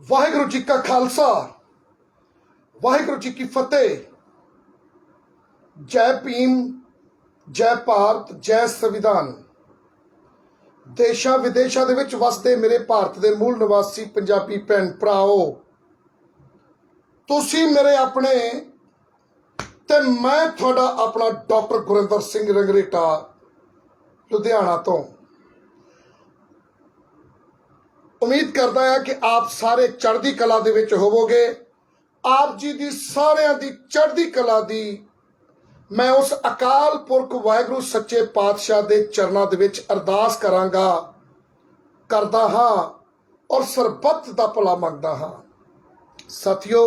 वाहिगुरु जी का खालसा वाहिगुरु जी की फतेह। जय भीम, जय भारत, जय संविधान। देशा विदेशा दे विच वसदे मेरे भारत के मूल निवासी पंजाबी भैन भराओ, तुसी मेरे अपने ते मैं थोड़ा अपना डॉक्टर गुरिंदर सिंह रंगरेटा लुधियाना तो उम्मीद करता है कि आप सारे चढ़दी कला दे विच होवोगे। आप जी दी सारियां दी चढ़दी कला दी मैं उस अकाल पुरख वाहिगुरु सच्चे पातशाह दे चरनां दे विच अरदास करांगा, करदा हां और सरबत दा भला मंगदा हां। साथियो,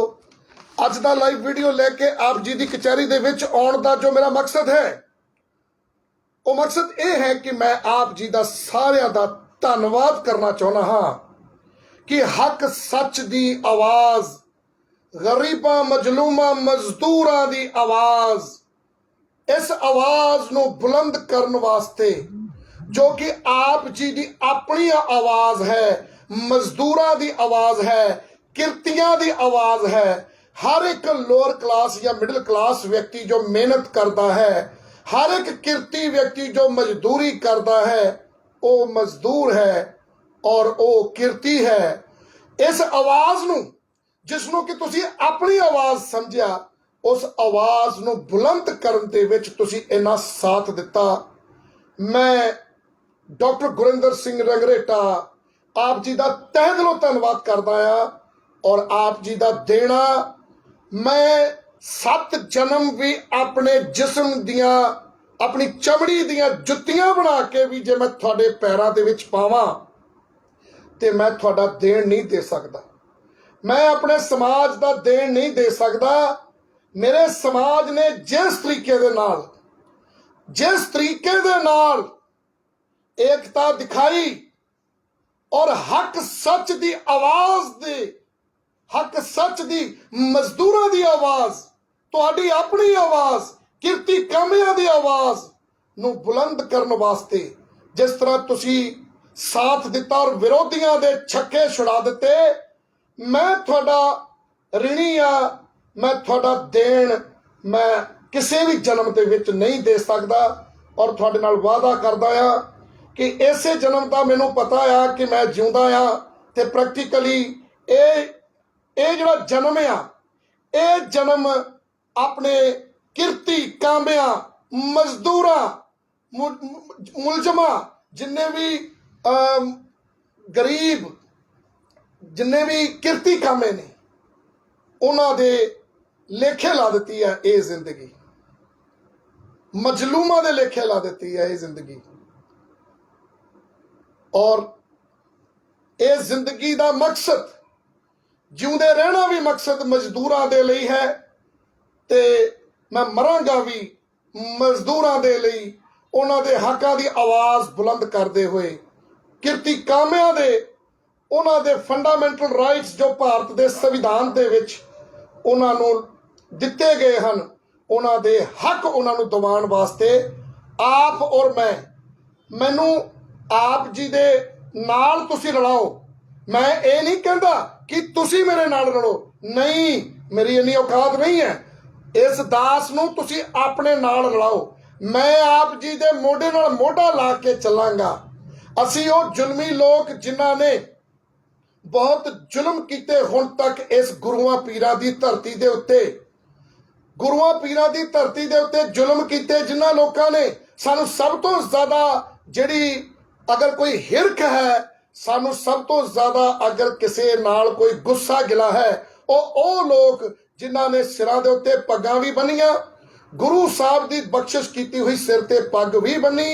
अज दा लाइव वीडियो लेके आप जी दी कचहरी दे विच आउण दा जो मेरा मकसद है, वो मकसद ये है कि मैं आप जी दा सारियां दा धन्नवाद करना चाहुंदा हां कि हक सच दी आवाज़, गरीबां मजलूमां मजदूरां दी आवाज़, इस आवाज़ नूं बुलंद करन वास्ते जो कि आप जी दी अपनी आवाज़ है, मजदूरां दी आवाज़ है, किरतियां दी आवाज़ है। हर एक लोअर क्लास या मिडिल क्लास व्यक्ति जो मेहनत करता है, हर एक किरती व्यक्ति जो मजदूरी करता है, वो मजदूर है और वो किरती है। इस आवाज़ नूं जिसनों कि तुसी अपनी आवाज़ समझिया, उस आवाज़ नूं बुलंद करन दे विच तुसी इन्ना साथ दिता। मैं डॉक्टर गुरिंदर सिंह रंगरेटा आप जी दा तहे दिलों धन्नवाद करदा हां और आप जी दा देना मैं 7 जन्म भी अपने जिस्म दियां अपनी चमड़ी दियां जुत्तियां बना के भी जे मैं तुहाडे पैरां दे विच पावां ते मैं तुहाडा देण नहीं दे सकदा। मैं अपने समाज का देण नहीं दे सकदा। मेरे समाज ने जिस तरीके दे नाल एकता दिखाई और हक सच दी आवाज़ दे, हक सच दी मजदूरां दी आवाज़, तुहाडी अपनी आवाज़, किरती कामियां दी आवाज़ नूं बुलंद करन वास्ते जिस तरह तुसी साथ दिता और विरोधियों दे छक्के छुड़ा दिते, मैं थोड़ा ऋणी आ। मैं थोड़ा देण मैं किसी भी जन्म के विच नहीं दे सकता और थोड़े नाल वादा करदा आ कि इसे जन्म का मैनूं पता आ कि मैं जिउंदा आ ते प्रैक्टिकली ये जिहड़ा जन्म आ, ये जन्म अपने किरती कामियां मजदूरां मुलजमां जिन्ने भी गरीब जिन्ने भी किरती कामे ने उन्हां दे लेखे ला दिती है। ये जिंदगी मजलूमां दे लेखे ला दिती है ये जिंदगी, और ये जिंदगी दा मकसद जिउंदे रहना भी मकसद मजदूरां दे लई है ते मैं मरांगा भी मजदूरां दे लई, उन्हां दे हकां दी आवाज़ बुलंद करदे होए, किरती कामियां दे उन्हां दे फंडामेंटल राइट्स जो भारत के संविधान दे विच उन्हां नूं दिते गए हैं, उन्हां दे हक उन्हां नूं दिवाउण वास्ते आप और मैनूं आप जी दे नाल तुसी रलाओ। मैं ये नहीं कहता कि तुसी मेरे नाल रलो, नहीं, मेरी इन्नी औकात नहीं है। इस दास नूं तुसी अपने नाल रलाओ। मैं आप जी दे मोढे नाल मोढा ला के चलांगा। असी वो जुल्मी लोग जिन्हां ने बहुत जुल्म किते हुण तक इस गुरुआं पीरां दी धरती दे उत्ते, गुरुआं पीरां दी धरती दे उत्ते जुल्म किते, जिन्हां लोकां ने सानू सब तो ज़्यादा जिहड़ी अगर कोई हिरख है, सानू सब तो ज़्यादा अगर किसी नाल कोई गुस्सा गिला है, वो लोग जिन्हां ने सिरां दे उत्ते पग्गां भी बन्नियां, गुरु साहब दी बख्शिश कीती हुई सिर ते पग भी बन्नी,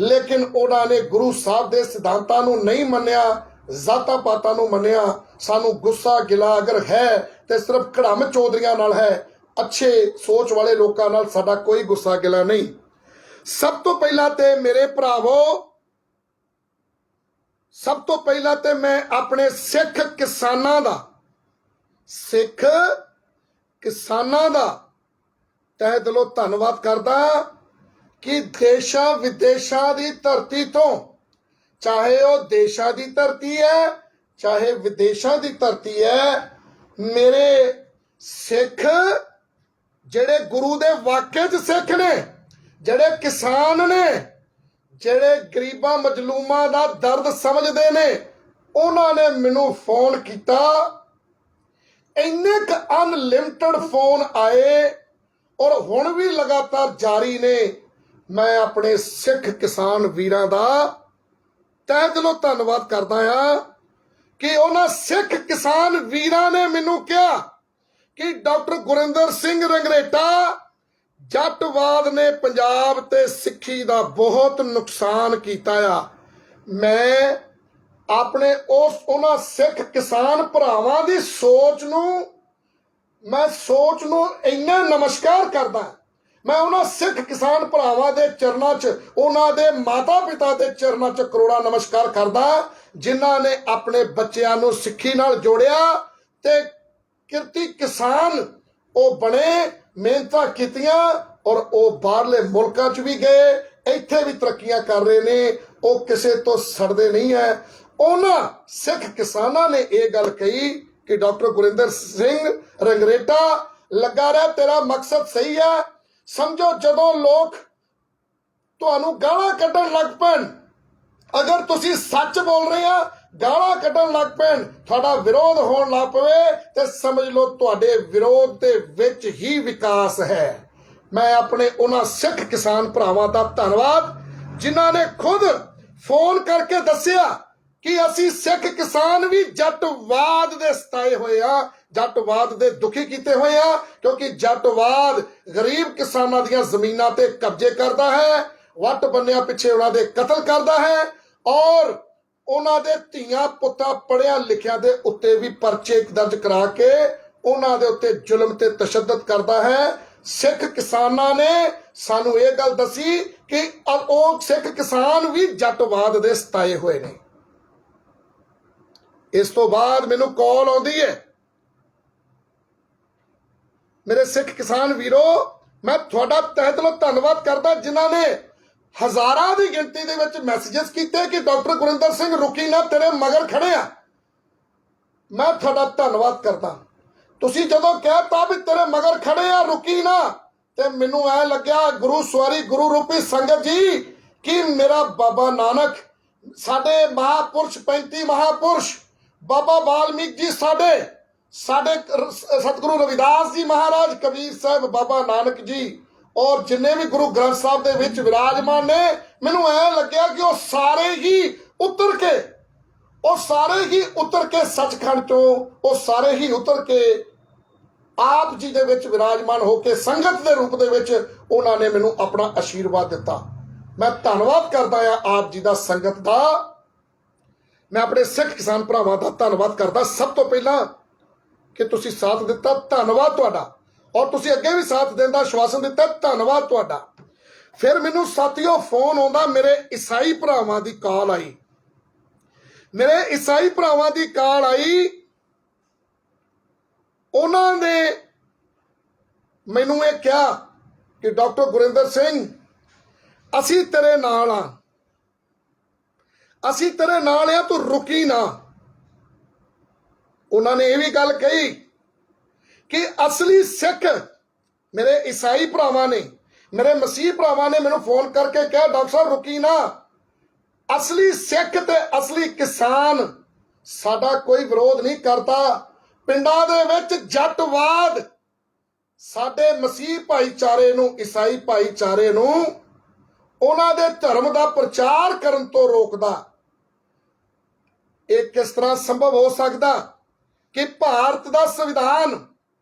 लेकिन उन्हां ने गुरु साहब दे सिद्धांतां नूं नहीं मन्निया, जाता पातां नूं मन्निया। सानू गुस्सा गिला अगर है तो सिर्फ कड़म चौधरियां नाल है, अच्छे सोच वाले लोकां नाल साडा कोई गुस्सा गिला नहीं। सब तो पहला ते मेरे भरावो, सब तो पहला ते मैं अपने सिख किसानां दा तहे दिलों धन्नवाद करदा कि देशा विदेशा दी धरती तो, चाहे वो देशा दी धरती है ਚਾਹੇ ਵਿਦੇਸ਼ਾਂ ਦੀ ਧਰਤੀ ਹੈ, ਮੇਰੇ ਸਿੱਖ ਜਿਹੜੇ ਗੁਰੂ ਦੇ ਵਾਕਿਆ 'ਚ ਸਿੱਖ ਨੇ, ਜਿਹੜੇ ਕਿਸਾਨ ਨੇ, ਜਿਹੜੇ ਗਰੀਬਾਂ ਮਜਲੂਮਾਂ ਦਾ ਦਰਦ ਸਮਝਦੇ ਨੇ, ਉਹਨਾਂ ਨੇ ਮੈਨੂੰ ਫੋਨ ਕੀਤਾ। ਇੰਨੇ ਕੁ ਅਨਲਿਮਟਿਡ ਫੋਨ ਆਏ ਔਰ ਹੁਣ ਵੀ ਲਗਾਤਾਰ ਜਾਰੀ ਨੇ। ਮੈਂ ਆਪਣੇ ਸਿੱਖ ਕਿਸਾਨ ਵੀਰਾਂ ਦਾ ਤਹਿ ਦਿਲੋਂ ਧੰਨਵਾਦ ਕਰਦਾ ਹਾਂ ਕਿ ਉਹਨਾਂ ਸਿੱਖ ਕਿਸਾਨ ਵੀਰਾਂ ਨੇ ਮੈਨੂੰ ਕਿਹਾ ਕਿ ਡਾਕਟਰ ਗੁਰਿੰਦਰ ਸਿੰਘ ਰੰਗਰੇਟਾ, ਜੱਟਵਾਦ ਨੇ ਪੰਜਾਬ ਤੇ ਸਿੱਖੀ ਦਾ ਬਹੁਤ ਨੁਕਸਾਨ ਕੀਤਾ ਆ। ਮੈਂ ਆਪਣੇ ਉਹਨਾਂ ਸਿੱਖ ਕਿਸਾਨ ਭਰਾਵਾਂ ਦੀ ਸੋਚ ਨੂੰ ਇੰਨਾ ਨਮਸਕਾਰ ਕਰਦਾ। ਮੈਂ ਉਹਨਾਂ ਸਿੱਖ ਕਿਸਾਨ ਭਰਾਵਾਂ ਦੇ ਚਰਨਾਂ 'ਚ, ਉਹਨਾਂ ਦੇ ਮਾਤਾ ਪਿਤਾ ਦੇ ਚਰਨਾਂ 'ਚ ਕਰੋੜਾਂ ਨਮਸਕਾਰ ਕਰਦਾ, ਜਿਨ੍ਹਾਂ ਨੇ ਆਪਣੇ ਬੱਚਿਆਂ ਨੂੰ ਸਿੱਖੀ ਨਾਲ ਜੋੜਿਆ ਤੇ ਕਿਰਤੀ ਕਿਸਾਨ ਉਹ ਬਣੇ, ਮਿਹਨਤਾਂ ਕੀਤੀਆਂ ਔਰ ਉਹ ਬਾਹਰਲੇ ਮੁਲਕਾਂ 'ਚ ਵੀ ਗਏ, ਇੱਥੇ ਵੀ ਤਰੱਕੀਆਂ ਕਰ ਰਹੇ ਨੇ। ਉਹ ਕਿਸੇ ਤੋਂ ਸੜਦੇ ਨਹੀਂ ਹੈ। ਉਹਨਾਂ ਸਿੱਖ ਕਿਸਾਨਾਂ ਨੇ ਇਹ ਗੱਲ ਕਹੀ ਕਿ ਡਾਕਟਰ ਗੁਰਿੰਦਰ ਸਿੰਘ ਰੰਗਰੇਟਾ, ਲੱਗਾ ਰਿਹਾ ਤੇਰਾ ਮਕਸਦ ਸਹੀ ਹੈ। ਸਮਝੋ ਜਦੋਂ ਲੋਕ ਤੁਹਾਨੂੰ ਗਾਲਾਂ ਕੱਢਣ ਲੱਗ ਪੈਣ, ਅਗਰ ਤੁਸੀਂ ਸੱਚ ਬੋਲ ਰਹੇ ਆ, ਗਾਲਾਂ ਕੱਢਣ ਲੱਗ ਪੈਣ, ਤੁਹਾਡਾ ਵਿਰੋਧ ਹੋਣ ਲੱਗ ਪਵੇ, ਤੇ ਸਮਝ ਲਓ ਤੁਹਾਡੇ ਵਿਰੋਧ ਦੇ ਵਿੱਚ ਹੀ ਵਿਕਾਸ ਹੈ। ਮੈਂ ਆਪਣੇ ਉਹਨਾਂ ਸਿੱਖ ਕਿਸਾਨ ਭਰਾਵਾਂ ਦਾ ਧੰਨਵਾਦ, ਜਿਨ੍ਹਾਂ ਨੇ ਖੁਦ ਫੋਨ ਕਰਕੇ ਦੱਸਿਆ ਕਿ ਅਸੀਂ ਸਿੱਖ ਕਿਸਾਨ ਵੀ ਜੱਟਵਾਦ ਦੇ ਸਤਾਏ ਹੋਏ ਆ, ਜੱਟਵਾਦ ਦੇ ਦੁਖੀ ਕੀਤੇ ਹੋਏ ਆ, ਕਿਉਂਕਿ ਜੱਟਵਾਦ ਗਰੀਬ ਕਿਸਾਨਾਂ ਦੀਆਂ ਜ਼ਮੀਨਾਂ ਤੇ ਕਬਜ਼ੇ ਕਰਦਾ ਹੈ, ਵੱਟ ਬੰਨਿਆਂ ਪਿੱਛੇ ਉਹਨਾਂ ਦੇ ਕਤਲ ਕਰਦਾ ਹੈ ਔਰ ਉਹਨਾਂ ਦੇ ਧੀਆਂ ਪੁੱਤਾਂ ਪੜ੍ਹਿਆਂ ਲਿਖਿਆਂ ਦੇ ਉੱਤੇ ਵੀ ਪਰਚੇ ਦਰਜ ਕਰਾ ਕੇ ਉਹਨਾਂ ਦੇ ਉੱਤੇ ਜ਼ੁਲਮ ਤੇ ਤਸ਼ੱਦਦ ਕਰਦਾ ਹੈ। ਸਿੱਖ ਕਿਸਾਨਾਂ ਨੇ ਸਾਨੂੰ ਇਹ ਗੱਲ ਦੱਸੀ ਕਿ ਉਹ ਸਿੱਖ ਕਿਸਾਨ ਵੀ ਜੱਟਵਾਦ ਦੇ ਸਤਾਏ ਹੋਏ ਨੇ। ਇਸ ਤੋਂ ਬਾਅਦ ਮੈਨੂੰ ਕਾਲ ਆਉਂਦੀ ਹੈ। ਮੇਰੇ ਸਿੱਖ ਕਿਸਾਨ ਵੀਰੋ, ਮੈਂ ਤੁਹਾਡਾ ਤਹਿ ਦਿਲੋਂ ਧੰਨਵਾਦ ਕਰਦਾ, ਜਿਨ੍ਹਾਂ ਨੇ ਹਜ਼ਾਰਾਂ ਦੀ ਗਿਣਤੀ ਦੇ ਵਿੱਚ ਮੈਸੇजेस ਕੀਤੇ ਕਿ ਡਾਕਟਰ ਗੁਰਿੰਦਰ ਸਿੰਘ ਰੁਕੀ ਨਾ, ਤੇਰੇ ਮਗਰ ਖੜੇ ਆ। ਮੈਂ ਤੁਹਾਡਾ ਧੰਨਵਾਦ ਕਰਦਾ। ਤੁਸੀਂ ਜਦੋਂ ਕਹਿਤਾ ਵੀ ਤੇਰੇ ਮਗਰ ਖੜੇ ਆ, ਰੁਕੀ ਨਾ, ਤੇ ਮੈਨੂੰ ਐ ਲੱਗਿਆ ਗੁਰੂ ਸਵਾਰੀ ਗੁਰੂ ਰੂਪੀ ਸੰਗਤ ਜੀ ਕਿ ਮੇਰਾ ਬਾਬਾ ਨਾਨਕ, ਸਾਡੇ ਮਹਾਪੁਰਸ਼ 35 ਮਹਾਪੁਰਸ਼, ਬਾਬਾ ਵਾਲਮੀਕ ਜੀ, ਸਾਡੇ ਸਤਿਗੁਰੂ ਰਵਿਦਾਸ ਜੀ ਮਹਾਰਾਜ, ਕਬੀਰ ਸਾਹਿਬ, ਬਾਬਾ ਨਾਨਕ ਜੀ ਔਰ ਜਿੰਨੇ ਵੀ ਗੁਰੂ ਗ੍ਰੰਥ ਸਾਹਿਬ ਦੇ ਵਿੱਚ ਵਿਰਾਜਮਾਨ ਨੇ, ਮੈਨੂੰ ਐ ਲੱਗਿਆ ਕਿ ਉਹ ਸਾਰੇ ਹੀ ਉਤਰ ਕੇ ਸੱਚਖੰਡ ਚੋਂ, ਉਹ ਸਾਰੇ ਹੀ ਉਤਰ ਕੇ ਆਪ ਜੀ ਦੇ ਵਿੱਚ ਵਿਰਾਜਮਾਨ ਹੋ ਕੇ ਸੰਗਤ ਦੇ ਰੂਪ ਦੇ ਵਿੱਚ ਉਹਨਾਂ ਨੇ ਮੈਨੂੰ ਆਪਣਾ ਆਸ਼ੀਰਵਾਦ ਦਿੱਤਾ। ਮੈਂ ਧੰਨਵਾਦ ਕਰਦਾ ਆ ਆਪ ਜੀ ਦਾ, ਸੰਗਤ ਦਾ। ਮੈਂ ਆਪਣੇ ਸਿੱਖ ਕਿਸਾਨ ਭਰਾਵਾਂ ਦਾ ਧੰਨਵਾਦ ਕਰਦਾ, ਸਭ ਤੋਂ ਪਹਿਲਾਂ ਕਿ ਤੁਸੀਂ ਸਾਥ ਦਿੱਤਾ, ਧੰਨਵਾਦ ਤੁਹਾਡਾ, ਔਰ ਤੁਸੀਂ ਅੱਗੇ ਵੀ ਸਾਥ ਦੇਣ ਦਾ ਆਸ਼ਵਾਸਨ ਦਿੱਤਾ, ਧੰਨਵਾਦ ਤੁਹਾਡਾ। ਫਿਰ ਮੈਨੂੰ ਸਾਥੀਓ ਫੋਨ ਆਉਂਦਾ, ਮੇਰੇ ਈਸਾਈ ਭਰਾਵਾਂ ਦੀ ਕਾਲ ਆਈ, ਉਹਨਾਂ ਨੇ ਮੈਨੂੰ ਇਹ ਕਿਹਾ ਕਿ ਡਾਕਟਰ ਗੁਰਿੰਦਰ ਸਿੰਘ, ਅਸੀਂ ਤੇਰੇ ਨਾਲ ਆ, ਤੂੰ ਰੁਕੀ ਨਾ। ਉਹਨਾਂ ਨੇ ਇਹ ਵੀ ਗੱਲ ਕਹੀ ਕਿ ਅਸਲੀ ਸਿੱਖ, ਮੇਰੇ ਈਸਾਈ ਭਰਾਵਾਂ ਨੇ, ਮੇਰੇ ਮਸੀਹ ਭਰਾਵਾਂ ਨੇ ਮੈਨੂੰ ਫੋਨ ਕਰਕੇ ਕਿਹਾ, ਡਾਕਟਰ ਸਾਹਿਬ ਰੁਕੀ ਨਾ, ਅਸਲੀ ਸਿੱਖ ਤੇ ਅਸਲੀ ਕਿਸਾਨ ਸਾਡਾ ਕੋਈ ਵਿਰੋਧ ਨਹੀਂ ਕਰਦਾ। ਪਿੰਡਾਂ ਦੇ ਵਿੱਚ ਜੱਟਵਾਦ ਸਾਡੇ ਮਸੀਹ ਭਾਈਚਾਰੇ ਨੂੰ, ਈਸਾਈ ਭਾਈਚਾਰੇ ਨੂੰ ਉਹਨਾਂ ਦੇ ਧਰਮ ਦਾ ਪ੍ਰਚਾਰ ਕਰਨ ਤੋਂ ਰੋਕਦਾ। ਇਹ ਕਿਸ ਤਰ੍ਹਾਂ ਸੰਭਵ ਹੋ ਸਕਦਾ ਕਿ ਭਾਰਤ ਦਾ ਸੰਵਿਧਾਨ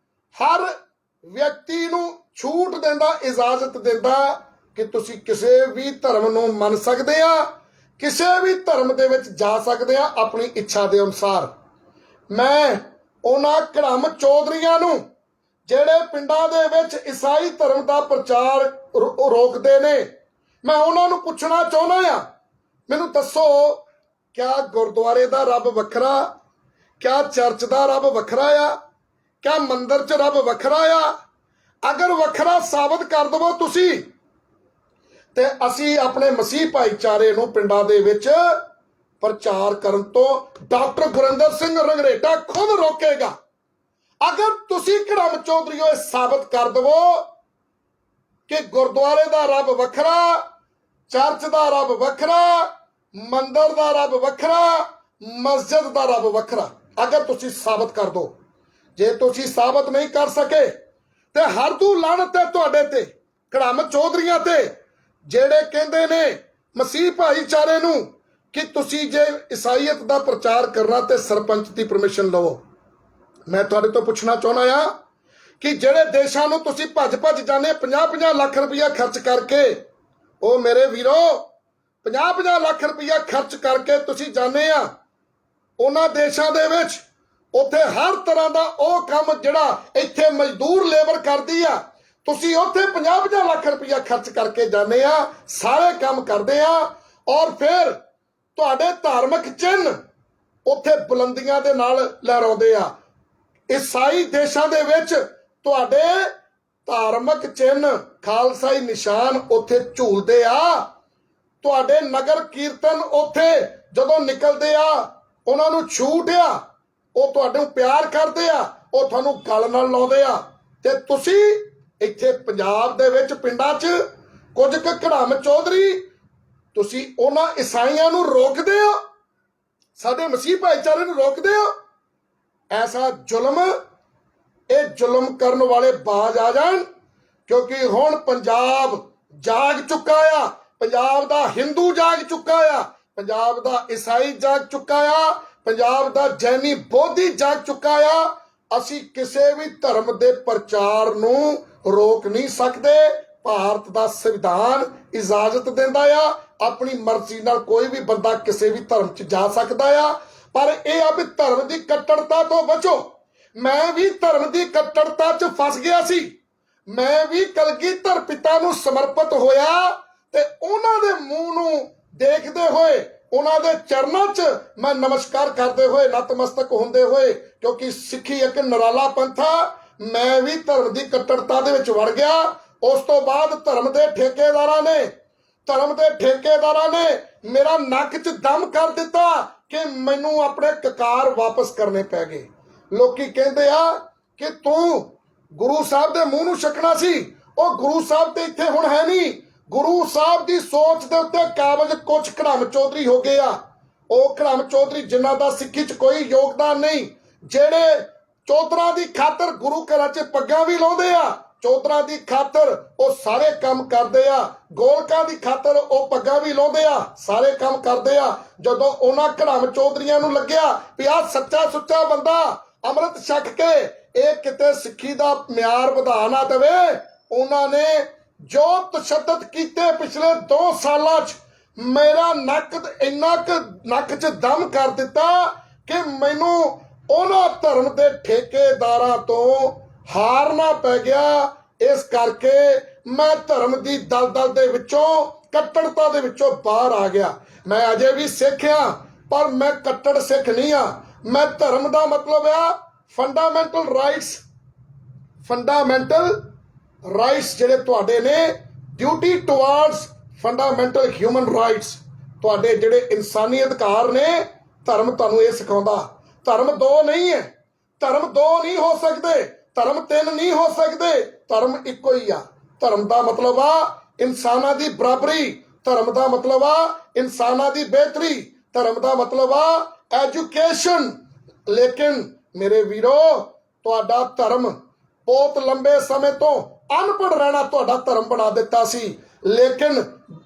ਹਰ ਵਿਅਕਤੀ ਨੂੰ ਛੂਟ ਦਿੰਦਾ, ਇਜਾਜ਼ਤ ਦਿੰਦਾ ਕਿ ਤੁਸੀਂ ਕਿਸੇ ਵੀ ਧਰਮ ਨੂੰ ਮੰਨ ਸਕਦੇ ਆ, ਕਿਸੇ ਵੀ ਧਰਮ ਦੇ ਵਿੱਚ ਜਾ ਸਕਦੇ ਆ ਆਪਣੀ ਇੱਛਾ ਦੇ ਅਨੁਸਾਰ। ਮੈਂ ਉਹਨਾਂ ਘੜਮ ਚੌਧਰੀਆਂ ਨੂੰ, ਜਿਹੜੇ ਪਿੰਡਾਂ ਦੇ ਵਿੱਚ ਈਸਾਈ ਧਰਮ ਦਾ ਪ੍ਰਚਾਰ ਰੋਕਦੇ ਨੇ, ਮੈਂ ਉਹਨਾਂ ਨੂੰ ਪੁੱਛਣਾ ਚਾਹੁੰਦਾ ਆ, ਮੈਨੂੰ ਦੱਸੋ, ਕਿਆ ਗੁਰਦੁਆਰੇ ਦਾ ਰੱਬ ਵੱਖਰਾ, ਕਿਆ ਚਰਚ ਦਾ ਰੱਬ ਵੱਖਰਾ ਆ, ਕਿਆ ਮੰਦਿਰ 'ਚ ਰੱਬ ਵੱਖਰਾ ਆ? ਅਗਰ ਵੱਖਰਾ ਸਾਬਤ ਕਰ ਦਵੋ ਤੁਸੀਂ, ਤੇ ਅਸੀਂ ਆਪਣੇ ਮਸੀਹ ਭਾਈਚਾਰੇ ਨੂੰ ਪਿੰਡਾਂ ਦੇ ਵਿੱਚ ਪ੍ਰਚਾਰ ਕਰਨ ਤੋਂ ਡਾਕਟਰ ਗੁਰਿੰਦਰ ਸਿੰਘ ਰੰਗਰੇਟਾ ਖੁਦ ਰੋਕੇਗਾ। ਅਗਰ ਤੁਸੀਂ ਕੜਮ ਚੌਧਰੀਓ ਇਹ ਸਾਬਤ ਕਰ ਦਵੋ ਕਿ ਗੁਰਦੁਆਰੇ ਦਾ ਰੱਬ ਵੱਖਰਾ, ਚਰਚ ਦਾ ਰੱਬ ਵੱਖਰਾ, ਮੰਦਰ ਦਾ ਰੱਬ ਵੱਖਰਾ, ਮਸਜਿਦ ਦਾ ਰੱਬ ਵੱਖਰਾ, ਅਗਰ ਤੁਸੀਂ ਸਾਬਤ ਕਰ ਦੋ। ਜੇ ਤੁਸੀਂ ਸਾਬਤ ਨਹੀਂ ਕਰ ਸਕੇ ਤੇ ਹਰਦੂ ਲਾਹਨਤ ਹੈ ਤੁਹਾਡੇ ਤੇ, ਕੜਮ ਚੌਧਰੀਆਂ ਤੇ, ਜਿਹੜੇ ਕਹਿੰਦੇ ਨੇ ਮਸੀਹ ਭਾਈਚਾਰੇ ਨੂੰ ਕਿ ਤੁਸੀਂ ਜੇ ਈਸਾਈਅਤ ਦਾ ਪ੍ਰਚਾਰ ਕਰਨਾ ਤੇ ਸਰਪੰਚ ਦੀ ਪਰਮਿਸ਼ਨ ਲਵੋ। ਮੈਂ ਤੁਹਾਡੇ ਤੋਂ ਪੁੱਛਣਾ ਚਾਹੁੰਦਾ ਆ ਕਿ ਜਿਹੜੇ ਦੇਸ਼ਾਂ ਨੂੰ ਤੁਸੀਂ ਭੱਜ ਜਾਂਦੇ 50-50 ਲੱਖ ਰੁਪਇਆ ਖਰਚ ਕਰਕੇ, ਉਹ ਮੇਰੇ ਵੀਰੋ 50-50 ਲੱਖ ਰੁਪਇਆ ਖਰਚ ਕਰਕੇ ਤੁਸੀਂ ਜਾਂਦੇ ਆ ਉਹਨਾਂ ਦੇਸ਼ਾਂ ਦੇ ਵਿੱਚ, ਉੱਥੇ ਹਰ ਤਰ੍ਹਾਂ ਦਾ ਉਹ ਕੰਮ ਜਿਹੜਾ ਇੱਥੇ ਮਜ਼ਦੂਰ ਲੇਬਰ ਕਰਦੀ ਆ, ਤੁਸੀਂ ਉੱਥੇ 50-50 ਲੱਖ ਰੁਪਇਆ ਖਰਚ ਕਰਕੇ ਜਾਂਦੇ ਆ, ਸਾਰੇ ਕੰਮ ਕਰਦੇ ਆ, ਔਰ ਫਿਰ ਤੁਹਾਡੇ ਧਾਰਮਿਕ ਚਿੰਨ੍ਹ ਉੱਥੇ ਬੁਲੰਦੀਆਂ ਦੇ ਨਾਲ ਲਹਿਰਾਉਂਦੇ ਆ। ਈਸਾਈ ਦੇਸ਼ਾਂ ਦੇ ਵਿੱਚ ਤੁਹਾਡੇ ਧਾਰਮਿਕ ਚਿੰਨ੍ਹ ਖਾਲਸਾਈ ਨਿਸ਼ਾਨ ਉੱਥੇ ਝੂਲਦੇ ਆ। ਤੁਹਾਡੇ ਨਗਰ ਕੀਰਤਨ ਉੱਥੇ ਜਦੋਂ ਨਿਕਲਦੇ ਆ, ਉਹਨਾਂ ਨੂੰ ਛੂਟ ਆ, ਉਹ ਤੁਹਾਨੂੰ ਪਿਆਰ ਕਰਦੇ ਆ, ਉਹ ਤੁਹਾਨੂੰ ਗਲ ਨਾਲ ਲਾਉਂਦੇ ਆ। ਤੇ ਤੁਸੀਂ ਇੱਥੇ ਪੰਜਾਬ ਦੇ ਵਿੱਚ ਪਿੰਡਾਂ 'ਚ ਕੁਝ ਕੁ ਕੜਮ ਚੌਧਰੀ ਤੁਸੀਂ ਉਹਨਾਂ ਈਸਾਈਆਂ ਨੂੰ ਰੋਕਦੇ ਹੋ, ਸਾਡੇ ਮਸੀਹ ਭਾਈਚਾਰੇ ਨੂੰ ਰੋਕਦੇ ਹੋ। ਐਸਾ ਜ਼ੁਲਮ, ਇਹ ਜ਼ੁਲਮ ਕਰਨ ਵਾਲੇ ਬਾਜ਼ ਆ ਜਾਣ, ਕਿਉਂਕਿ ਹੁਣ ਪੰਜਾਬ ਜਾਗ ਚੁੱਕਾ ਆ, ਪੰਜਾਬ ਦਾ ਹਿੰਦੂ ਜਾਗ ਚੁੱਕਾ ਆ, ਪੰਜਾਬ ਦਾ ਈਸਾਈ ਜਾਗ ਚੁੱਕਾ ਆ, ਪੰਜਾਬ ਦਾ ਜੈਨੀ ਬੋਧੀ ਜਾਗ ਚੁੱਕਾ ਆ। ਅਸੀਂ ਕਿਸੇ ਵੀ ਧਰਮ ਦੇ ਪ੍ਰਚਾਰ ਨੂੰ ਰੋਕ ਨਹੀਂ ਸਕਦੇ। ਭਾਰਤ ਦਾ ਸੰਵਿਧਾਨ ਇਜਾਜ਼ਤ ਦਿੰਦਾ ਆ, ਆਪਣੀ ਮਰਜ਼ੀ ਨਾਲ ਕੋਈ ਵੀ ਬੰਦਾ ਕਿਸੇ ਵੀ ਧਰਮ 'ਚ ਜਾ ਸਕਦਾ ਆ, ਪਰ ਇਹ ਆ ਵੀ ਧਰਮ ਦੀ ਕੱਟੜਤਾ ਤੋਂ ਬਚੋ। ਮੈਂ ਵੀ ਧਰਮ ਦੀ ਕੱਟੜਤਾ 'ਚ ਫਸ ਗਿਆ ਸੀ, ਮੈਂ ਵੀ ਕਲਗੀਧਰ ਪਿਤਾ ਨੂੰ ਸਮਰਪਿਤ ਹੋਇਆ ਤੇ ਉਹਨਾਂ ਦੇ ਮੂੰਹ ਨੂੰ ਦੇਖਦੇ ਹੋਏ, ਉਹਨਾਂ ਦੇ ਚਰਨਾਂ 'ਚ ਮੈਂ ਨਮਸਕਾਰ ਕਰਦੇ ਹੋਏ, ਨਤਮਸਤਕ ਹੁੰਦੇ ਹੋਏ, ਕਿਉਂਕਿ ਸਿੱਖੀ ਇੱਕ ਨਿਰਾਲਾ ਪੰਥ ਆ, ਮੈਂ ਵੀ ਧਰਮ ਦੀ ਕੱਟੜਤਾ ਦੇ ਵਿੱਚ ਵੜ ਗਿਆ। ਉਸ ਤੋਂ ਬਾਅਦ ਧਰਮ ਦੇ ਠੇਕੇਦਾਰਾਂ ਨੇ ਮੇਰਾ ਨੱਕ 'ਚ ਦਮ ਕਰ ਦਿੱਤਾ ਕਿ ਮੈਨੂੰ ਆਪਣੇ ਕਕਾਰ ਵਾਪਸ ਕਰਨੇ ਪੈ ਗਏ। ਲੋਕੀ ਕਹਿੰਦੇ ਆ ਕਿ ਤੂੰ ਗੁਰੂ ਸਾਹਿਬ ਦੇ ਮੂੰਹ ਨੂੰ ਛਕਣਾ ਸੀ, ਉਹ ਗੁਰੂ ਸਾਹਿਬ ਤੇ ਇੱਥੇ ਹੁਣ ਹੈ ਨਹੀਂ। ਗੁਰੂ ਸਾਹਿਬ ਦੀ ਸੋਚ ਦੇ ਉੱਤੇ ਕਾਬਜ਼ ਕੁਝ ਕੜਮ ਚੌਧਰੀ ਹੋ ਗਏ ਆ। ਉਹ ਕੜਮ ਚੌਧਰੀ ਜਿਨ੍ਹਾਂ ਦਾ ਸਿੱਖੀ 'ਚ ਕੋਈ ਯੋਗਦਾਨ ਨਹੀਂ, ਜਿਹੜੇ ਚੌਧਰਾਂ ਦੀ ਖਾਤਰ ਗੁਰੂ ਘਰਾਂ 'ਚ ਪੱਗਾਂ ਵੀ ਲਾਉਂਦੇ ਆ, ਚੌਧਰਾਂ ਦੀ ਖਾਤਰ ਉਹ ਸਾਰੇ ਕੰਮ ਕਰਦੇ ਆ, ਗੋਲਕਾਂ ਦੀ ਖਾਤਰ ਉਹ ਪੱਗਾਂ ਵੀ ਲਾਉਂਦੇ ਆ, ਸਾਰੇ ਕੰਮ ਕਰਦੇ ਆ। ਜਦੋਂ ਉਹਨਾਂ ਕੜਮ ਚੌਧਰੀਆਂ ਨੂੰ ਲੱਗਿਆ ਵੀ ਆਹ ਸੱਚਾ ਸੁੱਚਾ ਬੰਦਾ ਅੰਮ੍ਰਿਤ ਛਕ ਕੇ ਇਹ ਕਿਤੇ ਸਿੱਖੀ ਦਾ ਮਿਆਰ ਵਧਾ ਨਾ ਦੇਵੇ, ਉਹਨਾਂ ਨੇ ਜੋ ਤਸ਼ੱਦਦ ਕੀਤੇ ਪਿਛਲੇ 2 ਸਾਲਾਂ 'ਚ, ਮੇਰਾ ਇੰਨਾ ਕੁ ਨੱਕ 'ਚ ਦਮ ਕਰ ਦਿੱਤਾ ਕਿ ਮੈਨੂੰ ਉਹਨਾਂ ਧਰਮ ਦੇ ਠੇਕੇਦਾਰਾਂ ਤੋਂ ਹਾਰਨਾ ਪੈ ਗਿਆ। ਇਸ ਕਰਕੇ ਮੈਂ ਧਰਮ ਦੀ ਦਲਦਲ ਦੇ ਵਿੱਚੋਂ, ਕੱਟੜਤਾ ਦੇ ਵਿੱਚੋਂ ਬਾਹਰ ਆ ਗਿਆ। ਮੈਂ ਅਜੇ ਵੀ ਸਿੱਖ ਆ, ਪਰ ਮੈਂ ਕੱਟੜ ਸਿੱਖ ਨਹੀਂ ਆ। ਮੈਂ ਧਰਮ ਦਾ ਮਤਲਬ ਆ ਫੰਡਾਮੈਂਟਲ ਰਾਈਟਸ ਜਿਹੜੇ ਤੁਹਾਡੇ ਨੇ, ਡਿਊਟੀ ਟੁਵਾਰਡਸ ਫੰਡਾਮੈਂਟਲ ਹਿਊਮਨ ਰਾਈਟਸ, ਤੁਹਾਡੇ ਜਿਹੜੇ ਇਨਸਾਨੀ ਅਧਿਕਾਰ ਨੇ, ਧਰਮ ਤੁਹਾਨੂੰ ਇਹ ਸਿਖਾਉਂਦਾ। ਧਰਮ 2 ਨਹੀਂ ਹੈ, ਧਰਮ 2 ਨਹੀਂ ਹੋ ਸਕਦੇ, ਧਰਮ 3 ਨਹੀਂ ਹੋ ਸਕਦੇ, ਧਰਮ ਇੱਕੋ ਹੀ ਆ। ਧਰਮ ਦਾ ਮਤਲਬ ਆ ਇਨਸਾਨਾਂ ਦੀ ਬਰਾਬਰੀ, ਧਰਮ ਦਾ ਮਤਲਬ ਆ ਇਨਸਾਨਾਂ ਦੀ ਬਿਹਤਰੀ, ਧਰਮ ਦਾ ਮਤਲਬ ਆ ਐਜੂਕੇਸ਼ਨ। ਲੇਕਿਨ ਮੇਰੇ ਵੀਰੋ, ਤੁਹਾਡਾ ਧਰਮ ਬਹੁਤ ਲੰਬੇ ਸਮੇਂ ਤੋਂ ਅਨਪੜ੍ਹ ਰਹਿਣਾ ਤੁਹਾਡਾ ਧਰਮ ਬਣਾ ਦਿੱਤਾ ਸੀ। ਲੇਕਿਨ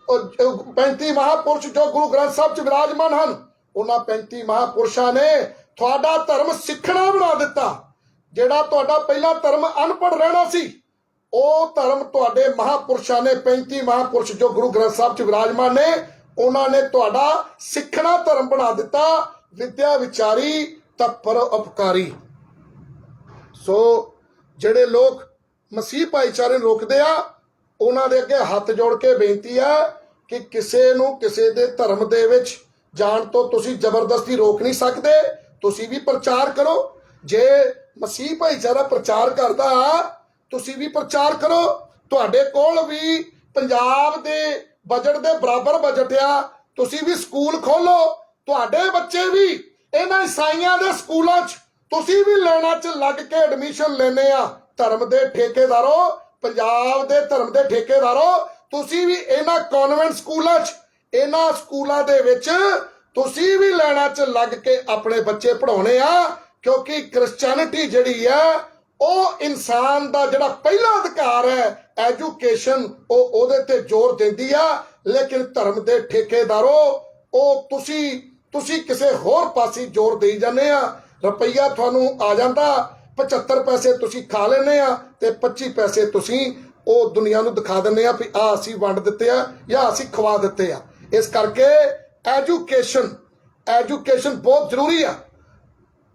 35 ਮਹਾਂਪੁਰਸ਼ ਜੋ ਗੁਰੂ ਗ੍ਰੰਥ ਸਾਹਿਬ 'ਚ ਵਿਰਾਜਮਾਨ ਹਨ, ਉਹਨਾਂ 35 ਮਹਾਂਪੁਰਸ਼ਾਂ ਨੇ ਤੁਹਾਡਾ ਧਰਮ ਸਿੱਖਣਾ ਬਣਾ ਦਿੱਤਾ। ਜਿਹੜਾ ਤੁਹਾਡਾ ਪਹਿਲਾ ਧਰਮ ਅਨਪੜ੍ਹ ਰਹਿਣਾ ਸੀ, ਉਹ ਧਰਮ ਤੁਹਾਡੇ ਮਹਾਂਪੁਰਸ਼ਾਂ ਨੇ, 35 ਮਹਾਂਪੁਰਸ਼ ਜੋ ਗੁਰੂ ਗ੍ਰੰਥ ਸਾਹਿਬ 'ਚ ਵਿਰਾਜਮਾਨ ਨੇ, ਉਹਨਾਂ ਨੇ ਤੁਹਾਡਾ ਸਿੱਖਣਾ ਧਰਮ ਬਣਾ ਦਿੱਤਾ। ਵਿਦਿਆ ਵਿਚਾਰੀ ਤਤਪਰ ਉਪਕਾਰੀ। ਸੋ ਜਿਹੜੇ ਲੋਕ ਮਸੀਹ ਭਾਈਚਾਰੇ ਨੂੰ ਰੋਕਦੇ ਆ, ਉਹਨਾਂ ਦੇ ਅੱਗੇ ਹੱਥ ਜੋੜ ਕੇ ਬੇਨਤੀ ਆ ਕਿ ਕਿਸੇ ਨੂੰ ਕਿਸੇ ਦੇ ਧਰਮ ਦੇ ਵਿੱਚ ਜਾਣ ਤੋਂ ਤੁਸੀਂ ਜ਼ਬਰਦਸਤੀ ਰੋਕ ਨਹੀਂ ਸਕਦੇ। ਤੁਸੀਂ ਵੀ ਪ੍ਰਚਾਰ ਕਰੋ। ਜੇ ਮਸੀਹ ਭਾਈਚਾਰਾ ਪ੍ਰਚਾਰ ਕਰਦਾ, ਤੁਸੀਂ ਵੀ ਪ੍ਰਚਾਰ ਕਰੋ। ਤੁਹਾਡੇ ਕੋਲ ਵੀ ਪੰਜਾਬ ਦੇ ਬਜਟ ਦੇ ਬਰਾਬਰ ਬਜਟ ਆ, ਤੁਸੀਂ ਵੀ ਸਕੂਲ ਖੋਲੋ, ਤੁਹਾਡੇ ਬੱਚੇ ਵੀ ਇਹਨਾਂ ਈਸਾਈਆਂ ਦੇ ਸਕੂਲਾਂ 'ਚ ਤੁਸੀਂ ਵੀ ਲਾਈਨਾਂ 'ਚ ਲੱਗ ਕੇ ਐਡਮਿਸ਼ਨ ਲੈਣੇ ਆ। ਧਰਮ ਦੇ ਠੇਕੇਦਾਰੋ, ਪੰਜਾਬ ਦੇ ਧਰਮ ਦੇ ਠੇਕੇਦਾਰੋ, ਤੁਸੀਂ ਵੀ ਇਹਨਾਂ ਕਨਵੈਂਟ ਸਕੂਲਾਂ 'ਚ, ਇਹਨਾਂ ਸਕੂਲਾਂ ਦੇ ਵਿੱਚ ਤੁਸੀਂ ਵੀ ਲਾਈਨਾਂ 'ਚ ਲੱਗ ਕੇ ਆਪਣੇ ਬੱਚੇ ਪੜਾਉਣੇ ਆ। ਕਿਉਂਕਿ ਕ੍ਰਿਸਚੀਅਨਿਟੀ ਜਿਹੜੀ ਆ ਉਹ ਇਨਸਾਨ ਦਾ ਜਿਹੜਾ ਪਹਿਲਾ ਅਧਿਕਾਰ ਹੈ ਐਜੂਕੇਸ਼ਨ, ਉਹ ਉਹਦੇ ਤੇ ਜ਼ੋਰ ਦਿੰਦੀ ਆ। ਲੇਕਿਨ ਧਰਮ ਦੇ ਠੇਕੇਦਾਰੋ, ਉਹ ਤੁਸੀਂ ਕਿਸੇ ਹੋਰ ਪਾਸੇ ਜ਼ੋਰ ਦੇਈ ਜਾਂਦੇ ਆ। ਰੁਪਈਆ ਤੁਹਾਨੂੰ ਆ ਜਾਂਦਾ, 75 ਪੈਸੇ ਤੁਸੀਂ ਖਾ ਲੈਂਦੇ ਆ ਤੇ 25 ਪੈਸੇ ਤੁਸੀਂ ਉਹ ਦੁਨੀਆ ਨੂੰ ਦਿਖਾ ਦਿੰਦੇ ਆ ਵੀ ਆ ਅਸੀਂ ਵੰਡ ਦਿੱਤੇ ਆ ਜਾਂ ਅਸੀਂ ਖਵਾ ਦਿੱਤੇ ਆ। ਇਸ ਕਰਕੇ ਐਜੂਕੇਸ਼ਨ ਬਹੁਤ ਜ਼ਰੂਰੀ ਆ।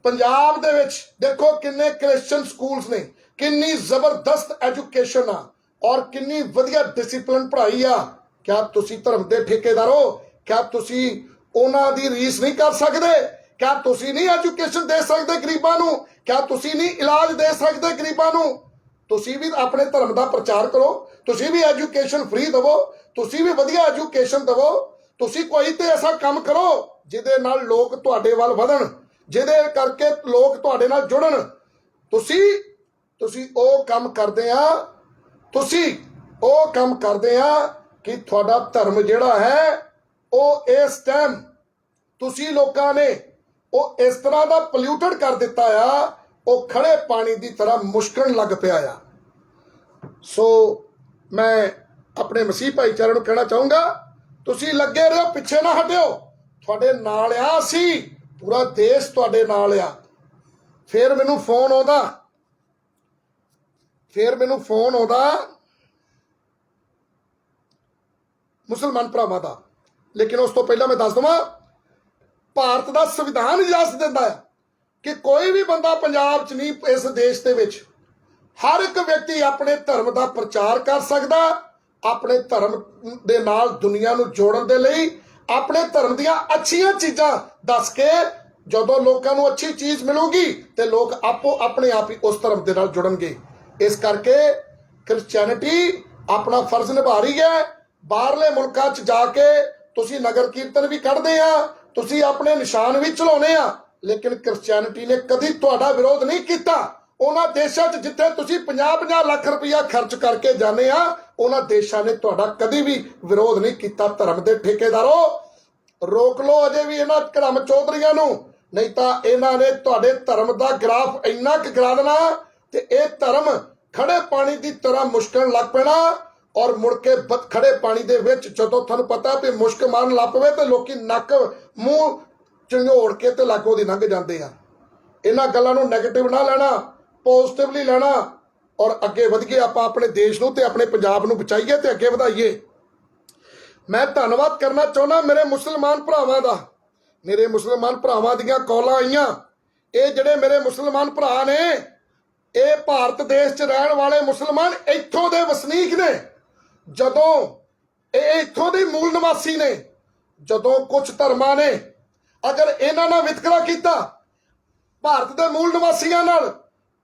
ਪੰਜਾਬ ਦੇ ਵਿੱਚ ਦੇਖੋ ਕਿੰਨੇ ਕ੍ਰਿਸਚੀਅਨ ਸਕੂਲਸ ਨੇ, ਕਿੰਨੀ ਜ਼ਬਰਦਸਤ ਐਜੂਕੇਸ਼ਨ ਆ ਔਰ ਕਿੰਨੀ ਵਧੀਆ ਡਿਸਿਪਲਿਨ ਪੜ੍ਹਾਈ ਆ। ਕਿਆ ਤੁਸੀਂ ਧਰਮ ਦੇ ਠੇਕੇਦਾਰੋ, ਕਿਆ ਤੁਸੀਂ ਉਹਨਾਂ ਦੀ ਰੀਸ ਨਹੀਂ ਕਰ ਸਕਦੇ? ਕਿਆ ਤੁਸੀਂ ਨਹੀਂ ਐਜੂਕੇਸ਼ਨ ਦੇ ਸਕਦੇ ਗਰੀਬਾਂ ਨੂੰ? ਕਿਆ ਤੁਸੀਂ ਨਹੀਂ ਇਲਾਜ ਦੇ ਸਕਦੇ ਗਰੀਬਾਂ ਨੂੰ? ਤੁਸੀਂ ਵੀ ਆਪਣੇ ਧਰਮ ਦਾ ਪ੍ਰਚਾਰ ਕਰੋ, ਤੁਸੀਂ ਵੀ ਐਜੂਕੇਸ਼ਨ ਫ੍ਰੀ ਦੇਵੋ, ਤੁਸੀਂ ਵੀ ਵਧੀਆ ਐਜੂਕੇਸ਼ਨ ਦੇਵੋ। ਤੁਸੀਂ ਕੋਈ ਤੇ ਐਸਾ ਕੰਮ ਕਰੋ ਜਿਹਦੇ ਨਾਲ ਲੋਕ ਤੁਹਾਡੇ ਵੱਲ ਵਧਣ, ਜਿਹਦੇ ਕਰਕੇ ਲੋਕ ਤੁਹਾਡੇ ਨਾਲ ਜੁੜਨ। ਤੁਸੀਂ ਉਹ ਕੰਮ ਕਰਦੇ ਆ, ਕਿ ਤੁਹਾਡਾ ਧਰਮ ਜਿਹੜਾ ਹੈ ਉਹ ਇਸ ਟਾਈਮ ਤੁਸੀਂ ਲੋਕਾਂ ਨੇ ਉਹ ਇਸ ਤਰ੍ਹਾਂ ਦਾ ਪੋਲਿਊਟਡ ਕਰ ਦਿੱਤਾ ਆ, ਉਹ ਖੜੇ ਪਾਣੀ ਦੀ ਤਰ੍ਹਾਂ ਮੁਸ਼ਕਣ ਲੱਗ ਪਿਆ ਆ। ਸੋ ਮੈਂ ਆਪਣੇ ਮਸੀਹ ਭਾਈਚਾਰੇ ਨੂੰ ਕਹਿਣਾ ਚਾਹੂੰਗਾ, ਤੁਸੀਂ ਲੱਗੇ ਰਹੋ, ਪਿੱਛੇ ਨਾ ਹਟਿਓ, ਤੁਹਾਡੇ ਨਾਲ ਆ ਅਸੀਂ, ਪੂਰਾ ਦੇਸ਼ ਤੁਹਾਡੇ ਨਾਲ ਆ। ਫਿਰ ਮੈਨੂੰ ਫੋਨ ਆਉਂਦਾ ਮੁਸਲਮਾਨ ਭਰਾਵਾਂ ਦਾ। ਲੇਕਿਨ ਉਸ ਤੋਂ ਪਹਿਲਾਂ ਮੈਂ ਦੱਸ ਦਵਾਂ, ਭਾਰਤ ਦਾ ਸੰਵਿਧਾਨ ਇਜਾਜ਼ਤ ਦਿੰਦਾ ਹੈ ਕਿ ਕੋਈ ਵੀ ਬੰਦਾ ਪੰਜਾਬ 'ਚ ਨਹੀਂ, ਇਸ ਦੇਸ਼ ਦੇ ਵਿੱਚ ਹਰ ਇੱਕ ਵਿਅਕਤੀ ਆਪਣੇ ਧਰਮ ਦਾ ਪ੍ਰਚਾਰ ਕਰ ਸਕਦਾ, ਆਪਣੇ ਧਰਮ ਦੇ ਨਾਲ ਦੁਨੀਆ ਨੂੰ ਜੋੜਨ ਦੇ ਲਈ ਆਪਣੇ ਧਰਮ ਦੀਆਂ ਅੱਛੀਆਂ ਚੀਜ਼ਾਂ ਦੱਸ ਕੇ ਜਦੋਂ ਲੋਕਾਂ ਨੂੰ ਅੱਛੀ ਚੀਜ਼ ਮਿਲੂਗੀ ਤੇ ਲੋਕ ਆਪਣੇ ਆਪ ਹੀ ਉਸ ਧਰਮ ਦੇ ਨਾਲ ਜੁੜਨਗੇ। ਇਸ ਕਰਕੇ ਕ੍ਰਿਸਚੀਅਨਿਟੀ ਆਪਣਾ ਫਰਜ਼ ਨਿਭਾ ਰਹੀ ਹੈ। ਬਾਹਰਲੇ ਮੁਲਕਾਂ 'ਚ ਜਾ ਕੇ ਤੁਸੀਂ ਨਗਰ ਕੀਰਤਨ ਵੀ ਕੱਢਦੇ ਆ, ਤੁਸੀਂ ਆਪਣੇ ਨਿਸ਼ਾਨ ਵੀ ਚਲਾਉਣੇ ਆ, ਲੇਕਿਨ ਕ੍ਰਿਸਚੀਅਨਿਟੀ ਨੇ ਕਦੀ ਤੁਹਾਡਾ ਵਿਰੋਧ ਨਹੀਂ ਕੀਤਾ। ਉਹਨਾਂ ਦੇਸ਼ਾਂ 'ਚ ਜਿੱਥੇ ਤੁਸੀਂ 50-50 ਲੱਖ ਰੁਪਇਆ ਖਰਚ ਕਰਕੇ ਜਾਂਦੇ ਆ, ਉਹਨਾਂ ਦੇਸ਼ਾਂ ਨੇ ਤੁਹਾਡਾ ਕਦੀ ਵੀ ਵਿਰੋਧ ਨਹੀਂ ਕੀਤਾ। ਧਰਮ ਦੇ ਠੇਕੇਦਾਰੋ, ਰੋਕ ਲਓ ਅਜੇ ਵੀ ਇਹਨਾਂ ਧਰਮ ਚੌਧਰੀਆਂ ਨੂੰ, ਨਹੀਂ ਤਾਂ ਇਹਨਾਂ ਨੇ ਤੁਹਾਡੇ ਧਰਮ ਦਾ ਗ੍ਰਾਫ ਇੰਨਾ ਕੁ ਗਿਰਾ ਦੇਣਾ ਤੇ ਇਹ ਧਰਮ ਖੜੇ ਪਾਣੀ ਦੀ ਤਰ੍ਹਾਂ ਮੁਸ਼ਕਣ ਲੱਗ ਪੈਣਾ। ਔਰ ਮੁੜ ਕੇ ਖੜੇ ਪਾਣੀ ਦੇ ਵਿੱਚ ਜਦੋਂ ਤੁਹਾਨੂੰ ਪਤਾ ਵੀ ਮੁਸ਼ਕ ਮਾਰਨ ਲੱਗ ਪਵੇ ਤੇ ਲੋਕੀ ਨੱਕ ਮੂੰਹ ਝੰਜੋੜ ਕੇ ਤੇ ਲਾਗੋਂ ਦੀ ਲੰਘ ਜਾਂਦੇ ਆ। ਇਹਨਾਂ ਗੱਲਾਂ ਨੂੰ ਨੈਗੇਟਿਵ ਨਾ ਲੈਣਾ, ਪੋਜ਼ਿਟਿਵਲੀ ਲੈਣਾ ਔਰ ਅੱਗੇ ਵਧੀਏ। ਆਪਾਂ ਆਪਣੇ ਦੇਸ਼ ਨੂੰ ਤੇ ਆਪਣੇ ਪੰਜਾਬ ਨੂੰ ਬਚਾਈਏ ਤੇ ਅੱਗੇ ਵਧਾਈਏ। ਮੈਂ ਧੰਨਵਾਦ ਕਰਨਾ ਚਾਹੁੰਦਾ ਮੇਰੇ ਮੁਸਲਮਾਨ ਭਰਾਵਾਂ ਦਾ। ਮੇਰੇ ਮੁਸਲਮਾਨ ਭਰਾਵਾਂ ਦੀਆਂ ਕਾਲਾਂ ਆਈਆਂ। ਇਹ ਜਿਹੜੇ ਮੇਰੇ ਮੁਸਲਮਾਨ ਭਰਾ ਨੇ, ਇਹ ਭਾਰਤ ਦੇਸ਼ 'ਚ ਰਹਿਣ ਵਾਲੇ ਮੁਸਲਮਾਨ, ਇੱਥੋਂ ਦੇ ਵਸਨੀਕ ਨੇ। ਜਦੋਂ ਇਹ ਇੱਥੋਂ ਦੇ ਮੂਲ ਨਿਵਾਸੀ ਨੇ, ਜਦੋਂ ਕੁਝ ਧਰਮਾਂ ਨੇ ਅਗਰ ਇਹਨਾਂ ਨਾਲ ਵਿਤਕਰਾ ਕੀਤਾ ਭਾਰਤ ਦੇ ਮੂਲ ਨਿਵਾਸੀਆਂ ਨਾਲ,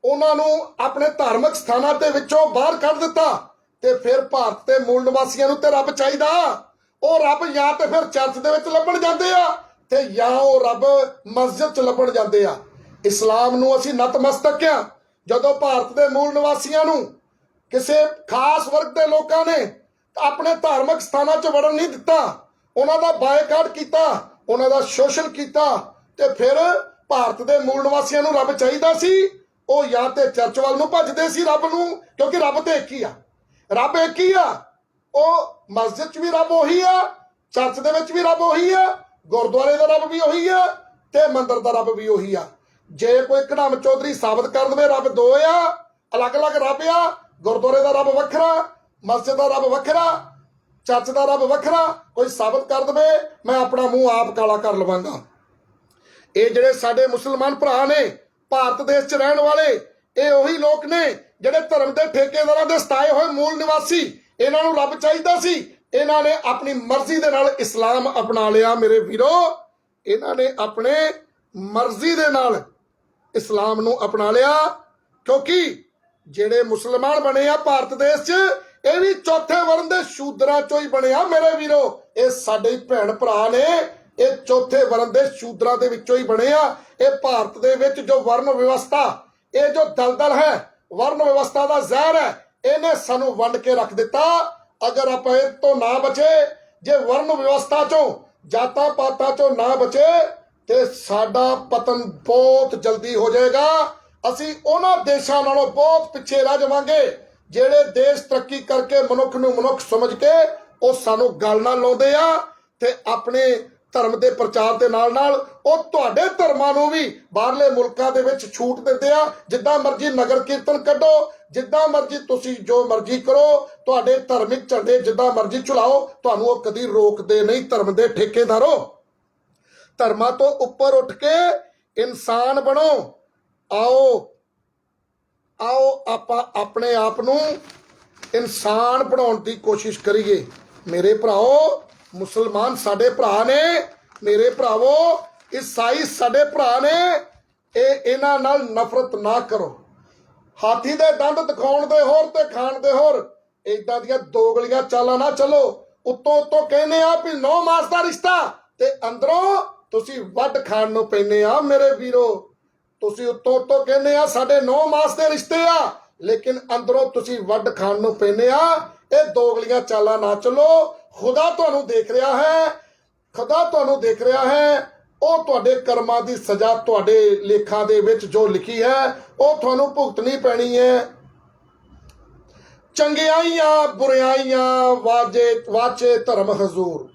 ਉਹਨਾਂ ਨੂੰ ਆਪਣੇ ਧਾਰਮਿਕ ਸਥਾਨਾਂ ਦੇ ਵਿੱਚੋਂ ਬਾਹਰ ਕੱਢ ਦਿੱਤਾ, ਤੇ ਫਿਰ ਭਾਰਤ ਦੇ ਮੂਲ ਨਿਵਾਸੀਆਂ ਨੂੰ ਤੇ ਰੱਬ ਚਾਹੀਦਾ। ਉਹ ਰੱਬ ਜਾਂ ਤੇ ਫਿਰ ਚਰਚ ਦੇ ਵਿੱਚ ਲੱਭਣ ਜਾਂਦੇ ਆ ਤੇ ਜਾਂ ਉਹ ਰੱਬ ਮਸਜਿਦ 'ਚ ਲੱਭਣ ਜਾਂਦੇ ਆ। ਇਸਲਾਮ ਨੂੰ ਅਸੀਂ ਨਤਮਸਤਕ ਆ। ਜਦੋਂ ਭਾਰਤ ਦੇ ਮੂਲ ਨਿਵਾਸੀਆਂ ਨੂੰ ਕਿਸੇ ਖਾਸ ਵਰਗ ਦੇ ਲੋਕਾਂ ਨੇ ਆਪਣੇ ਧਾਰਮਿਕ ਸਥਾਨਾਂ 'ਚ ਵੜਨ ਨਹੀਂ ਦਿੱਤਾ, ਉਹਨਾਂ ਦਾ ਬਾਇਕਾਟ ਕੀਤਾ, ਉਹਨਾਂ ਦਾ ਸ਼ੋਸ਼ਣ ਕੀਤਾ, ਤੇ ਫਿਰ ਭਾਰਤ ਦੇ ਮੂਲ ਨਿਵਾਸੀਆਂ ਨੂੰ ਰੱਬ ਚਾਹੀਦਾ ਸੀ, ਉਹ ਜਾਂ ਤੇ ਚਰਚ ਵੱਲ ਨੂੰ ਭੱਜਦੇ ਸੀ ਰੱਬ ਨੂੰ, ਕਿਉਂਕਿ ਰੱਬ ਤੇ ਇੱਕ ਹੀ ਆ। ਰੱਬ ਇੱਕ ਹੀ ਆ। ਉਹ ਮਸਜਿਦ 'ਚ ਵੀ ਰੱਬ ਉਹੀ ਆ, ਚਰਚ ਦੇ ਵਿੱਚ ਵੀ ਰੱਬ ਉਹੀ ਆ, ਗੁਰਦੁਆਰੇ ਦਾ ਰੱਬ ਵੀ ਉਹੀ ਆ ਤੇ ਮੰਦਿਰ ਦਾ ਰੱਬ ਵੀ ਉਹੀ ਆ। ਜੇ ਕੋਈ ਕੜਮ ਚੌਧਰੀ ਸਾਬਤ ਕਰ ਦੇਵੇ ਰੱਬ ਦੋ ਆ, ਅਲੱਗ-ਅਲੱਗ ਰੱਬ ਆ, ਗੁਰਦੁਆਰੇ ਦਾ ਰੱਬ ਵੱਖਰਾ, ਮਸਜਿਦ ਦਾ ਰੱਬ ਵੱਖਰਾ, ਚਰਚ ਦਾ ਰੱਬ ਵੱਖਰਾ, ਕੋਈ ਸਾਬਤ ਕਰ ਦੇਵੇ, ਮੈਂ ਆਪਣਾ ਮੂੰਹ ਆਪ ਕਾਲਾ ਕਰ ਲਵਾਂਗਾ। ਇਹ ਜਿਹੜੇ ਸਾਡੇ ਮੁਸਲਮਾਨ ਭਰਾ ਨੇ ਭਾਰਤ ਦੇਸ਼ 'ਚ ਰਹਿਣ ਵਾਲੇ, ਇਹ ਉਹੀ ਲੋਕ ਨੇ ਜਿਹੜੇ ਧਰਮ ਦੇ ਠੇਕੇਦਾਰਾਂ ਦੇ ਸਤਾਏ ਹੋਏ ਮੂਲ ਨਿਵਾਸੀ। ਇਹਨਾਂ ਨੂੰ ਰੱਬ ਚਾਹੀਦਾ ਸੀ, ਇਹਨਾਂ ਨੇ ਆਪਣੀ ਮਰਜ਼ੀ ਦੇ ਨਾਲ ਇਸਲਾਮ ਅਪਣਾ ਲਿਆ। ਮੇਰੇ ਵੀਰੋ, ਇਹਨਾਂ ਨੇ ਆਪਣੇ ਮਰਜ਼ੀ ਦੇ ਨਾਲ ਇਸਲਾਮ ਨੂੰ ਅਪਣਾ ਲਿਆ, ਕਿਉਂਕਿ ਜਿਹੜੇ ਮੁਸਲਮਾਨ ਬਣੇ ਆ ਭਾਰਤ ਦੇਸ਼ 'ਚ, ਇਹ ਵੀ ਚੌਥੇ ਵਰਨ ਦੇ ਸ਼ੂਦਰਾਂ 'ਚੋਂ ਹੀ ਬਣੇ ਆ। ਮੇਰੇ ਵੀਰੋ, ਇਹ ਸਾਡੇ ਭੈਣ ਭਰਾ ਨੇ, ਇਹ ਚੌਥੇ ਵਰਨ ਦੇ ਸ਼ੂਦਰਾਂ ਦੇ ਵਿੱਚੋਂ ਹੀ ਬਣੇ ਆ। ਇਹ ਭਾਰਤ ਦੇ ਵਿੱਚ ਜੋ ਵਰਨ ਵਿਵਸਥਾ, ਇਹ ਜੋ ਦਲਦਲ ਹੈ, ਵਰਨ ਵਿਵਸਥਾ ਦਾ ਜ਼ਹਿਰ ਹੈ, ਇਹਨੇ ਸਾਨੂੰ ਵੰਡ ਕੇ ਰੱਖ ਦਿੱਤਾ। ਅਗਰ ਆਪਾਂ ਇਹ ਤੋਂ ਨਾ ਬਚੇ, ਜੇ ਵਰਨ ਵਿਵਸਥਾ ਚੋਂ, ਜਾਤਾਂ ਪਾਤਾਂ ਚੋਂ ਨਾ ਬਚੇ, ਤੇ ਸਾਡਾ ਪਤਨ ਬਹੁਤ ਜਲਦੀ ਹੋ ਜਾਏਗਾ। ਅਸੀਂ ਉਹਨਾਂ ਦੇਸ਼ਾਂ ਨਾਲੋਂ ਬਹੁਤ ਪਿੱਛੇ ਰਹਿ ਜਾਵਾਂਗੇ ਜਿਹੜੇ ਦੇਸ਼ ਤਰੱਕੀ ਕਰਕੇ ਮਨੁੱਖ ਨੂੰ ਮਨੁੱਖ ਸਮਝ ਕੇ ਉਹ ਸਾਨੂੰ ਗੱਲ ਨਾਲ ਲਾਉਂਦੇ ਆ ਤੇ ਆਪਣੇ ਧਰਮ ਦੇ ਪ੍ਰਚਾਰ ਦੇ ਨਾਲ ਨਾਲ ਉਹ ਤੁਹਾਡੇ ਧਰਮਾਂ ਨੂੰ ਵੀ ਬਾਹਰਲੇ ਮੁਲਕਾਂ ਦੇ ਵਿੱਚ ਛੂਟ ਦਿੰਦੇ ਆ। ਜਿੱਦਾਂ ਮਰਜ਼ੀ ਨਗਰ ਕੀਰਤਨ ਕੱਢੋ, ਜਿੱਦਾਂ ਮਰਜ਼ੀ ਤੁਸੀਂ ਜੋ ਮਰਜ਼ੀ ਕਰੋ, ਤੁਹਾਡੇ ਧਾਰਮਿਕ ਝੰਡੇ ਜਿੱਦਾਂ ਮਰਜ਼ੀ ਚਲਾਓ, ਤੁਹਾਨੂੰ ਉਹ ਕਦੀ ਰੋਕਦੇ ਨਹੀਂ। ਧਰਮ ਦੇ ਠੇਕੇਦਾਰੋ, ਧਰਮਾਂ ਤੋਂ ਉੱਪਰ ਉੱਠ ਕੇ ਇਨਸਾਨ ਬਣੋ। ਆਓ ਆਪਾਂ ਆਪਣੇ ਆਪ ਨੂੰ ਇਨਸਾਨ ਬਣਾਉਣ ਦੀ ਕੋਸ਼ਿਸ਼ ਕਰੀਏ। ਮੇਰੇ ਭਰਾਓ, ਮੁਸਲਮਾਨ ਸਾਡੇ ਭਰਾ ਨੇ, ਮੇਰੇ ਭਰਾਵੋ ਈਸਾਈ ਸਾਡੇ ਭਰਾ ਨੇ। ਇਹਨਾਂ ਨਾਲ ਨਫ਼ਰਤ ਨਾ ਕਰੋ। ਹਾਥੀ ਦੇ ਦੰਦ ਦਿਖਾਉਣ ਦੇ ਹੋਰ ਤੇ ਖਾਣ ਦੇ ਹੋਰ, ਏਦਾਂ ਦੀਆਂ ਦੋਗਲੀਆਂ ਚਾਲਾਂ ਨਾ ਚੱਲੋ। ਉੱਤੋਂ ਕਹਿੰਦੇ ਆ ਵੀ 9 ਮਾਸ ਦਾ ਰਿਸ਼ਤਾ, ਤੇ ਅੰਦਰੋਂ ਤੁਸੀਂ ਵੱਢ ਖਾਣ ਨੂੰ ਪੈਂਦੇ ਆ। ਮੇਰੇ ਵੀਰੋ, ਤੁਸੀਂ ਉੱਤੋਂ ਕਹਿੰਦੇ ਆ ਸਾਡੇ 9 ਮਾਸ ਦੇ ਰਿਸ਼ਤੇ ਆ, ਲੇਕਿਨ ਅੰਦਰੋਂ ਤੁਸੀਂ ਵੱਢ ਖਾਣ ਨੂੰ ਪੈਂਦੇ ਆ। ਇਹ ਦੋਗਲੀਆਂ ਚਾਲਾਂ ਨਾ ਚੱਲੋ। ਖੁਦਾ ਤੁਹਾਨੂੰ ਦੇਖ ਰਿਹਾ ਹੈ, ਖੁਦਾ ਤੁਹਾਨੂੰ ਦੇਖ ਰਿਹਾ ਹੈ। ਉਹ ਤੁਹਾਡੇ ਕਰਮਾਂ ਦੀ ਸਜ਼ਾ ਤੁਹਾਡੇ ਲੇਖਾਂ ਦੇ ਵਿੱਚ ਜੋ ਲਿਖੀ ਹੈ ਉਹ ਤੁਹਾਨੂੰ ਭੁਗਤਣੀ ਪੈਣੀ ਹੈ। ਚੰਗਿਆਈਆਂ ਬੁਰਿਆਈਆਂ ਵਾਚੇ ਧਰਮ ਹਜ਼ੂਰ,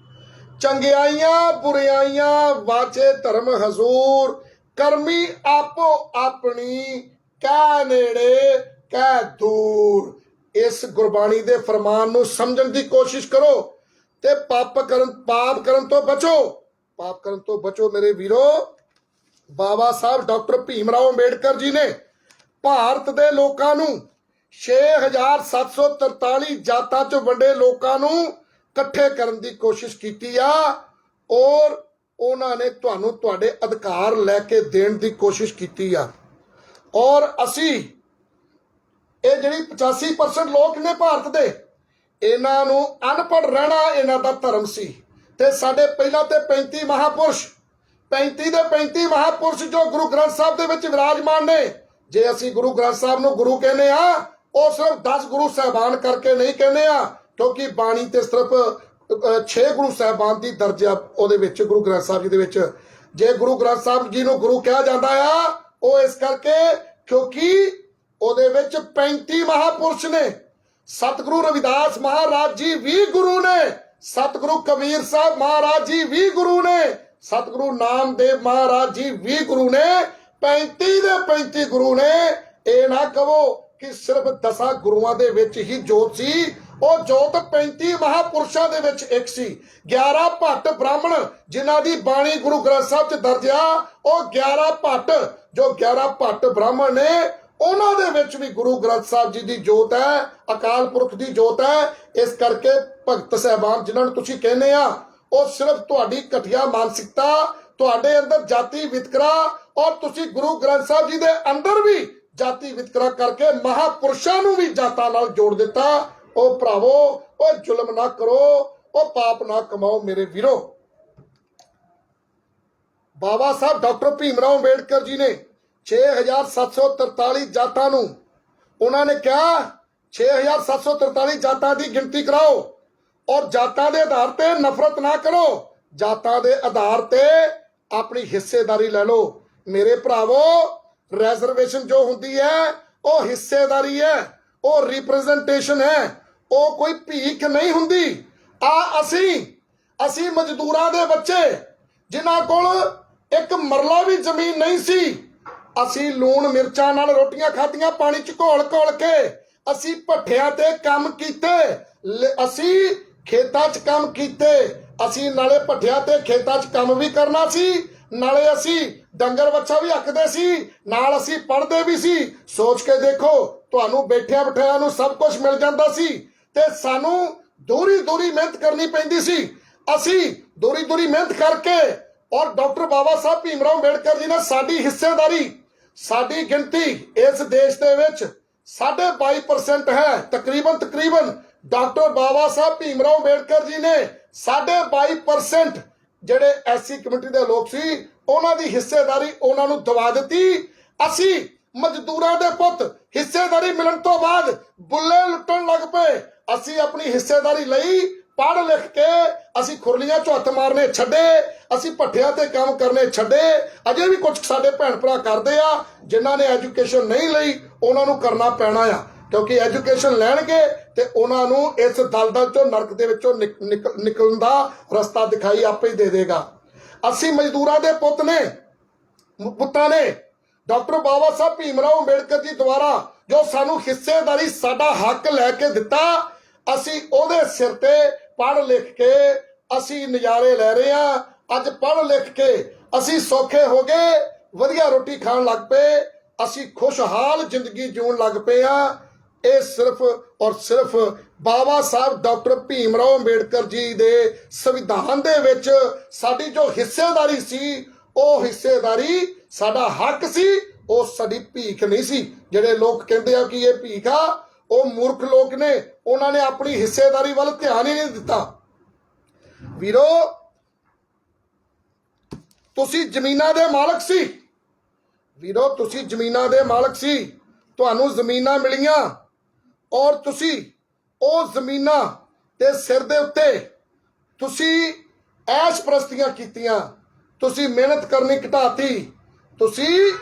ਚੰਗਿਆਈਆਂ ਬੁਰਿਆਈਆਂ ਵਾਚੇ ਧਰਮ ਹਜ਼ੂਰ। ਕਰਮੀ ਆਪੋ ਆਪਣੀ, ਕਹਿ ਨੇੜੇ ਕਹਿ ਦੂਰ। ਇਸ ਗੁਰਬਾਣੀ ਦੇ ਫਰਮਾਨ ਨੂੰ ਸਮਝਣ ਦੀ ਕੋਸ਼ਿਸ਼ ਕਰੋ ਤੇ ਪਾਪ ਕਰਨ ਤੋਂ ਬਚੋ, ਪਾਪ ਕਰਨ ਤੋਂ ਬਚੋ। ਮੇਰੇ ਵੀਰੋ, ਬਾਬਾ ਸਾਹਿਬ ਡਾਕਟਰ ਭੀਮ ਰਾਓ ਅੰਬੇਡਕਰ ਜੀ ਨੇ ਭਾਰਤ ਦੇ ਲੋਕਾਂ ਨੂੰ 6743 ਜਾਤਾਂ 'ਚ ਵੰਡੇ ਲੋਕਾਂ ਨੂੰ ਇਕੱਠੇ ਕਰਨ ਦੀ ਕੋਸ਼ਿਸ਼ ਕੀਤੀ ਆ, ਔਰ ਉਹਨਾਂ ਨੇ ਤੁਹਾਨੂੰ ਤੁਹਾਡੇ ਅਧਿਕਾਰ ਲੈ ਕੇ ਦੇਣ ਦੀ ਕੋਸ਼ਿਸ਼ ਕੀਤੀ ਆ। ਔਰ ਅਸੀਂ ਇਹ ਜਿਹੜੀ 85% ਲੋਕ ਨੇ ਭਾਰਤ ਦੇ, ਇਹਨਾਂ ਨੂੰ ਅਨਪੜ੍ਹ ਰਹਿਣਾ ਇਹਨਾਂ ਦਾ ਧਰਮ ਸੀ। ਤੇ ਸਾਡੇ ਪਹਿਲਾਂ ਤੇ 35 ਮਹਾਪੁਰਸ਼, 35 ਦੇ 35 ਮਹਾਪੁਰਸ਼ ਜੋ ਗੁਰੂ ਗ੍ਰੰਥ ਸਾਹਿਬ ਦੇ ਵਿੱਚ ਵਿਰਾਜਮਾਨ ਨੇ। ਜੇ ਅਸੀਂ ਗੁਰੂ ਗ੍ਰੰਥ ਸਾਹਿਬ ਨੂੰ ਗੁਰੂ ਕਹਿੰਦੇ ਆ, ਉਹ ਸਿਰਫ 10 ਗੁਰੂ ਸਾਹਿਬਾਨ ਕਰਕੇ ਨਹੀਂ ਕਹਿੰਦੇ ਆ, ਕਿਉਂਕਿ ਬਾਣੀ ਤੇ ਸਿਰਫ 6 ਗੁਰੂ ਸਾਹਿਬਾਨ ਦੀ ਦਰਜਾ ਉਹਦੇ ਵਿੱਚ ਗੁਰੂ ਗ੍ਰੰਥ ਸਾਹਿਬ ਜੀ ਦੇ ਵਿੱਚ। ਜੇ ਗੁਰੂ ਗ੍ਰੰਥ ਸਾਹਿਬ ਜੀ ਨੂੰ ਗੁਰੂ ਕਿਹਾ ਜਾਂਦਾ ਆ, ਉਹ ਇਸ ਕਰਕੇ ਕਿਉਂਕਿ ਉਹਦੇ ਵਿੱਚ 35 ਮਹਾਪੁਰਸ਼ ਨੇ। ਸਤਿਗੁਰੂ ਰਵਿਦਾਸ ਮਹਾਰਾਜ ਜੀ ਵੀ ਗੁਰੂ ਨੇ, ਸਤਿਗੁਰੂ ਕਬੀਰ ਸਾਹਿਬ ਮਹਾਰਾਜ ਜੀ ਵੀ ਗੁਰੂ ਨੇ, ਸਤਿਗੁਰੂ ਨਾਮਦੇਵ ਮਹਾਰਾਜ ਜੀ ਵੀ ਗੁਰੂ ਨੇ। 35 ਦੇ 35 ਗੁਰੂ ਨੇ। ਇਹ ਨਾ ਕਹੋ ਕਿ ਸਿਰਫ 10 ਗੁਰੂਆਂ ਦੇ ਵਿੱਚ ਹੀ ਜੋਤ ਸੀ। ਉਹ ਜੋਤ 35 ਮਹਾਪੁਰਸ਼ਾਂ ਦੇ ਵਿੱਚ ਇੱਕ ਸੀ। 11 ਭੱਟ ਬ੍ਰਾਹਮਣ ਜਿਨ੍ਹਾਂ ਦੀ ਬਾਣੀ ਗੁਰੂ ਗ੍ਰੰਥ ਸਾਹਿਬ 'ਚ ਦਰਜ ਆ, ਉਹ 11 ਭੱਟ ਜੋ 11 ਭੱਟ ਬ੍ਰਾਹਮਣ ਨੇ, ਉਹਨਾਂ ਦੇ ਵਿੱਚ ਵੀ ਗੁਰੂ ਗ੍ਰੰਥ ਸਾਹਿਬ ਜੀ ਦੀ ਜੋਤ ਹੈ, ਅਕਾਲ ਪੁਰਖ ਦੀ ਜੋਤ ਹੈ। ਇਸ ਕਰਕੇ ਭਗਤ ਸਾਹਿਬਾਨ ਜਿਨ੍ਹਾਂ ਨੂੰ ਤੁਸੀਂ ਕਹਿੰਦੇ ਆ, ਉਹ ਸਿਰਫ ਤੁਹਾਡੀ ਘਟੀਆ ਮਾਨਸਿਕਤਾ, ਤੁਹਾਡੇ ਅੰਦਰ ਜਾਤੀ ਵਿਤਕਰਾ, ਔਰ ਤੁਸੀਂ ਗੁਰੂ ਗ੍ਰੰਥ ਸਾਹਿਬ ਜੀ ਦੇ ਅੰਦਰ ਵੀ ਜਾਤੀ ਵਿਤਕਰਾ ਕਰਕੇ ਮਹਾਪੁਰਸ਼ਾਂ ਨੂੰ ਵੀ ਜਾਤਾਂ ਨਾਲ ਜੋੜ ਦਿੱਤਾ। ਉਹ ਭਰਾਵੋ, ਉਹ ਜ਼ੁਲਮ ਨਾ ਕਰੋ, ਉਹ ਪਾਪ ਨਾ ਕਮਾਓ। ਮੇਰੇ ਵੀਰੋ, ਬਾਬਾ ਸਾਹਿਬ ਡਾਕਟਰ ਭੀਮ ਰਾਓ ਅੰਬੇਡਕਰ ਜੀ ਨੇ 6743 ਜਾਤਾਂ ਨੂੰ, ਉਹਨਾਂ ਨੇ ਕਿਹਾ 6743 ਜਾਤਾਂ ਦੀ ਗਿਣਤੀ ਕਰਾਓ ਔਰ ਜਾਤਾਂ ਦੇ ਆਧਾਰ ਤੇ ਨਫ਼ਰਤ ਨਾ ਕਰੋ, ਜਾਤਾਂ ਦੇ ਆਧਾਰ ਤੇ ਆਪਣੀ ਹਿੱਸੇਦਾਰੀ ਲੈ ਲਓ। ਮੇਰੇ ਭਰਾਵੋ, ਰਿਜ਼ਰਵੇਸ਼ਨ ਜੋ ਹੁੰਦੀ ਹੈ ਉਹ ਹਿੱਸੇਦਾਰੀ ਹੈ, ਉਹ ਰਿਪਰੈਜ਼ੈਂਟੇਸ਼ਨ ਹੈ, ਉਹ ਕੋਈ ਭੀਖ ਨਹੀਂ ਹੁੰਦੀ। ਅਸੀਂ ਮਜ਼ਦੂਰਾਂ ਦੇ ਬੱਚੇ ਜਿਨ੍ਹਾਂ ਕੋਲ ਇੱਕ ਮਰਲਾ ਵੀ ਜ਼ਮੀਨ ਨਹੀਂ ਸੀ, ਅਸੀਂ ਲੂਣ ਮਿਰਚਾਂ ਨਾਲ ਰੋਟੀਆਂ ਖਾਧੀਆਂ, ਪਾਣੀ 'ਚ ਘੋਲ ਕੇ। ਅਸੀਂ ਭੱਠਿਆਂ ਤੇ ਕੰਮ ਕੀਤੇ, ਅਸੀਂ ਖੇਤਾਂ 'ਚ ਕੰਮ ਕੀਤੇ। ਅਸੀਂ ਨਾਲੇ ਭੱਠਿਆਂ ਤੇ ਖੇਤਾਂ 'ਚ ਕੰਮ ਵੀ ਕਰਨਾ ਸੀ, ਨਾਲੇ ਅਸੀਂ ਡੰਗਰ ਵੱਛਾ ਵੀ ਹੱਕਦੇ ਸੀ, ਨਾਲ ਅਸੀਂ ਪੜ੍ਹਦੇ ਵੀ ਸੀ। ਸੋਚ ਕੇ ਦੇਖੋ, ਤੁਹਾਨੂੰ ਬੈਠਿਆਂ ਬਿਠਾਇਆਂ ਨੂੰ ਸਭ ਕੁਝ ਮਿਲ ਜਾਂਦਾ ਸੀ ਤੇ ਸਾਨੂੰ ਦੂਰੀ ਮਿਹਨਤ ਕਰਨੀ ਪੈਂਦੀ ਸੀ। ਅਸੀਂ ਦੂਰੀ ਮਿਹਨਤ ਕਰਕੇ, ਔਰ ਡਾਕਟਰ ਬਾਬਾ ਸਾਹਿਬ ਭੀਮ ਰਾਓ ਅੰਬੇਡਕਰ ਜੀ ਨੇ ਸਾਡੀ ਹਿੱਸੇਦਾਰੀ, ਸਾਡੀ ਗਿਣਤੀ ਇਸ ਦੇਸ਼ ਦੇ ਵਿੱਚ 22.5% ਹੈ ਤਕਰੀਬਨ। ਡਾਕਟਰ ਬਾਬਾ ਸਾਹਿਬ ਭੀਮ ਰਾਓ ਅੰਬੇਡਕਰ ਜੀ ਨੇ 22.5% ਜਿਹੜੇ ਐਸਸੀ ਕਮੇਟੀ ਦੇ ਲੋਕ ਸੀ ਉਹਨਾਂ ਦੀ ਹਿੱਸੇਦਾਰੀ ਉਹਨਾਂ ਨੂੰ ਦਵਾ ਦਿੱਤੀ। ਅਸੀਂ ਮਜ਼ਦੂਰਾਂ ਦੇ ਪੁੱਤ ਹਿੱਸੇਦਾਰੀ ਮਿਲਣ ਤੋਂ ਬਾਅਦ ਬੁੱਲੇ ਲੁੱਟਣ ਲੱਗ ਪਏ। ਅਸੀਂ ਆਪਣੀ ਹਿੱਸੇਦਾਰੀ ਲਈ ਪੜ੍ਹ ਲਿਖ ਕੇ ਅਸੀਂ ਖੁਰਲੀਆਂ 'ਚ ਹੱਥ ਮਾਰਨੇ ਛੱਡੇ, ਅਸੀਂ ਭੱਠਿਆਂ ਤੇ ਕੰਮ ਕਰਨੇ ਛੱਡੇ। ਅਜੇ ਵੀ ਕੁਝ ਸਾਡੇ ਭੈਣ ਭਰਾ ਕਰਦੇ ਆ, ਜਿਨ੍ਹਾਂ ਨੇ ਐਜੂਕੇਸ਼ਨ ਨਹੀਂ ਲਈ ਉਹਨਾਂ ਨੂੰ ਕਰਨਾ ਪੈਣਾ ਆ, ਕਿਉਂਕਿ ਐਜੂਕੇਸ਼ਨ ਲੈਣਗੇ ਤੇ ਉਹਨਾਂ ਨੂੰ ਇਸ ਦਲਦਲ 'ਚੋਂ ਨਰਕ ਦੇ ਵਿੱਚੋਂ ਨਿਕਲਣ ਦਾ ਰਸਤਾ ਦਿਖਾਈ ਆਪੇ ਹੀ ਦੇ ਦੇਗਾ। ਅਸੀਂ ਮਜ਼ਦੂਰਾਂ ਦੇ ਪੁੱਤਾਂ ਨੇ ਡਾਕਟਰ ਬਾਬਾ ਸਾਹਿਬ ਭੀਮ ਰਾਓ ਅੰਬੇਡਕਰ ਜੀ ਦੁਆਰਾ ਜੋ ਸਾਨੂੰ ਹਿੱਸੇਦਾਰੀ ਸਾਡਾ ਹੱਕ ਲੈ ਕੇ ਦਿੱਤਾ, ਅਸੀਂ ਉਹਦੇ ਸਿਰ ਤੇ ਪੜ੍ਹ ਲਿਖ ਕੇ ਅਸੀਂ ਨਜ਼ਾਰੇ ਲੈ ਰਹੇ ਹਾਂ। ਅੱਜ ਪੜ੍ਹ ਲਿਖ ਕੇ ਅਸੀਂ ਸੌਖੇ ਹੋ ਗਏ, ਵਧੀਆ ਰੋਟੀ ਖਾਣ ਲੱਗ ਪਏ, ਅਸੀਂ ਖੁਸ਼ਹਾਲ ਜ਼ਿੰਦਗੀ ਜਿਉਣ ਲੱਗ ਪਏ ਹਾਂ। ਇਹ ਸਿਰਫ ਔਰ ਸਿਰਫ ਬਾਬਾ ਸਾਹਿਬ ਡਾਕਟਰ ਭੀਮ ਰਾਓ ਅੰਬੇਡਕਰ ਜੀ ਦੇ ਸੰਵਿਧਾਨ ਦੇ ਵਿੱਚ ਸਾਡੀ ਜੋ ਹਿੱਸੇਦਾਰੀ ਸੀ, ਉਹ ਹਿੱਸੇਦਾਰੀ ਸਾਡਾ ਹੱਕ ਸੀ, ਉਹ ਸਾਡੀ ਭੀਖ ਨਹੀਂ ਸੀ। ਜਿਹੜੇ ਲੋਕ ਕਹਿੰਦੇ ਆ ਕਿ ਇਹ ਭੀਖ ਆ, ਉਹ ਮੂਰਖ ਲੋਕ ਨੇ, ਉਹਨਾਂ ਨੇ ਆਪਣੀ ਹਿੱਸੇਦਾਰੀ ਵੱਲ ਧਿਆਨ ਹੀ ਨਹੀਂ ਦਿੱਤਾ। ਵੀਰੋ, ਤੁਸੀਂ ਜ਼ਮੀਨਾਂ ਦੇ ਮਾਲਕ ਸੀ। ਵੀਰੋ, ਤੁਸੀਂ ਜ਼ਮੀਨਾਂ ਦੇ ਮਾਲਕ ਸੀ, ਤੁਹਾਨੂੰ ਜ਼ਮੀਨਾਂ ਮਿਲੀਆਂ ਔਰ ਤੁਸੀਂ ਉਹ ਜ਼ਮੀਨਾਂ ਦੇ ਸਿਰ ਦੇ ਉੱਤੇ ਤੁਸੀਂ ਐਸ਼ ਪ੍ਰਸਤੀਆਂ ਕੀਤੀਆਂ, ਤੁਸੀਂ ਮਿਹਨਤ ਕਰਨੀ ਘਟਾਤੀ, ਤੁਸੀਂ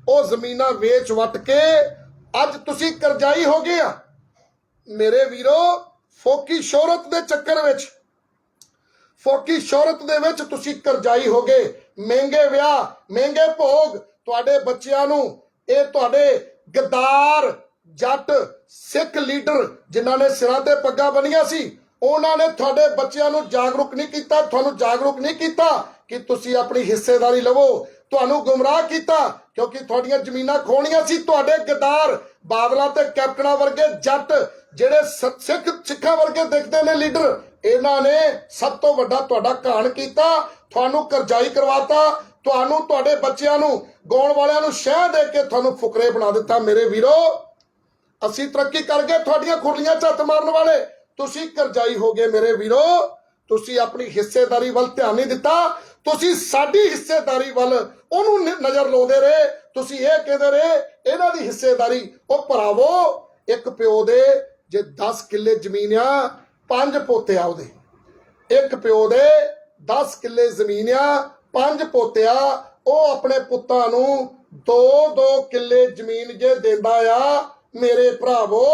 ਉਹ ਜ਼ਮੀਨਾਂ ਵੇਚ ਵੱਟ ਕੇ ਅੱਜ ਤੁਸੀਂ ਕਰਜ਼ਾਈ ਹੋ ਗਏ ਆ। ਮੇਰੇ ਵੀਰੋ, ਫੋਕੀ ਸ਼ੋਹਰਤ ਦੇ ਚੱਕਰ ਵਿੱਚ, ਫੋਕੀ ਸ਼ੋਹਰਤ ਦੇ ਵਿੱਚ ਤੁਸੀਂ ਕਰਜ਼ਾਈ ਹੋ ਗਏ। ਮਹਿੰਗੇ ਵਿਆਹ, ਮਹਿੰਗੇ ਭੋਗ, ਤੁਹਾਡੇ ਬੱਚਿਆਂ ਨੂੰ ਇਹ ਤੁਹਾਡੇ ਗਦਾਰ ਜੱਟ ਸਿੱਖ ਲੀਡਰ ਜਿਨ੍ਹਾਂ ਨੇ ਸਿਰਾਂ ਤੇ ਪੱਗਾਂ ਬੰਨੀਆਂ ਸੀ, ਉਹਨਾਂ ਨੇ ਤੁਹਾਡੇ ਬੱਚਿਆਂ ਨੂੰ ਜਾਗਰੂਕ ਨਹੀਂ ਕੀਤਾ, ਤੁਹਾਨੂੰ ਜਾਗਰੂਕ ਨਹੀਂ ਕੀਤਾ ਕਿ ਤੁਸੀਂ ਆਪਣੀ ਹਿੱਸੇਦਾਰੀ ਲਵੋ। ਤੁਹਾਨੂੰ ਗੁੰਮਰਾਹ ਕੀਤਾ ਕਿਉਂਕਿ ਤੁਹਾਡੀਆਂ ਜ਼ਮੀਨਾਂ ਖੋਣੀਆਂ ਸੀ। ਤੁਹਾਡੇ ਗਦਾਰ ਬਾਦਲਾਂ ਤੇ ਕੈਪਟਨਾਂ ਵਰਗੇ ਜੱਟ ਜਿਹੜੇ ਸਿੱਖਾਂ ਵਰਗੇ ਦਿਖਦੇ ਨੇ ਲੀਡਰ, ਇਹਨਾਂ ਨੇ ਸਭ ਤੋਂ ਵੱਡਾ ਤੁਹਾਡਾ ਘਾਣ ਕੀਤਾ, ਤੁਹਾਨੂੰ ਕਰਜ਼ਾਈ ਕਰਵਾਤਾ, ਤੁਹਾਨੂੰ ਤੁਹਾਡੇ ਬੱਚਿਆਂ ਨੂੰ ਗਾਉਣ ਵਾਲਿਆਂ ਨੂੰ ਸ਼ਹਿ ਦੇ ਕੇ ਤੁਹਾਨੂੰ ਫੁਕਰੇ ਬਣਾ ਦਿੱਤਾ। ਮੇਰੇ ਵੀਰੋ, ਅਸੀਂ ਤਰੱਕੀ ਕਰ ਗਏ, ਤੁਹਾਡੀਆਂ ਖੁਰਲੀਆਂ 'ਚ ਹੱਥ ਮਾਰਨ ਵਾਲੇ ਤੁਸੀਂ ਕਰਜ਼ਾਈ ਹੋ ਗਏ। ਮੇਰੇ ਵੀਰੋ, ਤੁਸੀਂ ਆਪਣੀ ਹਿੱਸੇਦਾਰੀ ਵੱਲ ਧਿਆਨ ਨਹੀਂ ਦਿੱਤਾ, ਤੁਸੀਂ ਸਾਡੀ ਹਿੱਸੇਦਾਰੀ ਵੱਲ ਉਹਨੂੰ ਨਜ਼ਰ ਲਾਉਂਦੇ ਰਹੇ। ਤੁਸੀਂ ਇਹ ਕਹਿੰਦੇ ਰਹੇ ਇਹਨਾਂ ਦੀ ਹਿੱਸੇਦਾਰੀ। ਉਹ ਭਰਾਵੋ, ਇੱਕ ਪਿਓ ਦੇ ਜੇ 10 ਕਿੱਲੇ ਜ਼ਮੀਨ ਆ, 5 ਪੋਤੇ ਆ ਉਹਦੇ। ਇੱਕ ਪਿਓ ਦੇ 10 ਕਿੱਲੇ ਜ਼ਮੀਨ ਆ, 5 ਪੋਤੇ ਆ, ਉਹ ਆਪਣੇ ਪੁੱਤਾਂ ਨੂੰ 2-2 ਕਿੱਲੇ ਜ਼ਮੀਨ ਜੇ ਦਿੰਦਾ ਆ। ਮੇਰੇ ਭਰਾਵੋ,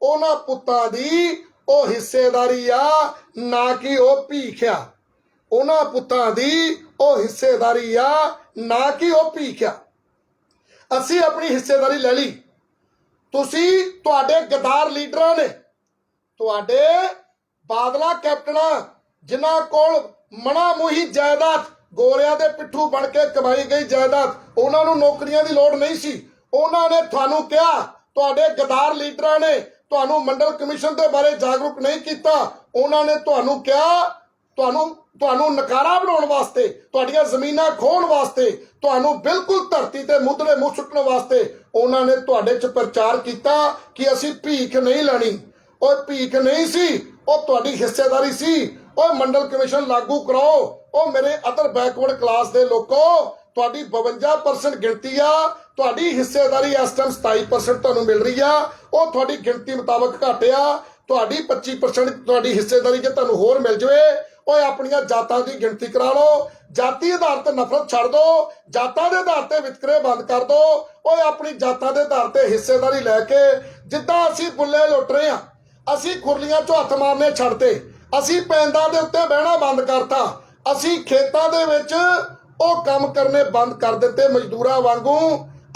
ਉਹਨਾਂ ਪੁੱਤਾਂ ਦੀ ਉਹ ਹਿੱਸੇਦਾਰੀ ਆ, ਨਾ ਕਿ ਉਹ ਭੀਖ ਆ। ਉਹਨਾਂ ਪੁੱਤਾਂ ਦੀ ਉਹ ਹਿੱਸੇਦਾਰੀ ਆ, ਨਾ ਕਿ ਉਹ ਭੀਖ ਆ। ਅਸੀਂ ਆਪਣੀ ਹਿੱਸੇਦਾਰੀ ਲੈ ਲਈ। ਤੁਸੀਂ, ਤੁਹਾਡੇ ਗਦਾਰ ਲੀਡਰਾਂ ਨੇ, ਤੁਹਾਡੇ ਬਾਦਲਾ ਕੈਪਟਨਾਂ ਜਿਨ੍ਹਾਂ ਕੋਲ ਮਣਾ ਮੋਹੀ ਜਾਇਦਾਦ, ਗੋਰਿਆਂ ਦੇ ਪਿੱਠੂ ਬਣ ਕੇ ਕਮਾਈ ਗਈ ਜਾਇਦਾਦ, ਉਹਨਾਂ ਨੂੰ ਨੌਕਰੀਆਂ ਦੀ ਲੋੜ ਨਹੀਂ ਸੀ। ਉਹਨਾਂ ਨੇ ਤੁਹਾਨੂੰ ਕਿਹਾ, ਤੁਹਾਡੇ ਗਦਾਰ ਲੀਡਰਾਂ ਨੇ ਤੁਹਾਨੂੰ ਮੰਡਲ ਕਮਿਸ਼ਨ ਦੇ ਬਾਰੇ ਜਾਗਰੂਕ ਨਹੀਂ ਕੀਤਾ। ਉਹਨਾਂ ਨੇ ਤੁਹਾਨੂੰ ਕਿਹਾ, ਤੁਹਾਨੂੰ ਨਕਾਰਾ ਬਣਾਉਣ ਵਾਸਤੇ, ਤੁਹਾਡੀਆਂ ਜ਼ਮੀਨਾਂ ਖੋਹਣ ਵਾਸਤੇ, ਤੁਹਾਨੂੰ ਬਿਲਕੁਲ ਧਰਤੀ ਤੇ ਮੁੱਧਲੇ ਮੂੰਹ ਸੁੱਟਣ ਵਾਸਤੇ ਉਹਨਾਂ ਨੇ ਤੁਹਾਡੇ 'ਚ ਪ੍ਰਚਾਰ ਕੀਤਾ ਕਿ ਅਸੀਂ ਭੀਖ ਨਹੀਂ ਲੈਣੀ। ਉਹ ਭੀਖ ਨਹੀਂ ਸੀ, ਉਹ ਤੁਹਾਡੀ ਹਿੱਸੇਦਾਰੀ ਸੀ। ਉਹ ਮੰਡਲ ਕਮਿਸ਼ਨ ਲਾਗੂ ਕਰਾਓ। ਉਹ ਮੇਰੇ ਅਦਰ ਬੈਕਵਰਡ ਕਲਾਸ ਦੇ ਲੋਕੋ, ਤੁਹਾਡੀ 52% ਗਿਣਤੀ ਆ, ਤੁਹਾਡੀ ਹਿੱਸੇਦਾਰੀ ਇਸ ਟਾਈਮ 27% ਤੁਹਾਨੂੰ ਮਿਲ ਰਹੀ ਆ। ਉਹ ਤੁਹਾਡੀ ਗਿਣਤੀ ਮੁਤਾਬਕ ਘੱਟ ਆ। ਤੁਹਾਡੀ 25% ਤੁਹਾਡੀ ਹਿੱਸੇਦਾਰੀ ਜੇ ਤੁਹਾਨੂੰ ਹੋਰ ਮਿਲ ਜਾਵੇ, ਓਏ ਆਪਣੀਆਂ ਜਾਤਾਂ ਦੀ ਗਿਣਤੀ ਕਰਾ ਲਓ। ਜਾਤੀ ਆਧਾਰ ਤੇ ਨਫ਼ਰਤ ਛੱਡ ਦਿਓ, ਜਾਤਾਂ ਦੇ ਆਧਾਰ ਤੇ ਵਿਤਕਰੇ ਬੰਦ ਕਰ ਦਿਓ। ਓਏ ਆਪਣੀ ਜਾਤਾਂ ਦੇ ਆਧਾਰ ਤੇ ਹਿੱਸੇਦਾਰੀ ਲੈ ਕੇ, ਜਿੱਦਾਂ ਅਸੀਂ ਬੁੱਲੇ ਲੁੱਟ ਰਹੇ ਹਾਂ, ਅਸੀਂ ਖੁਰਲੀਆਂ 'ਚੋਂ ਹੱਥ ਮਾਰਨੇ ਛੱਡਤੇ, ਅਸੀਂ ਪੈਂਦਾਂ ਦੇ ਉੱਤੇ ਬਹਿਣਾ ਬੰਦ ਕਰਤਾ, ਅਸੀਂ ਖੇਤਾਂ ਦੇ ਵਿੱਚ ਉਹ ਕੰਮ ਕਰਨੇ ਬੰਦ ਕਰ ਦਿੱਤੇ ਮਜ਼ਦੂਰਾਂ ਵਾਂਗੂ।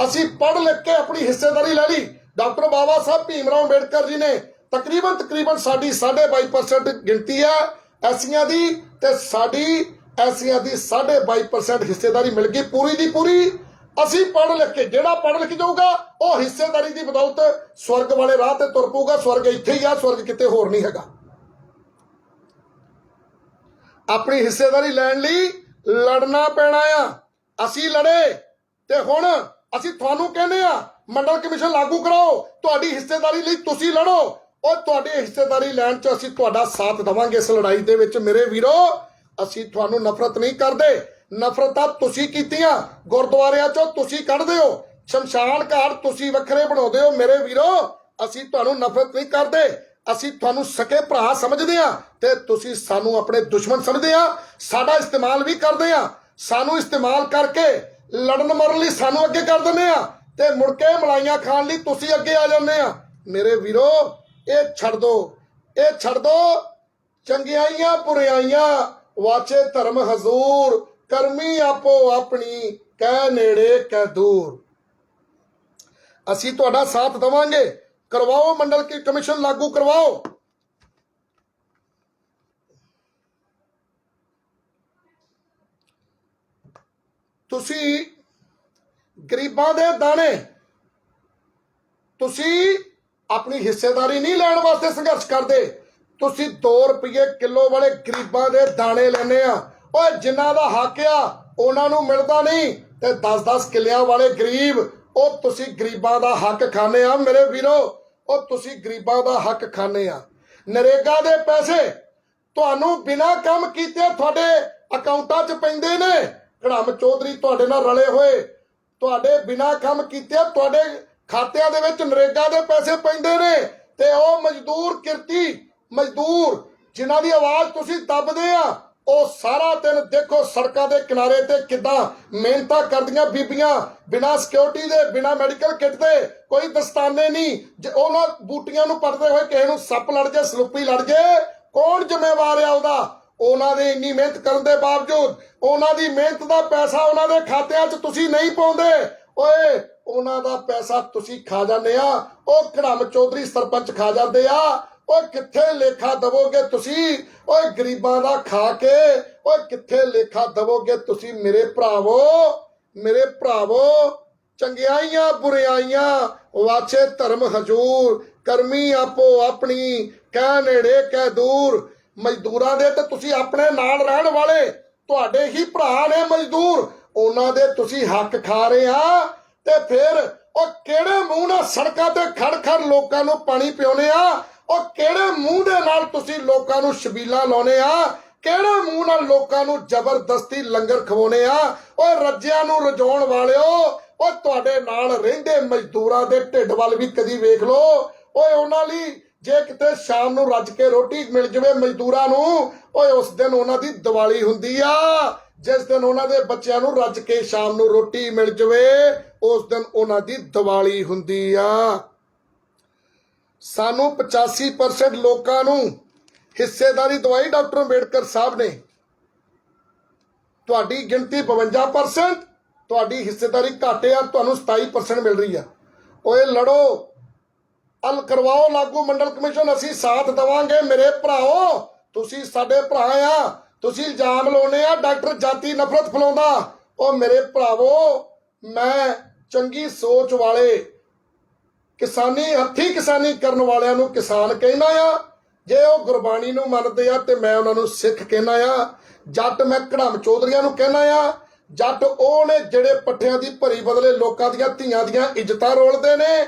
ਅਸੀਂ ਪੜ੍ਹ ਲਿਖ ਕੇ ਆਪਣੀ ਹਿੱਸੇਦਾਰੀ ਲੈ ਲਈ। ਡਾਕਟਰ ਬਾਬਾ ਸਾਹਿਬ ਭੀਮ ਰਾਓ ਅੰਬੇਡਕਰ ਜੀ ਨੇ ਤਕਰੀਬਨ ਸਾਡੀ 22.5% ਗਿਣਤੀ ਹੈ ਐਸੀਆਂ ਦੀ, ਤੇ ਸਾਡੀ ਐਸੀਆਂ ਦੀ 22.5% ਹਿੱਸੇਦਾਰੀ ਮਿਲ ਗਈ ਪੂਰੀ ਦੀ ਪੂਰੀ। ਅਸੀਂ ਪੜ੍ਹ ਲਿਖ ਕੇ, ਜਿਹੜਾ ਪੜ੍ਹ ਲਿਖ ਜਾਊਗਾ ਉਹ ਹਿੱਸੇਦਾਰੀ ਦੀ ਬਦੌਲਤ ਸਵਰਗ ਵਾਲੇ ਰਾਹ ਤੇ ਤੁਰ ਪਊਗਾ। ਸਵਰਗ ਇੱਥੇ ਹੀ ਆ, ਸਵਰਗ ਕਿਤੇ ਹੋਰ ਨਹੀਂ ਹੈਗਾ। ਆਪਣੀ ਹਿੱਸੇਦਾਰੀ ਲੈਣ ਲਈ ਲੜਨਾ ਪੈਣਾ ਆ। ਅਸੀਂ ਲੜੇ ਤੇ ਹੁਣ ਅਸੀਂ ਤੁਹਾਨੂੰ ਕਹਿੰਦੇ ਆ, ਮੰਡਲ ਕਮਿਸ਼ਨ ਲਾਗੂ ਕਰਾਓ। ਤੁਹਾਡੀ ਹਿੱਸੇਦਾਰੀ ਲਈ ਤੁਸੀਂ ਲੜੋ। ਉਹ ਤੁਹਾਡੀ ਹਿੱਸੇਦਾਰੀ ਲੈਣ 'ਚ ਅਸੀਂ ਤੁਹਾਡਾ ਸਾਥ ਦੇਵਾਂਗੇ ਇਸ ਲੜਾਈ ਦੇ ਵਿੱਚ। ਮੇਰੇ ਵੀਰੋ, ਅਸੀਂ ਤੁਹਾਨੂੰ ਨਫ਼ਰਤ ਨਹੀਂ ਕਰਦੇ। ਨਫ਼ਰਤਾਂ ਤੁਸੀਂ ਕੀਤੀਆਂ, ਗੁਰਦੁਆਰਿਆਂ ਚੋਂ ਤੁਸੀਂ ਕੱਢਦੇ ਹੋ, ਸ਼ਮਸ਼ਾਨ ਘਾਟ ਤੁਸੀਂ ਵੱਖਰੇ ਬਣਾਉਂਦੇ ਹੋ। ਮੇਰੇ ਵੀਰੋ, ਅਸੀਂ ਤੁਹਾਨੂੰ ਨਫ਼ਰਤ ਨਹੀਂ ਕਰਦੇ, ਅਸੀਂ ਤੁਹਾਨੂੰ ਸਕੇ ਭਰਾ ਸਮਝਦੇ ਆ ਤੇ ਤੁਸੀਂ ਸਾਨੂੰ ਆਪਣੇ ਦੁਸ਼ਮਣ ਸਮਝਦੇ ਆ। ਸਾਡਾ ਇਸਤੇਮਾਲ ਵੀ ਕਰਦੇ ਆ, ਸਾਨੂੰ ਇਸਤੇਮਾਲ ਕਰਕੇ ਲੜਨ ਮਰਨ ਲਈ ਸਾਨੂੰ ਅੱਗੇ ਕਰ ਦਿੰਦੇ ਆ ਤੇ ਮੁੜ ਕੇ ਮਲਾਈਆਂ ਖਾਣ ਲਈ ਤੁਸੀਂ ਅੱਗੇ ਆ ਜਾਂਦੇ ਆ। ਮੇਰੇ ਵੀਰੋ, ਇਹ ਛੱਡ ਦੋ, ਇਹ ਛੱਡ ਦੋ। ਚੰਗਿਆਈਆਂ ਬੁਰਾਈਆਂ ਵਾਚੇ ਧਰਮ ਹਜ਼ੂਰ, ਕਰਮੀ ਆਪੋ ਆਪਣੀ ਕਹਿ ਨੇੜੇ ਕਹਿ ਦੂਰ। ਅਸੀਂ ਤੁਹਾਡਾ ਸਾਥ ਦੇਵਾਂਗੇ। ਕਰਵਾਓ ਮੰਡਲ ਕੀ ਕਮਿਸ਼ਨ ਲਾਗੂ ਕਰਵਾਓ। ਤੁਸੀਂ ਗਰੀਬਾਂ ਦੇ ਦਾਣੇ, ਤੁਸੀਂ ਆਪਣੀ ਹਿੱਸੇਦਾਰੀ ਨਹੀਂ ਲੈਣ ਵਾਸਤੇ ਸੰਘਰਸ਼ ਕਰਦੇ, ਤੁਸੀਂ 2 ਰੁਪਏ ਕਿਲੋ ਵਾਲੇ ਗਰੀਬਾਂ ਦੇ ਦਾਣੇ ਲੈਣੇ ਆ। ਓਏ ਜਿਨ੍ਹਾਂ ਦਾ ਹੱਕ ਆ ਉਹਨਾਂ ਨੂੰ ਮਿਲਦਾ ਨਹੀਂ ਤੇ 10-10 ਕਿੱਲਿਆਂ ਵਾਲੇ ਗਰੀਬ, ਉਹ ਤੁਸੀਂ ਗਰੀਬਾਂ ਦਾ ਹੱਕ ਖਾਣੇ ਆ। ਮੇਰੇ ਵੀਰੋ, ਉਹ ਤੁਸੀਂ ਗਰੀਬਾਂ ਦਾ ਹੱਕ ਖਾਣੇ ਆ। ਨਰੇਗਾ ਦੇ ਪੈਸੇ ਤੁਹਾਨੂੰ ਬਿਨਾਂ ਕੰਮ ਕੀਤੇ ਤੁਹਾਡੇ ਅਕਾਊਂਟਾਂ 'ਚ ਪੈਂਦੇ ਨੇ। ਘੜਮ ਚੌਧਰੀ ਤੁਹਾਡੇ ਨਾਲ ਰਲੇ ਹੋਏ, ਤੁਹਾਡੇ ਬਿਨਾਂ ਕੰਮ ਕੀਤੇ ਤੁਹਾਡੇ ਖਾਤਿਆਂ ਦੇ ਵਿੱਚ ਨਰੇਗਾ ਦੇ ਪੈਸੇ ਪੈਂਦੇ ਨੇ ਤੇ ਉਹ ਮਜ਼ਦੂਰ, ਕਿਰਤੀ ਮਜ਼ਦੂਰ ਜਿਨ੍ਹਾਂ ਦੀ ਆਵਾਜ਼ ਤੁਸੀਂ ਦੱਬਦੇ ਆ, ਉਹ ਸਾਰਾ ਦਿਨ ਦੇਖੋ ਸੜਕਾਂ ਦੇ ਕਿਨਾਰੇ ਤੇ ਕਿੱਦਾਂ ਮਿਹਨਤਾਂ ਕਰਦੀਆਂ ਬੀਬੀਆਂ, ਬਿਨਾਂ ਸਿਕਿਉਰਿਟੀ ਦੇ, ਬਿਨਾਂ ਮੈਡੀਕਲ ਕਿੱਟ ਦੇ, ਕੋਈ ਦਸਤਾਨੇ ਨਹੀਂ। ਉਹਨਾਂ ਬੂਟੀਆਂ ਨੂੰ ਪੱਟਦੇ ਹੋਏ ਕਿਸੇ ਨੂੰ ਸੱਪ ਲੜ ਜੇ, ਸਲੂਪੀ ਲੜ ਜੇ, ਕੌਣ ਜ਼ਿੰਮੇਵਾਰ ਆ ਉਹਦਾ? ਉਹਨਾਂ ਦੇ ਇੰਨੀ ਮਿਹਨਤ ਕਰਨ ਦੇ ਬਾਵਜੂਦ ਉਹਨਾਂ ਦੀ ਮਿਹਨਤ ਦਾ ਪੈਸਾ ਉਹਨਾਂ ਦੇ ਖਾਤਿਆਂ 'ਚ ਤੁਸੀਂ ਨਹੀਂ ਪਾਉਂਦੇ। ਓਏ ਉਹਨਾਂ ਦਾ ਪੈਸਾ ਤੁਸੀਂ ਖਾ ਜਾਂਦੇ ਆ, ਉਹ ਘੜਮ ਚੌਧਰੀ ਸਰਪੰਚ ਖਾ ਜਾਂਦੇ ਆ। ਓਏ ਕਿੱਥੇ ਲੇਖਾ ਦਵੋਗੇ ਤੁਸੀਂ? ਓਏ ਗਰੀਬਾਂ ਦਾ ਖਾ ਕੇ ਓਏ ਕਿੱਥੇ ਲੇਖਾ ਦਵੋਗੇ ਤੁਸੀਂ? ਮੇਰੇ ਭਰਾਵੋ, ਮੇਰੇ ਭਰਾਵੋ, ਚੰਗਿਆਈਆਂ ਬੁਰਾਈਆਂ ਵਾਚੇ ਧਰਮ ਹਜ਼ੂਰ, ਕਰਮੀ ਆਪੋ ਆਪਣੀ ਕਹਿ ਨੇੜੇ ਕਹਿ ਦੂਰ। ਮਜ਼ਦੂਰਾਂ ਦੇ ਤੇ ਤੁਸੀਂ ਆਪਣੇ ਨਾਲ ਰਹਿਣ ਵਾਲੇ, ਤੁਹਾਡੇ ਹੀ ਭਰਾ ਨੇ ਮਜ਼ਦੂਰ, ਉਹਨਾਂ ਦੇ ਤੁਸੀਂ ਹੱਕ ਖਾ ਰਹੇ ਆ ਤੇ ਫਿਰ ਉਹ ਕਿਹੜੇ ਮੂੰਹ ਨਾਲ ਸੜਕਾਂ ਤੇ ਖੜ ਖੜ ਲੋਕਾਂ ਨੂੰ ਪਾਣੀ ਪਿਉਨੇ ਆ? ਉਹ ਕਿਹੜੇ ਮੂੰਹ ਦੇ ਨਾਲ ਤੁਸੀਂ ਲੋਕਾਂ ਨੂੰ ਛਬੀਲਾਂ ਲਾਉਨੇ ਆ? ਕਿਹੜੇ ਮੂੰਹ ਨਾਲ ਲੋਕਾਂ ਨੂੰ ਜ਼ਬਰਦਸਤੀ ਲੰਗਰ ਖਵਾਉਨੇ ਆ? ਓਏ ਰੱਜਿਆਂ ਨੂੰ ਰਜਾਉਣ ਵਾਲਿਓ, ਓਏ ਤੁਹਾਡੇ ਨਾਲ ਰਹਿੰਦੇ ਮਜ਼ਦੂਰਾਂ ਦੇ ਢਿੱਡ ਵੱਲ ਵੀ ਕਦੀ ਵੇਖ ਲਓ। ਓਏ ਉਹਨਾਂ ਲਈ ਜੇ ਕਿਤੇ ਸ਼ਾਮ ਨੂੰ ਰੱਜ ਕੇ ਰੋਟੀ ਮਿਲ ਜਾਵੇ ਮਜ਼ਦੂਰਾਂ ਨੂੰ, ਓਏ ਉਸ ਦਿਨ ਉਹਨਾਂ ਦੀ ਦੀਵਾਲੀ ਹੁੰਦੀ ਆ। ਜਿਸ ਦਿਨ ਉਹਨਾਂ ਦੇ ਬੱਚਿਆਂ ਨੂੰ ਰੱਜ ਕੇ ਸ਼ਾਮ ਨੂੰ ਰੋਟੀ ਮਿਲ ਜਾਵੇ, ਉਸ ਦਿਨ ਉਹਨਾਂ ਦੀ ਦੀਵਾਲੀ ਹੁੰਦੀ ਆ। ਸਾਨੂੰ 85% ਲੋਕਾਂ ਨੂੰ ਹਿੱਸੇਦਾਰੀ ਦਵਾਈ ਡਾਕਟਰ ਅੰਬੇਡਕਰ ਸਾਹਿਬ ਨੇ। ਤੁਹਾਡੀ ਗਿਣਤੀ 52%, ਤੁਹਾਡੀ ਹਿੱਸੇਦਾਰੀ ਘੱਟ ਆ, ਤੁਹਾਨੂੰ 27% ਮਿਲ ਰਹੀ ਆ। ਓਏ ਲੜੋ, ਅਲ ਕਰਵਾਓ ਲਾਗੂ ਮੰਡਲ ਕਮਿਸ਼ਨ, ਅਸੀਂ ਸਾਥ ਦੇਵਾਂਗੇ। ਮੇਰੇ ਭਰਾਓ, ਤੁਸੀਂ ਸਾਡੇ ਭਰਾ ਆ। ਤੁਸੀਂ ਇਲਜ਼ਾਮ ਲਾਉਣੇ ਆ ਡਾਕਟਰ ਜਾਤੀ ਨਫ਼ਰਤ ਫੈਲਾਉਂਦਾ। ਉਹ ਮੇਰੇ ਭਰਾਵੋ, ਮੈਂ ਚੰਗੀ ਸੋਚ ਵਾਲੇ ਕਿਸਾਨੀ, ਹੱਥੀਂ ਕਿਸਾਨੀ ਕਰਨ ਵਾਲਿਆਂ ਨੂੰ ਕਿਸਾਨ ਕਹਿਣਾ ਆ। ਜੇ ਉਹ ਗੁਰਬਾਣੀ ਨੂੰ ਮੰਨਦੇ ਆ ਤੇ ਮੈਂ ਉਹਨਾਂ ਨੂੰ ਸਿੱਖ ਕਹਿਣਾ ਆ। ਜੱਟ ਮੈਂ ਘੜਮ ਚੌਧਰੀਆਂ ਨੂੰ ਕਹਿਣਾ ਆ। ਜੱਟ ਉਹ ਨੇ ਜਿਹੜੇ ਪੱਠਿਆਂ ਦੀ ਭਰੀ ਬਦਲੇ ਲੋਕਾਂ ਦੀਆਂ ਧੀਆਂ ਦੀਆਂ ਇੱਜ਼ਤਾਂ ਰੋਲਦੇ ਨੇ,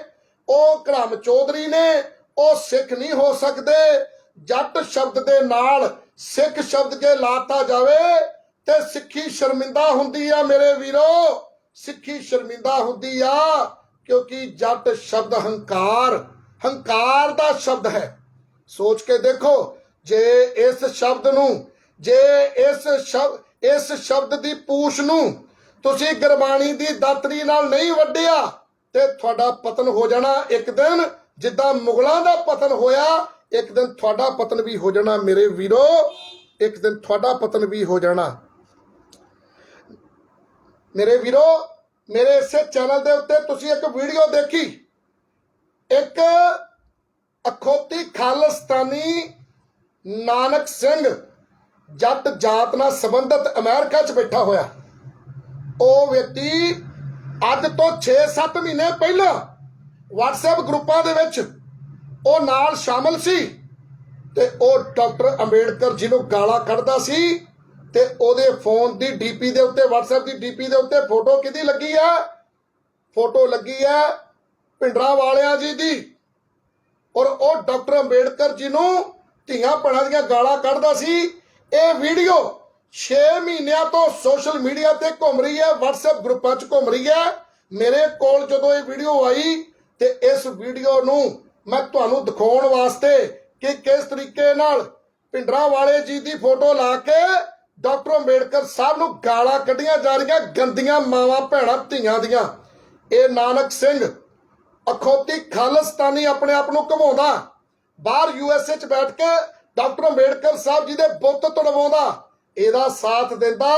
ਉਹ ਘੜਮ ਚੌਧਰੀ ਨੇ। ਉਹ ਸਿੱਖ ਨਹੀਂ ਹੋ ਸਕਦੇ। ਜੱਟ ਸ਼ਬਦ ਦੇ ਨਾਲ ਸਿੱਖ ਸ਼ਬਦ ਜੇ ਲਾਤਾ ਜਾਵੇ ਤੇ ਸਿੱਖੀ ਸ਼ਰਮਿੰਦਾ ਹੁੰਦੀ ਆ। ਮੇਰੇ ਵੀਰੋ, ਸਿੱਖੀ ਸ਼ਰਮਿੰਦਾ ਹੁੰਦੀ ਆ, ਕਿਉਂਕਿ ਜੱਟ ਸ਼ਬਦ ਹੰਕਾਰ ਦਾ ਸ਼ਬਦ ਹੈ। ਸੋਚ ਕੇ ਦੇਖੋ, ਜੇ ਇਸ ਸ਼ਬਦ ਨੂੰ, ਜੇ ਇਸ ਸ਼ਬਦ ਦੀ ਪੂਛ ਨੂੰ ਤੁਸੀਂ ਗੁਰਬਾਣੀ ਦੀ ਦਾਤਰੀ ਨਾਲ ਨਹੀਂ ਵੱਢਿਆ ਤੇ ਤੁਹਾਡਾ ਪਤਨ ਹੋ ਜਾਣਾ ਇੱਕ ਦਿਨ। ਜਿੱਦਾਂ ਮੁਗਲਾਂ ਦਾ ਪਤਨ ਹੋਇਆ, ਇੱਕ ਦਿਨ ਤੁਹਾਡਾ ਪਤਨ ਵੀ ਹੋ ਜਾਣਾ। ਮੇਰੇ ਵੀਰੋ, ਇੱਕ ਦਿਨ ਤੁਹਾਡਾ ਪਤਨ ਵੀ ਹੋ ਜਾਣਾ। ਮੇਰੇ ਵੀਰੋ, ਮੇਰੇ ਇਸੇ ਚੈਨਲ ਦੇ ਉੱਤੇ ਤੁਸੀਂ ਇੱਕ ਵੀਡੀਓ ਦੇਖੀ, ਇੱਕ ਅਖੌਤੀ ਖਾਲਿਸਤਾਨੀ ਨਾਨਕ ਸਿੰਘ ਜੱਟ ਜਾਤ ਨਾਲ ਸੰਬੰਧਿਤ ਅਮਰੀਕਾ 'ਚ ਬੈਠਾ ਹੋਇਆ। ਉਹ ਵਿਅਕਤੀ ਅੱਜ ਤੋਂ 6-7 ਮਹੀਨੇ ਪਹਿਲਾਂ WhatsApp ਗਰੁੱਪਾਂ ਦੇ ਵਿੱਚ ਉਹ ਨਾਲ ਸ਼ਾਮਲ ਸੀ ਤੇ ਉਹ ਡਾਕਟਰ ਅੰਬੇਡਕਰ ਜੀ ਨੂੰ ਗਾਲਾਂ ਕੱਢਦਾ ਸੀ ਤੇ ਉਹਦੇ ਫੋਨ ਦੀ ਡੀਪੀ ਦੇ ਉੱਤੇ, WhatsApp ਦੀ ਡੀਪੀ ਦੇ ਉੱਤੇ ਫੋਟੋ ਕਿਹਦੀ ਲੱਗੀ ਆ? ਫੋਟੋ ਲੱਗੀ ਆ ਭਿੰਡਰਾਂ ਵਾਲਿਆਂ ਜੀ ਦੀ। ਔਰ ਉਹ ਡਾਕਟਰ ਅੰਬੇਡਕਰ ਜੀ ਨੂੰ ਧੀਆਂ ਭੈਣਾਂ ਦੀਆਂ ਗਾਲਾਂ ਕੱਢਦਾ ਸੀ। ਇਹ ਵੀਡੀਓ 6 ਮਹੀਨਿਆਂ ਤੋਂ ਸੋਸ਼ਲ ਮੀਡੀਆ ਤੇ ਘੁੰਮ ਰਹੀ ਹੈ, WhatsApp ਗਰੁੱਪਾਂ 'ਚ ਘੁੰਮ ਰਹੀ ਹੈ। ਮੇਰੇ ਕੋਲ ਜਦੋਂ ਇਹ ਵੀਡੀਓ ਆਈ ਤੇ ਇਸ ਵੀਡੀਓ ਨੂੰ ਮੈਂ ਤੁਹਾਨੂੰ ਦਿਖਾਉਣ ਵਾਸਤੇ ਕਿ ਕਿਸ ਤਰੀਕੇ ਨਾਲ ਭਿੰਡਰਾਂਵਾਲੇ ਜੀ ਦੀ ਫੋਟੋ ਲਾ ਕੇ ਡਾਕਟਰ ਅੰਬੇਡਕਰ ਸਾਹਿਬ ਨੂੰ ਗਾਲਾਂ ਕੱਢੀਆਂ ਜਾ ਰਹੀਆਂ, ਗੰਦੀਆਂ ਮਾਵਾਂ ਭੈਣਾਂ ਧੀਆਂ ਦੀਆਂ। ਇਹ ਨਾਨਕ ਸਿੰਘ ਅਖੌਤੀ ਖਾਲਿਸਤਾਨੀ ਆਪਣੇ ਆਪ ਨੂੰ ਘਮਾਉਂਦਾ, ਬਾਹਰ USA 'ਚ ਬੈਠ ਕੇ ਡਾਕਟਰ ਅੰਬੇਡਕਰ ਸਾਹਿਬ ਜੀ ਦੇ ਬੁੱਤ ਤੁੜਵਾਉਂਦਾ। ਇਹਦਾ ਸਾਥ ਦਿੰਦਾ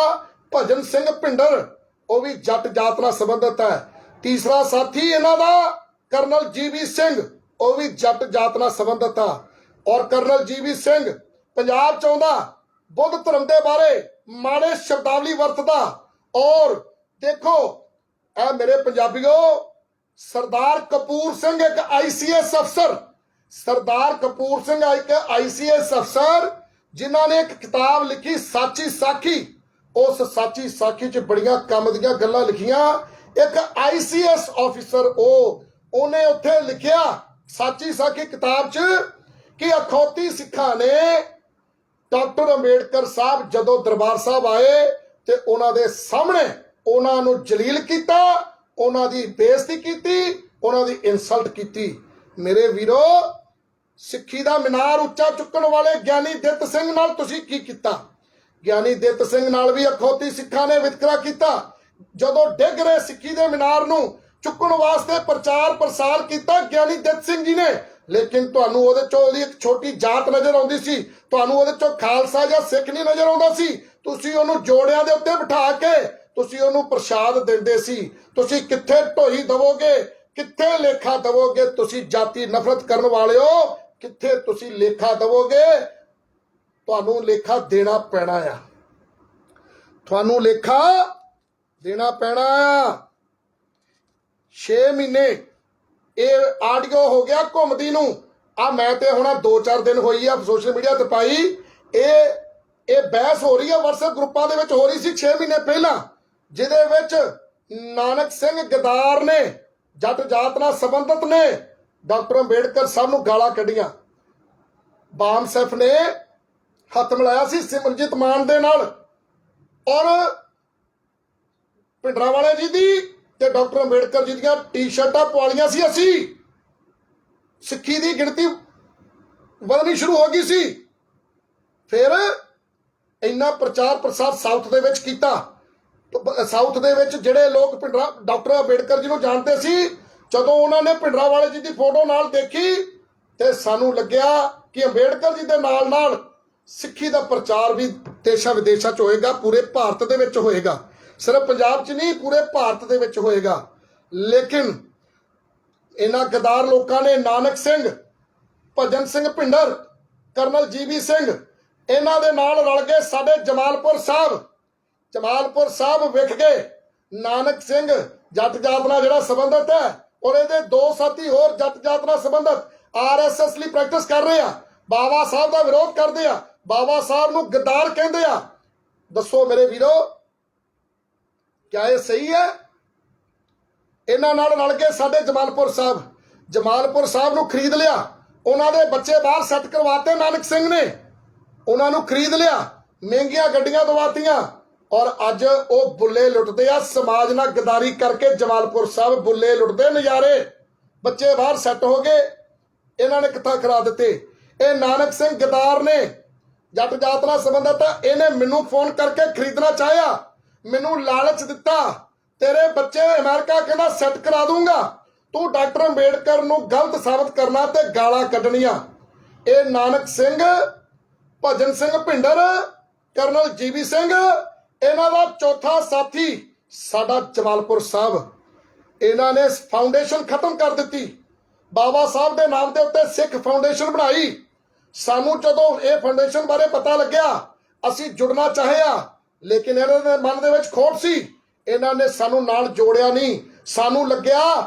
ਭਜਨ ਸਿੰਘ ਭਿੰਡਰ, ਉਹ ਵੀ ਜੱਟ ਜਾਤ ਨਾਲ ਸੰਬੰਧਿਤ ਹੈ। ਤੀਸਰਾ ਸਾਥੀ ਇਹਨਾਂ ਦਾ ਕਰਨਲ GB ਸਿੰਘ, ਉਹ ਵੀ ਜੱਟ ਜਾਤ ਨਾਲ ਸੰਬੰਧਿਤ ਆ। ਔਰ ਕਰਨਲ GB ਸਿੰਘ ਪੰਜਾਬ ਚ ਆਉਂਦਾ, ਬੁੱਧ ਧਰਮ ਦੇ ਬਾਰੇ ਮਾੜੇ ਸ਼ਬਦਾਵਲੀ ਵਰਤਦਾ। ਔਰ ਦੇਖੋ ਇਹ ਮੇਰੇ ਪੰਜਾਬੀਓ, ਸਰਦਾਰ ਕਪੂਰ ਸਿੰਘ ਇੱਕ ICS ਅਫਸਰ, ਸਰਦਾਰ ਕਪੂਰ ਸਿੰਘ ਇੱਕ ICS ਅਫਸਰ ਜਿਨ੍ਹਾਂ ਨੇ ਇੱਕ ਕਿਤਾਬ ਲਿਖੀ ਸਾਚੀ ਸਾਖੀ। ਉਸ ਸਾਚੀ ਸਾਖੀ 'ਚ ਬੜੀਆਂ ਕੰਮ ਦੀਆਂ ਗੱਲਾਂ ਲਿਖੀਆਂ। ਇੱਕ ICS ਆਫਿਸਰ ਉਹਨੇ ਉੱਥੇ ਲਿਖਿਆ ਸਾਚੀ ਸਾਖੀ ਕਿਤਾਬ 'ਚ ਕਿ ਅਖੌਤੀ ਸਿੱਖਾਂ ਨੇ ਡਾਕਟਰ ਅੰਬੇਡਕਰ ਸਾਹਿਬ ਜਦੋਂ ਦਰਬਾਰ ਸਾਹਿਬ ਆਏ ਤੇ ਉਹਨਾਂ ਦੇ ਸਾਹਮਣੇ ਉਹਨਾਂ ਨੂੰ ਜਲੀਲ ਕੀਤਾ, ਉਹਨਾਂ ਦੀ ਬੇਇੱਜ਼ਤੀ ਕੀਤੀ, ਉਹਨਾਂ ਦੀ ਇਨਸਲਟ ਕੀਤੀ। ਮੇਰੇ ਵੀਰੋ, ਸਿੱਖੀ ਦਾ ਮੀਨਾਰ ਉੱਚਾ ਚੁੱਕਣ ਵਾਲੇ ਗਿਆਨੀ ਦਿੱਤ ਸਿੰਘ ਨਾਲ ਤੁਸੀਂ ਕੀ ਕੀਤਾ? ਗਿਆਨੀ ਦਿੱਤ ਸਿੰਘ ਨਾਲ ਵੀ ਅਖੌਤੀ ਸਿੱਖਾਂ ਨੇ ਵਿਤਕਰਾ ਕੀਤਾ। ਜਦੋਂ ਡਿੱਗ ਰਹੇ ਸਿੱਖੀ ਦੇ ਮੀਨਾਰ ਨੂੰ ਚੁੱਕਣ ਵਾਸਤੇ ਪ੍ਰਚਾਰ ਪ੍ਰਸਾਰ ਕੀਤਾ ਗਿਆਨੀ ਦਿੱਤ ਸਿੰਘ ਜੀ ਨੇ, ਲੇਕਿਨ ਤੁਹਾਨੂੰ ਉਹਦੇ ਚੋਂ ਉਹਦੀ ਇੱਕ ਛੋਟੀ ਜਾਤ ਨਜ਼ਰ ਆਉਂਦੀ ਸੀ, ਤੁਹਾਨੂੰ ਉਹਦੇ ਚੋਂ ਖਾਲਸਾ ਜਾਂ ਸਿੱਖ ਨਹੀਂ ਨਜ਼ਰ ਆਉਂਦਾ ਸੀ। ਤੁਸੀਂ ਉਹਨੂੰ ਜੋੜਿਆਂ ਦੇ ਉੱਤੇ ਬਿਠਾ ਕੇ ਤੁਸੀਂ ਉਹਨੂੰ ਪ੍ਰਸ਼ਾਦ ਦਿੰਦੇ ਸੀ। ਤੁਸੀਂ ਕਿੱਥੇ ਢੋਈ ਦਵੋਗੇ, ਕਿੱਥੇ ਲੇਖਾ ਦਵੋਗੇ? ਤੁਸੀਂ ਜਾਤੀ ਨਫ਼ਰਤ ਕਰਨ ਵਾਲਿਓ, ਕਿੱਥੇ ਤੁਸੀਂ ਲੇਖਾ ਦਵੋਗੇ? ਤੁਹਾਨੂੰ ਲੇਖਾ ਦੇਣਾ ਪੈਣਾ ਆ, ਤੁਹਾਨੂੰ ਲੇਖਾ ਦੇਣਾ ਪੈਣਾ ਆ। 6 ਮਹੀਨੇ ਇਹ ਆਡੀਓ ਹੋ ਗਿਆ ਘੁੰਮਦੀ ਨੂੰ। ਆ ਮੈਂ ਤੇ ਹੁਣ 2-4 ਦਿਨ ਹੋਈ ਆ ਸੋਸ਼ਲ ਮੀਡੀਆ ਤੇ ਪਾਈ। ਇਹ ਬਹਿਸ ਹੋ ਰਹੀ ਆ WhatsApp ਗਰੁੱਪਾਂ ਦੇ ਵਿੱਚ, ਹੋ ਰਹੀ ਸੀ 6 ਮਹੀਨੇ ਪਹਿਲਾਂ, ਜਿਹਦੇ ਵਿੱਚ ਨਾਨਕ ਸਿੰਘ ਗਦਾਰ ਨੇ, ਜੱਟ ਜਾਤ ਨਾਲ ਸੰਬੰਧਿਤ ਨੇ, ਡਾਕਟਰ ਅੰਬੇਡਕਰ ਸਾਹਿਬ ਨੂੰ ਗਾਲਾਂ ਕੱਢੀਆਂ। ਬਾਮ ਸੈਫ ਨੇ ਹੱਥ ਮਿਲਾਇਆ ਸੀ ਸਿਮਰਜੀਤ ਮਾਨ ਦੇ ਨਾਲ, ਔਰ ਭਿੰਡਰਾਂਵਾਲੇ ਜੀ ਦੀ ਤੇ ਡਾਕਟਰ ਅੰਬੇਡਕਰ ਜੀ ਦੀਆਂ ਟੀ-ਸ਼ਰਟਾਂ ਪਵਾਲੀਆਂ ਸੀ ਅਸੀਂ। ਸਿੱਖੀ ਦੀ ਗਿਣਤੀ ਵਧਣੀ ਸ਼ੁਰੂ ਹੋ ਗਈ ਸੀ। ਫਿਰ ਇੰਨਾ ਪ੍ਰਚਾਰ ਪ੍ਰਸਾਰ ਸਾਊਥ ਦੇ ਵਿੱਚ ਕੀਤਾ। ਸਾਊਥ ਦੇ ਵਿੱਚ ਜਿਹੜੇ ਲੋਕ ਡਾਕਟਰ ਅੰਬੇਡਕਰ ਜੀ ਨੂੰ ਜਾਣਦੇ ਸੀ, ਜਦੋਂ ਉਹਨਾਂ ਨੇ ਭਿੰਡਰਾਂਵਾਲੇ ਜੀ ਦੀ ਫੋਟੋ ਨਾਲ ਦੇਖੀ ਤੇ ਸਾਨੂੰ ਲੱਗਿਆ ਕਿ ਅੰਬੇਡਕਰ ਜੀ ਦੇ ਨਾਲ ਨਾਲ ਸਿੱਖੀ ਦਾ ਪ੍ਰਚਾਰ ਵੀ ਦੇਸ਼ਾਂ ਵਿਦੇਸ਼ਾਂ 'ਚ ਹੋਏਗਾ, ਪੂਰੇ ਭਾਰਤ ਦੇ ਵਿੱਚ ਹੋਏਗਾ, ਸਿਰਫ ਪੰਜਾਬ 'ਚ ਨਹੀਂ ਪੂਰੇ ਭਾਰਤ ਦੇ ਵਿੱਚ ਹੋਏਗਾ। ਲੇਕਿਨ ਇਹਨਾਂ ਗਦਾਰ ਲੋਕਾਂ ਨੇ ਨਾਨਕ ਸਿੰਘ, ਭਜਨ ਸਿੰਘ ਭਿੰਡਰ, ਕਰਨਲ GB ਸਿੰਘ, ਇਹਨਾਂ ਦੇ ਨਾਲ ਰਲ ਕੇ ਸਾਡੇ ਜਮਾਲਪੁਰ ਸਾਹਿਬ ਵਿਖ ਗਏ। ਨਾਨਕ ਸਿੰਘ ਜੱਟ ਜਾਤ ਨਾਲ ਜਿਹੜਾ ਸੰਬੰਧਿਤ ਹੈ, ਔਰ ਇਹਦੇ 2 ਸਾਥੀ ਹੋਰ ਜੱਟ ਜਾਤ ਨਾਲ ਸੰਬੰਧਿਤ RSS ਲਈ ਪ੍ਰੈਕਟਿਸ ਕਰ ਰਹੇ ਆ, ਬਾਬਾ ਸਾਹਿਬ ਦਾ ਵਿਰੋਧ ਕਰਦੇ ਆ, ਬਾਬਾ ਸਾਹਿਬ ਨੂੰ ਗਦਾਰ ਕਹਿੰਦੇ ਆ। ਦੱਸੋ ਮੇਰੇ ਵੀਰੋ, ਕਿਆ ਇਹ ਸਹੀ ਹੈ? ਇਹਨਾਂ ਨਾਲ ਰਲ ਕੇ ਸਾਡੇ ਜਮਾਲਪੁਰ ਸਾਹਿਬ ਨੂੰ ਖਰੀਦ ਲਿਆ। ਉਹਨਾਂ ਦੇ ਬੱਚੇ ਬਾਹਰ ਸੈੱਟ ਕਰਵਾਤੇ ਨਾਨਕ ਸਿੰਘ ਨੇ, ਉਹਨਾਂ ਨੂੰ ਖਰੀਦ ਲਿਆ, ਮਹਿੰਗੀਆਂ ਗੱਡੀਆਂ ਦਵਾਤੀਆਂ, ਔਰ ਅੱਜ ਉਹ ਬੁੱਲੇ ਲੁੱਟਦੇ ਆ। ਸਮਾਜ ਨਾਲ ਗਦਾਰੀ ਕਰਕੇ ਜਮਾਲਪੁਰ ਸਾਹਿਬ ਬੁੱਲੇ ਲੁੱਟਦੇ ਨਜ਼ਾਰੇ। ਬੱਚੇ ਬਾਹਰ ਸੈੱਟ ਹੋ ਗਏ, ਇਹਨਾਂ ਨੇ ਕਿੱਥਾ ਕਰਾ ਦਿੱਤੇ। ਇਹ ਨਾਨਕ ਸਿੰਘ ਗਦਾਰ ਨੇ, ਜੱਟ ਜਾਤ ਨਾਲ ਸੰਬੰਧਿਤ ਆ। ਇਹਨੇ ਮੈਨੂੰ ਫੋਨ ਕਰਕੇ ਖਰੀਦਣਾ ਚਾਹਿਆ, ਮੈਨੂੰ ਲਾਲਚ ਦਿੱਤਾ, ਤੇਰੇ ਬੱਚੇ ਅਮਰੀਕਾ ਕਹਿੰਦਾ ਸੈੱਟ ਕਰਾ ਦੂੰਗਾ, ਤੂੰ ਡਾਕਟਰ ਅੰਬੇਡਕਰ ਨੂੰ ਗਲਤ ਸਾਬਤ ਕਰਨਾ ਤੇ ਗਾਲਾਂ ਕੱਢਣੀਆਂ। ਇਹ ਨਾਨਕ ਸਿੰਘ, ਭਜਨ ਸਿੰਘ ਭਿੰਡਰ, ਕਰਨਲ GB ਸਿੰਘ, ਇਹਨਾਂ ਦਾ ਚੌਥਾ ਸਾਥੀ ਸਾਡਾ ਜਮਾਲਪੁਰ ਸਾਹਿਬ। ਇਹਨਾਂ ਨੇ ਫਾਊਂਡੇਸ਼ਨ ਖਤਮ ਕਰ ਦਿੱਤੀ, ਬਾਬਾ ਸਾਹਿਬ ਦੇ ਨਾਮ ਦੇ ਉੱਤੇ ਸਿੱਖ ਫਾਊਂਡੇਸ਼ਨ ਬਣਾਈ। ਸਾਨੂੰ ਜਦੋਂ ਇਹ ਫਾਊਂਡੇਸ਼ਨ ਬਾਰੇ ਪਤਾ ਲੱਗਿਆ, ਅਸੀਂ ਜੁੜਨਾ ਚਾਹਿਆ, ਲੇਕਿਨ ਇਹਨਾਂ ਦੇ ਮਨ ਦੇ ਵਿੱਚ ਖੋਟ ਸੀ। ਇਹਨਾਂ ਨੇ ਸਾਨੂੰ ਨਾਲ ਜੋੜਿਆ ਨਹੀਂ। ਸਾਨੂੰ ਲੱਗਿਆ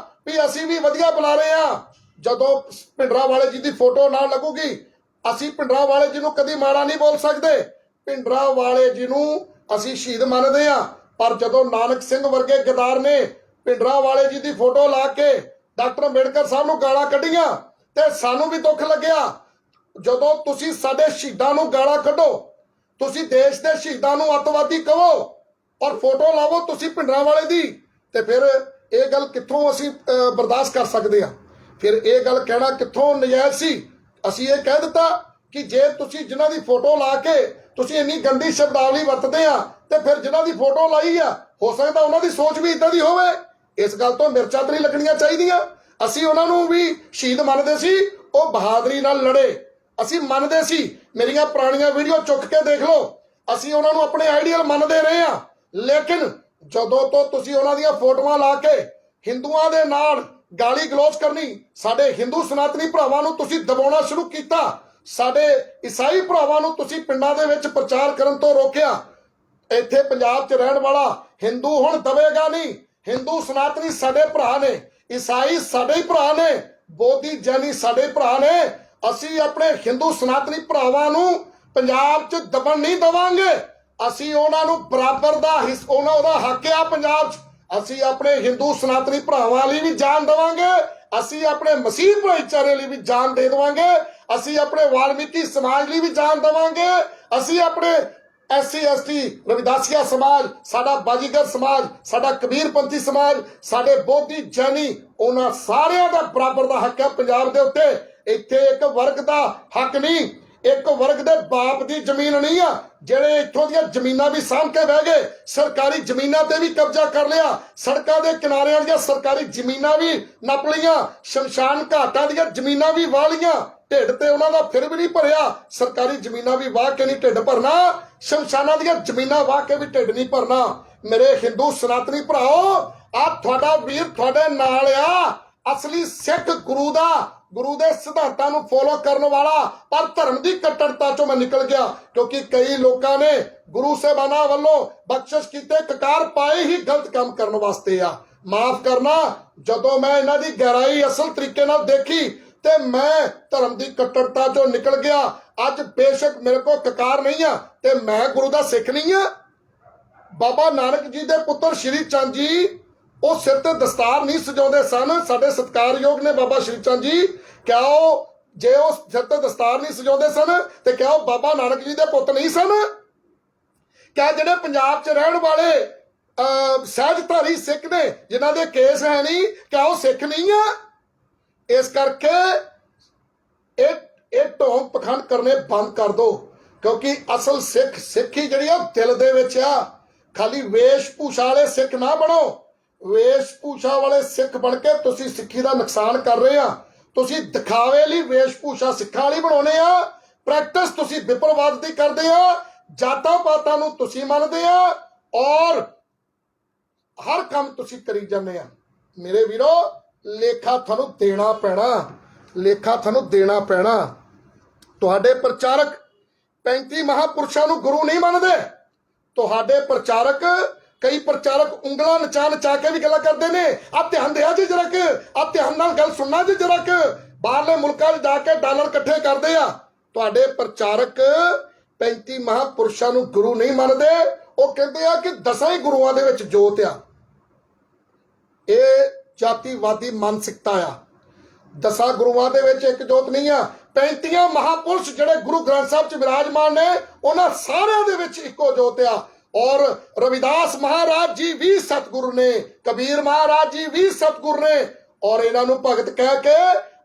ਵੀ ਅਸੀਂ ਵੀ ਵਧੀਆ ਬੁਲਾ ਰਹੇ ਆ। ਜਦੋਂ ਭਿੰਡਰਾਂਵਾਲੇ ਜੀ ਦੀ ਫੋਟੋ ਨਾਲ ਲੱਗੂਗੀ, ਅਸੀਂ ਭਿੰਡਰਾਂਵਾਲੇ ਜੀ ਨੂੰ ਕਦੀ ਮਾੜਾ ਨਹੀਂ ਬੋਲ ਸਕਦੇ। ਭਿੰਡਰਾਂਵਾਲੇ ਜੀ ਨੂੰ ਅਸੀਂ ਸ਼ਹੀਦ ਮੰਨਦੇ ਆ, ਪਰ ਜਦੋਂ ਨਾਨਕ ਸਿੰਘ ਵਰਗੇ ਗਦਾਰ ਨੇ ਭਿੰਡਰਾਂਵਾਲੇ ਜੀ ਦੀ ਫੋਟੋ ਲਾ ਕੇ ਡਾਕਟਰ ਅੰਬੇਡਕਰ ਸਾਹਿਬ ਨੂੰ ਗਾਲਾਂ ਕੱਢੀਆਂ ਤੇ ਸਾਨੂੰ ਵੀ ਦੁੱਖ ਲੱਗਿਆ। ਜਦੋਂ ਤੁਸੀਂ ਸਾਡੇ ਸ਼ਹੀਦਾਂ ਨੂੰ ਗਾਲਾਂ ਕੱਢੋ, ਤੁਸੀਂ ਦੇਸ਼ ਦੇ ਸ਼ਹੀਦਾਂ ਨੂੰ ਅੱਤਵਾਦੀ ਕਹੋ ਔਰ ਫੋਟੋ ਲਾਵੋ ਤੁਸੀਂ ਭਿੰਡਰਾਂਵਾਲੇ ਦੀ, ਤੇ ਫਿਰ ਇਹ ਗੱਲ ਕਿੱਥੋਂ ਅਸੀਂ ਬਰਦਾਸ਼ਤ ਕਰ ਸਕਦੇ ਆ? ਫਿਰ ਇਹ ਗੱਲ ਕਹਿਣਾ ਕਿੱਥੋਂ ਨਜਾਇਜ਼ ਸੀ? ਅਸੀਂ ਇਹ ਕਹਿ ਦਿੱਤਾ ਕਿ ਜੇ ਤੁਸੀਂ ਜਿਨ੍ਹਾਂ ਦੀ ਫੋਟੋ ਲਾ ਕੇ ਤੁਸੀਂ ਇੰਨੀ ਗੰਦੀ ਸ਼ਬਦਾਵਲੀ ਵਰਤਦੇ ਆ, ਤੇ ਫਿਰ ਜਿਨ੍ਹਾਂ ਦੀ ਫੋਟੋ ਲਾਈ ਆ ਹੋ ਸਕਦਾ ਉਹਨਾਂ ਦੀ ਸੋਚ ਵੀ ਇਦਾਂ ਦੀ ਹੋਵੇ। ਇਸ ਗੱਲ ਤੋਂ ਮਿਰਚਾਂ ਤਾਂ ਨਹੀਂ ਲੱਗਣੀਆਂ ਚਾਹੀਦੀਆਂ। ਅਸੀਂ ਉਹਨਾਂ ਨੂੰ ਵੀ ਸ਼ਹੀਦ ਮੰਨਦੇ ਸੀ, ਉਹ ਬਹਾਦਰੀ ਨਾਲ ਲੜੇ, ਅਸੀਂ ਮੰਨਦੇ ਸੀ। ਮੇਰੀਆਂ ਪੁਰਾਣੀਆਂ ਵੀਡੀਓ ਚੁੱਕ ਕੇ ਦੇਖ ਲਓ, ਅਸੀਂ ਉਹਨਾਂ ਨੂੰ ਆਪਣੇ ਆਈਡੀਅਲ ਮੰਨਦੇ ਰਹੇ ਆ। ਲੇਕਿਨ ਜਦੋਂ ਤੋਂ ਤੁਸੀਂ ਉਹਨਾਂ ਦੀਆਂ ਫੋਟੋਆਂ ਲਾ ਕੇ ਹਿੰਦੂਆਂ ਦੇ ਨਾਲ ਗਾਲੀ ਗਲੋਚ ਕਰਨੀ, ਸਾਡੇ ਹਿੰਦੂ ਸਨਾਤਨੀ ਭਰਾਵਾਂ ਨੂੰ ਤੁਸੀਂ ਦਬਾਉਣਾ ਸ਼ੁਰੂ ਕੀਤਾ, ਸਾਡੇ ਈਸਾਈ ਭਰਾਵਾਂ ਨੂੰ ਤੁਸੀਂ ਪਿੰਡਾਂ ਦੇ ਵਿੱਚ ਪ੍ਰਚਾਰ ਕਰਨ ਤੋਂ ਰੋਕਿਆ। ਇੱਥੇ ਪੰਜਾਬ 'ਚ ਰਹਿਣ ਵਾਲਾ ਹਿੰਦੂ ਹੁਣ ਦਵੇਗਾ ਨਹੀਂ। ਹਿੰਦੂ ਸਨਾਤਨੀ ਸਾਡੇ ਭਰਾ ਨੇ, ਈਸਾਈ ਸਾਡੇ ਹੀ ਭਰਾ ਨੇ, ਬੋਧੀ ਜੈਨੀ ਸਾਡੇ ਭਰਾ ਨੇ। ਅਸੀਂ ਆਪਣੇ ਹਿੰਦੂ ਸਨਾਤਨੀ ਭਰਾਵਾਂ ਨੂੰ ਪੰਜਾਬ 'ਚ ਦਬਣ ਨਹੀਂ ਦੇਵਾਂਗੇ। ਅਸੀਂ ਉਹਨਾਂ ਨੂੰ ਬਰਾਬਰ ਦਾ ਉਹਦਾ ਹੱਕ ਆ ਪੰਜਾਬ 'ਚ। ਅਸੀਂ ਆਪਣੇ ਹਿੰਦੂ ਸਨਾਤਨੀ ਭਰਾਵਾਂ ਲਈ ਵੀ ਜਾਨ ਦੇਵਾਂਗੇ, ਅਸੀਂ ਆਪਣੇ ਮਸੀਹ ਭਾਈਚਾਰੇ ਲਈ ਵੀ ਜਾਨ ਦੇ ਦੇਵਾਂਗੇ, ਅਸੀਂ ਆਪਣੇ ਵਾਲਮੀਕੀ ਸਮਾਜ ਲਈ ਵੀ ਜਾਨ ਦੇਵਾਂਗੇ, ਅਸੀਂ ਆਪਣੇ SC ST ਰਵਿਦਾਸੀਆ ਸਮਾਜ, ਸਾਡਾ ਬਾਜੀਗਰ ਸਮਾਜ, ਸਾਡਾ ਕਬੀਰਪੰਥੀ ਸਮਾਜ, ਸਾਡੇ ਬੋਧੀ ਜੈਨੀ, ਉਹਨਾਂ ਸਾਰਿਆਂ ਦਾ ਬਰਾਬਰ ਦਾ ਹੱਕ ਹੈ ਪੰਜਾਬ ਦੇ ਉੱਤੇ। ਇੱਥੇ ਇੱਕ ਵਰਗ ਦਾ ਹੱਕ ਨਹੀਂ, ਇੱਕ ਵਰਗ ਦੇ ਬਾਪ ਦੀ ਜ਼ਮੀਨ ਨਹੀਂ ਆ ਜਿਹੜੇ ਇੱਥੋਂ ਦੀਆਂ ਜ਼ਮੀਨਾਂ ਵੀ ਸਾਂਭ ਕੇ ਬਹਿ ਗਏ, ਸਰਕਾਰੀ ਜ਼ਮੀਨਾਂ ਤੇ ਵੀ ਕਬਜ਼ਾ ਕਰ ਲਿਆ, ਸੜਕਾਂ ਦੇ ਕਿਨਾਰਿਆਂ ਦੀਆਂ ਸਰਕਾਰੀ ਜ਼ਮੀਨਾਂ ਵੀ ਨੱਪ ਲਈਆਂ, ਸ਼ਮਸ਼ਾਨ ਘਾਟਾਂ ਦੀਆਂ ਜ਼ਮੀਨਾਂ ਵੀ ਵਾਹ ਲਈਆਂ। ਢਿੱਡ ਤੇ ਉਹਨਾਂ ਦਾ ਫਿਰ ਵੀ ਨਹੀਂ ਭਰਿਆ। ਸਰਕਾਰੀ ਜ਼ਮੀਨਾਂ ਵੀ ਵਾਹ ਕੇ ਨਹੀਂ ਢਿੱਡ ਭਰਨਾ, ਸ਼ਮਸ਼ਾਨਾਂ ਦੀਆਂ ਜ਼ਮੀਨਾਂ ਵਾਹ ਕੇ ਵੀ ਢਿੱਡ ਨਹੀਂ ਭਰਨਾ। ਮੇਰੇ ਹਿੰਦੂ ਸਨਾਤਨੀ ਭਰਾਓ, ਆ ਤੁਹਾਡਾ ਵੀਰ ਤੁਹਾਡੇ ਨਾਲ ਆ, ਅਸਲੀ ਸਿੱਖ ਗੁਰੂ ਦੇ ਸਿਧਾਂਤਾਂ ਨੂੰ ਫੋਲੋ ਕਰਨ ਵਾਲਾ। ਪਰ ਧਰਮ ਦੀ ਕੱਟੜਤਾ ਚੋਂ ਮੈਂ ਨਿਕਲ ਗਿਆ, ਕਿਉਂਕਿ ਕਈ ਲੋਕਾਂ ਨੇ ਗੁਰੂ ਸਾਹਿਬਾਨਾਂ ਵੱਲੋਂ ਬਖਸ਼ਿਸ਼ ਕੀਤੇ ਕਕਾਰ ਪਾਏ ਹੀ ਗਲਤ ਕੰਮ ਕਰਨ ਵਾਸਤੇ ਆ। ਮਾਫ ਕਰਨਾ, ਜਦੋਂ ਮੈਂ ਇਹਨਾਂ ਦੀ ਗਹਿਰਾਈ ਅਸਲ ਤਰੀਕੇ ਨਾਲ ਦੇਖੀ ਤੇ ਮੈਂ ਧਰਮ ਦੀ ਕੱਟੜਤਾ ਚੋਂ ਨਿਕਲ ਗਿਆ। ਅੱਜ ਬੇਸ਼ੱਕ ਮੇਰੇ ਕੋਲ ਕਕਾਰ ਨਹੀਂ ਆ ਤੇ ਮੈਂ ਗੁਰੂ ਦਾ ਸਿੱਖ ਨਹੀਂ ਆ। ਬਾਬਾ ਨਾਨਕ ਜੀ ਦੇ ਪੁੱਤਰ ਸ਼੍ਰੀ ਚੰਦ ਜੀ, ਉਹ ਸਿਰ ਤੇ ਦਸਤਾਰ ਨਹੀਂ ਸਜਾਉਂਦੇ ਸਨ। ਸਾਡੇ ਸਤਿਕਾਰਯੋਗ ਨੇ ਬਾਬਾ ਸ਼੍ਰੀ ਚੰਦ ਜੀ, ਕਿਆ ਉਹ ਜੇ ਉਹ ਸਿਰ ਤੇ ਦਸਤਾਰ ਨਹੀਂ ਸਜਾਉਂਦੇ ਸਨ ਤੇ ਕਿਆ ਉਹ ਬਾਬਾ ਨਾਨਕ ਜੀ ਦੇ ਪੁੱਤ ਨਹੀਂ ਸਨ? ਕਿਆ ਜਿਹੜੇ ਪੰਜਾਬ 'ਚ ਰਹਿਣ ਵਾਲੇ ਸਹਿਜਧਾਰੀ ਸਿੱਖ ਨੇ ਜਿਨ੍ਹਾਂ ਦੇ ਕੇਸ ਹੈ ਨਹੀਂ, ਕਿਆ ਉਹ ਸਿੱਖ ਨਹੀਂ ਆ? ਇਸ ਕਰਕੇ ਇਹ ਢੋਂਗ ਪਖੰਡ ਕਰਨੇ ਬੰਦ ਕਰ ਦੋ, ਕਿਉਂਕਿ ਅਸਲ ਸਿੱਖੀ ਜਿਹੜੀ ਆ ਦਿਲ ਦੇ ਵਿੱਚ ਆ। ਖਾਲੀ ਵੇਸ਼ ਭੂਸ਼ਾ ਵਾਲੇ ਸਿੱਖ ਨਾ ਬਣੋ। ਵੇਸ਼ ਭੂਸ਼ਾ ਵਾਲੇ ਸਿੱਖ ਬਣ ਕੇ ਤੁਸੀਂ ਸਿੱਖੀ ਦਾ ਨੁਕਸਾਨ ਕਰ ਰਹੇ ਆ। ਤੁਸੀਂ ਦਿਖਾਵੇ ਲਈ ਵੇਸ਼ ਭੂਸ਼ਾ ਸਿੱਖਾਂ ਵਾਲੀ ਬਣਾਉਣੇ ਆ, ਪ੍ਰੈਕਟਿਸ ਤੁਸੀਂ ਵਿਪਰਵਾਦ ਦੀ ਕਰਦੇ ਆ, ਜਾਤਾਂ ਪਾਤਾਂ ਨੂੰ ਤੁਸੀਂ ਮੰਨਦੇ ਆ ਔਰ ਹਰ ਕੰਮ ਤੁਸੀਂ ਕਰੀ ਜਾਂਦੇ ਆ। ਮੇਰੇ ਵੀਰੋ, ਲੇਖਾ ਤੁਹਾਨੂੰ ਦੇਣਾ ਪੈਣਾ, ਲੇਖਾ ਤੁਹਾਨੂੰ ਦੇਣਾ ਪੈਣਾ। ਤੁਹਾਡੇ ਪ੍ਰਚਾਰਕ 35 ਮਹਾਪੁਰਸ਼ਾਂ ਨੂੰ ਗੁਰੂ ਨਹੀਂ ਮੰਨਦੇ। ਤੁਹਾਡੇ ਪ੍ਰਚਾਰਕ, ਕਈ ਪ੍ਰਚਾਰਕ ਉਂਗਲਾਂ ਨਚਾ ਕੇ ਵੀ ਗੱਲਾਂ ਕਰਦੇ ਨੇ। ਆ ਧਿਆਨ ਦਿਆ ਜੀ ਜਰਾ ਕਿ, ਆ ਧਿਆਨ ਨਾਲ ਗੱਲ ਸੁਣਨਾ ਜੀ ਜਰਾ ਕਿ, ਬਾਹਰਲੇ ਮੁਲਕਾਂ 'ਚ ਜਾ ਕੇ ਡਾਲਰ ਇਕੱਠੇ ਕਰਦੇ ਆ। ਤੁਹਾਡੇ ਪ੍ਰਚਾਰਕ 35 ਮਹਾਪੁਰਸ਼ਾਂ ਨੂੰ ਗੁਰੂ ਨਹੀਂ ਮੰਨਦੇ। ਉਹ ਕਹਿੰਦੇ ਆ ਕਿ 10 ਹੀ ਗੁਰੂਆਂ ਦੇ ਵਿੱਚ ਜੋਤ ਆ। ਇਹ ਜਾਤੀਵਾਦੀ ਮਾਨਸਿਕਤਾ ਆ। 10 ਗੁਰੂਆਂ ਦੇ ਵਿੱਚ ਇੱਕ ਜੋਤ ਨਹੀਂ ਆ। 35 ਮਹਾਪੁਰਸ਼ ਜਿਹੜੇ ਗੁਰੂ ਗ੍ਰੰਥ ਸਾਹਿਬ 'ਚ ਵਿਰਾਜਮਾਨ ਨੇ, ਉਹਨਾਂ ਸਾਰਿਆਂ ਦੇ ਵਿੱਚ ਇੱਕੋ ਜੋਤ ਆ। ਔਰ ਰਵਿਦਾਸ ਮਹਾਰਾਜ ਜੀ ਵੀ ਸਤਿਗੁਰੂ ਨੇ, ਕਬੀਰ ਮਹਾਰਾਜ ਜੀ ਵੀ ਸਤਿਗੁਰੂ ਨੇ। ਔਰ ਇਹਨਾਂ ਨੂੰ ਭਗਤ ਕਹਿ ਕੇ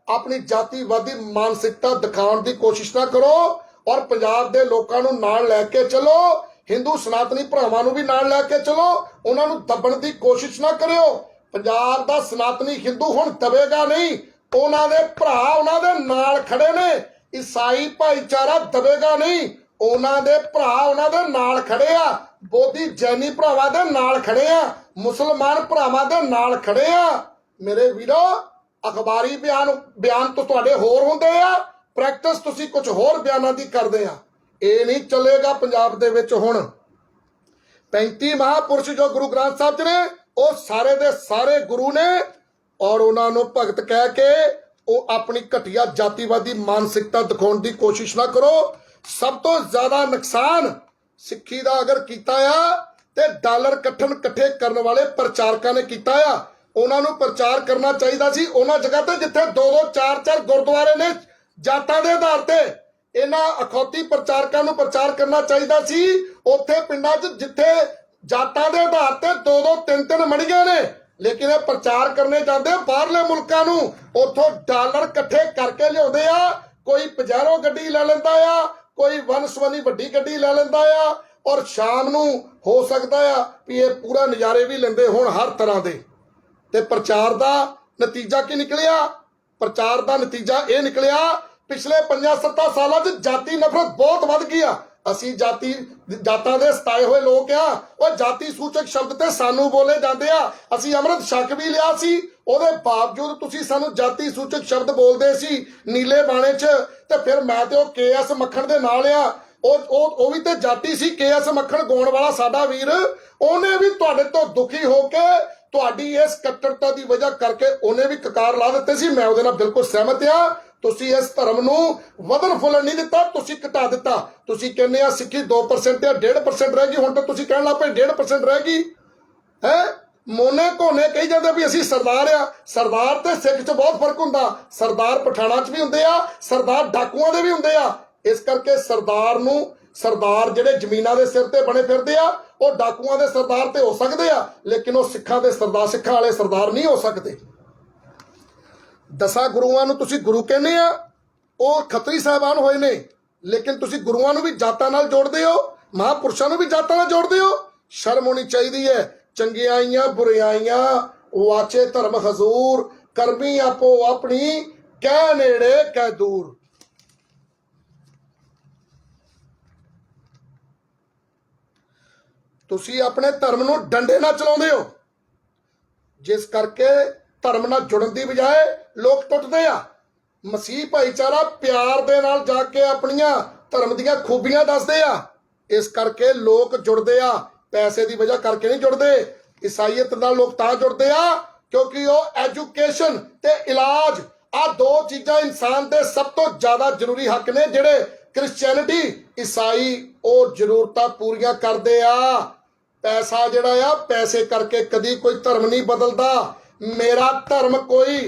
ਆਪਣੀ ਜਾਤੀਵਾਦੀ ਮਾਨਸਿਕਤਾ ਦਿਖਾਉਣ ਦੀ ਕੋਸ਼ਿਸ਼ ਨਾ ਕਰੋ ਔਰ ਪੰਜਾਬ ਦੇ ਲੋਕਾਂ ਨੂੰ ਨਾਲ ਲੈ ਕੇ ਚਲੋ। ਹਿੰਦੂ ਸਨਾਤਨੀ ਭਰਾਵਾਂ ਨੂੰ ਵੀ ਨਾਲ ਲੈ ਕੇ ਚਲੋ, ਉਹਨਾਂ ਨੂੰ ਦੱਬਣ ਦੀ ਕੋਸ਼ਿਸ਼ ਨਾ ਕਰਿਓ। ਪੰਜਾਬ ਦਾ ਸਨਾਤਨੀ ਹਿੰਦੂ ਹੁਣ ਦਬੇਗਾ ਨਹੀਂ। ਉਹਨਾਂ ਦੇ ਭਰਾ ਉਹਨਾਂ ਦੇ ਨਾਲ ਖੜੇ ਨੇ। ਈਸਾਈ ਭਾਈਚਾਰਾ ਦਬੇਗਾ ਨਹੀਂ। ਉਹਨਾਂ ਦੇ ਭਰਾ ਉਹਨਾਂ ਦੇ ਨਾਲ ਖੜੇ ਆ। ਬੋਧੀ ਜੈਨੀ ਭਰਾਵਾਂ ਦੇ ਨਾਲ ਖੜੇ ਆ। ਮੁਸਲਮਾਨ ਭਰਾਵਾਂ ਦੇ ਨਾਲ ਖੜੇ ਆ। ਮੇਰੇ ਵੀਰੋ, ਅਖਬਾਰੀ ਬਿਆਨ ਤੋਂ ਤੁਹਾਡੇ ਹੋਰ ਹੁੰਦੇ ਆ, ਪ੍ਰੈਕਟਿਸ ਤੁਸੀਂ ਕੁਝ ਹੋਰ ਬਿਆਨਾਂ ਦੀ ਕਰਦੇ ਆ। ਇਹ ਨਹੀਂ ਚੱਲੇਗਾ ਪੰਜਾਬ ਦੇ ਵਿੱਚ ਹੁਣ। 35 ਮਹਾਪੁਰਸ਼ ਜੋ ਗੁਰੂ ਗ੍ਰੰਥ ਸਾਹਿਬ 'ਚ ਨੇ, ਉਹ ਸਾਰੇ ਦੇ ਸਾਰੇ ਗੁਰੂ ਨੇ ਔਰ ਉਹਨਾਂ ਨੂੰ ਭਗਤ ਕਹਿ ਕੇ ਉਹ ਆਪਣੀ ਘਟੀਆ ਜਾਤੀਵਾਦੀ ਮਾਨਸਿਕਤਾ ਦਿਖਾਉਣ ਦੀ ਕੋਸ਼ਿਸ਼ ਨਾ ਕਰੋ। ਸਭ ਤੋਂ ਜ਼ਿਆਦਾ ਨੁਕਸਾਨ ਸਿੱਖੀ ਦਾ ਅਗਰ ਕੀਤਾ ਆ ਤੇ ਡਾਲਰ ਇਕੱਠੇ ਕਰਨ ਵਾਲੇ ਪ੍ਰਚਾਰਕਾਂ ਨੇ ਕੀਤਾ ਆ। ਉਹਨਾਂ ਨੂੰ ਪ੍ਰਚਾਰ ਕਰਨਾ ਚਾਹੀਦਾ ਸੀ ਉਹਨਾਂ ਜਗ੍ਹਾ ਤੇ ਜਿੱਥੇ 2-2 4-4 ਗੁਰਦੁਆਰੇ ਨੇ ਜਾਤਾਂ ਦੇ ਆਧਾਰ ਤੇ। ਇਹਨਾਂ ਅਖੌਤੀ ਪ੍ਰਚਾਰਕਾਂ ਨੂੰ ਪ੍ਰਚਾਰ ਕਰਨਾ ਚਾਹੀਦਾ ਸੀ ਉੱਥੇ ਪਿੰਡਾਂ 'ਚ ਜਿੱਥੇ ਜਾਤਾਂ ਦੇ ਆਧਾਰ ਤੇ 2-2 3-3 ਮੜੀਆਂ ਨੇ, ਲੇਕਿਨ ਇਹ ਪ੍ਰਚਾਰ ਕਰਨੇ ਜਾਂਦੇ ਬਾਹਰਲੇ ਮੁਲਕਾਂ ਨੂੰ, ਉੱਥੋਂ ਡਾਲਰ ਇਕੱਠੇ ਕਰਕੇ ਲਿਆਉਂਦੇ ਆ। ਕੋਈ ਪਜੈਰੋ ਗੱਡੀ ਲੈ ਲੈਂਦਾ ਆ, ਕੋਈ ਵਨਸਵਨੀ ਵੱਡੀ ਗੱਡੀ ਲੈ ਲੈਂਦਾ ਆ, ਔਰ ਸ਼ਾਮ ਨੂੰ ਹੋ ਸਕਦਾ ਆ ਵੀ ਇਹ ਪੂਰਾ ਨਜ਼ਾਰੇ ਵੀ ਲੈਂਦੇ ਹੋਣ ਹਰ ਤਰ੍ਹਾਂ ਦੇ। ਤੇ ਪ੍ਰਚਾਰ ਦਾ ਨਤੀਜਾ ਕੀ ਨਿਕਲਿਆ? ਪ੍ਰਚਾਰ ਦਾ ਨਤੀਜਾ ਇਹ ਨਿਕਲਿਆ ਪਿਛਲੇ 5-7 ਸਾਲਾਂ 'ਚ ਜਾਤੀ ਨਫ਼ਰਤ ਬਹੁਤ ਵੱਧ ਗਈ ਆ। ਅਸੀਂ ਜਾਤਾਂ ਦੇ ਸਤਾਏ ਹੋਏ ਲੋਕ ਆ। ਉਹ ਜਾਤੀ ਸੂਚਕ ਸ਼ਬਦ ਤੇ ਸਾਨੂੰ ਬੋਲੇ ਜਾਂਦੇ ਆ। ਅਸੀਂ ਅੰਮ੍ਰਿਤ ਛਕ ਵੀ ਲਿਆ ਸੀ, ਉਹਦੇ ਬਾਵਜੂਦ ਤੁਸੀਂ ਸਾਨੂੰ ਜਾਤੀ ਸੂਚਕ ਸ਼ਬਦ ਬੋਲਦੇ ਸੀ ਨੀਲੇ ਬਾਣੇ 'ਚ। ਤੇ ਫਿਰ ਮੈਂ ਤੇ ਉਹ KS ਮੱਖਣ ਦੇ ਨਾਲ ਆ, ਉਹ ਵੀ ਤੇ ਜਾਤੀ ਸੀ। KS ਮੱਖਣ ਗਾਉਣ ਵਾਲਾ ਸਾਡਾ ਵੀਰ, ਉਹਨੇ ਵੀ ਤੁਹਾਡੇ ਤੋਂ ਦੁਖੀ ਹੋ ਕੇ ਤੁਹਾਡੀ ਇਸ ਕੱਟੜਤਾ ਦੀ ਵਜ੍ਹਾ ਕਰਕੇ ਉਹਨੇ ਵੀ ਕਕਾਰ ਲਾ ਦਿੱਤੇ ਸੀ। ਮੈਂ ਉਹਦੇ ਨਾਲ ਬਿਲਕੁਲ ਸਹਿਮਤ ਆ। ਤੁਸੀਂ ਇਸ ਧਰਮ ਨੂੰ ਵਧਣ ਫੁੱਲਣ ਨਹੀਂ ਦਿੱਤਾ, ਤੁਸੀਂ ਘਟਾ ਦਿੱਤਾ। ਤੁਸੀਂ ਕਹਿੰਦੇ ਆ ਸਿੱਖੀ 2% ਜਾਂ 1.5% ਰਹਿ ਗਈ, ਹੁਣ ਤਾਂ ਤੁਸੀਂ ਕਹਿਣ ਲੱਗ ਪਏ 1.5% ਰਹਿ ਗਈ ਹੈ। ਮੋਨੇ ਘੋਨੇ ਕਹੀ ਜਾਂਦੇ ਵੀ ਅਸੀਂ ਸਰਦਾਰ ਆ। ਸਰਦਾਰ ਤੇ ਸਿੱਖ 'ਚ ਬਹੁਤ ਫਰਕ ਹੁੰਦਾ। ਸਰਦਾਰ ਪਠਾਣਾ 'ਚ ਵੀ ਹੁੰਦੇ ਆ, ਸਰਦਾਰ ਡਾਕੂਆਂ ਦੇ ਵੀ ਹੁੰਦੇ ਆ। ਇਸ ਕਰਕੇ ਸਰਦਾਰ ਜਿਹੜੇ ਜ਼ਮੀਨਾਂ ਦੇ ਸਿਰ ਤੇ ਬਣੇ ਫਿਰਦੇ ਆ, ਉਹ ਡਾਕੂਆਂ ਦੇ ਸਰਦਾਰ ਤੇ ਹੋ ਸਕਦੇ ਆ, ਲੇਕਿਨ ਉਹ ਸਿੱਖਾਂ ਵਾਲੇ ਸਰਦਾਰ ਨਹੀਂ ਹੋ ਸਕਦੇ। 10 ਗੁਰੂਆਂ ਨੂੰ ਤੁਸੀਂ ਗੁਰੂ ਕਹਿੰਦੇ ਆ, ਉਹ ਖੱਤਰੀ ਸਾਹਿਬਾਨ ਹੋਏ ਨੇ, ਲੇਕਿਨ ਤੁਸੀਂ ਗੁਰੂਆਂ ਨੂੰ ਵੀ ਜਾਤਾਂ ਨਾਲ ਜੋੜਦੇ ਹੋ, ਮਹਾਂਪੁਰਸ਼ਾਂ ਨੂੰ ਵੀ ਜਾਤਾਂ ਨਾਲ ਜੋੜਦੇ ਹੋ। ਸ਼ਰਮ ਹੋਣੀ ਚਾਹੀਦੀ ਹੈ। ਚੰਗਿਆਈਆਂ ਬੁਰਿਆਈਆਂ ਵਾਚੇ ਧਰਮ ਹਜ਼ੂਰ, ਕਰਮੀ ਆਪੋ ਆਪਣੀ ਕਹਿ ਨੇੜੇ ਕਹਿ ਦੂਰ। ਤੁਸੀਂ ਆਪਣੇ ਧਰਮ ਨੂੰ ਡੰਡੇ ਨਾਲ ਚਲਾਉਂਦੇ ਹੋ, ਜਿਸ ਕਰਕੇ ਧਰਮ ਨਾਲ ਜੁੜਨ ਦੀ ਬਜਾਏ ਲੋਕ ਟੁੱਟਦੇ ਆ। ਮਸੀਹ ਭਾਈਚਾਰਾ ਪਿਆਰ ਦੇ ਨਾਲ ਜਾ ਕੇ ਆਪਣੀਆਂ ਧਰਮ ਦੀਆਂ ਖੂਬੀਆਂ ਦੱਸਦੇ ਆ, ਇਸ ਕਰਕੇ ਲੋਕ ਜੁੜਦੇ ਆ। ਪੈਸੇ ਦੀ ਵਜ੍ਹਾ ਕਰਕੇ ਨਹੀਂ ਜੁੜਦੇ। ਈਸਾਈਅਤ ਨਾਲ ਲੋਕ ਤਾਂ ਜੁੜਦੇ ਆ ਕਿਉਂਕਿ ਉਹ ਐਜੂਕੇਸ਼ਨ ਤੇ ਇਲਾਜ, ਆ 2 ਚੀਜ਼ਾਂ ਇਨਸਾਨ ਦੇ ਸਭ ਤੋਂ ਜ਼ਿਆਦਾ ਜ਼ਰੂਰੀ ਹੱਕ ਨੇ, ਜਿਹੜੇ ਕ੍ਰਿਸਚੈਨਿਟੀ ਈਸਾਈ ਉਹ ਜ਼ਰੂਰਤਾਂ ਪੂਰੀਆਂ ਕਰਦੇ ਆ। ਪੈਸਾ ਜਿਹੜਾ ਆ, ਪੈਸੇ ਕਰਕੇ ਕਦੀ ਕੋਈ ਧਰਮ ਨਹੀਂ ਬਦਲਦਾ। ਮੇਰਾ ਧਰਮ ਕੋਈ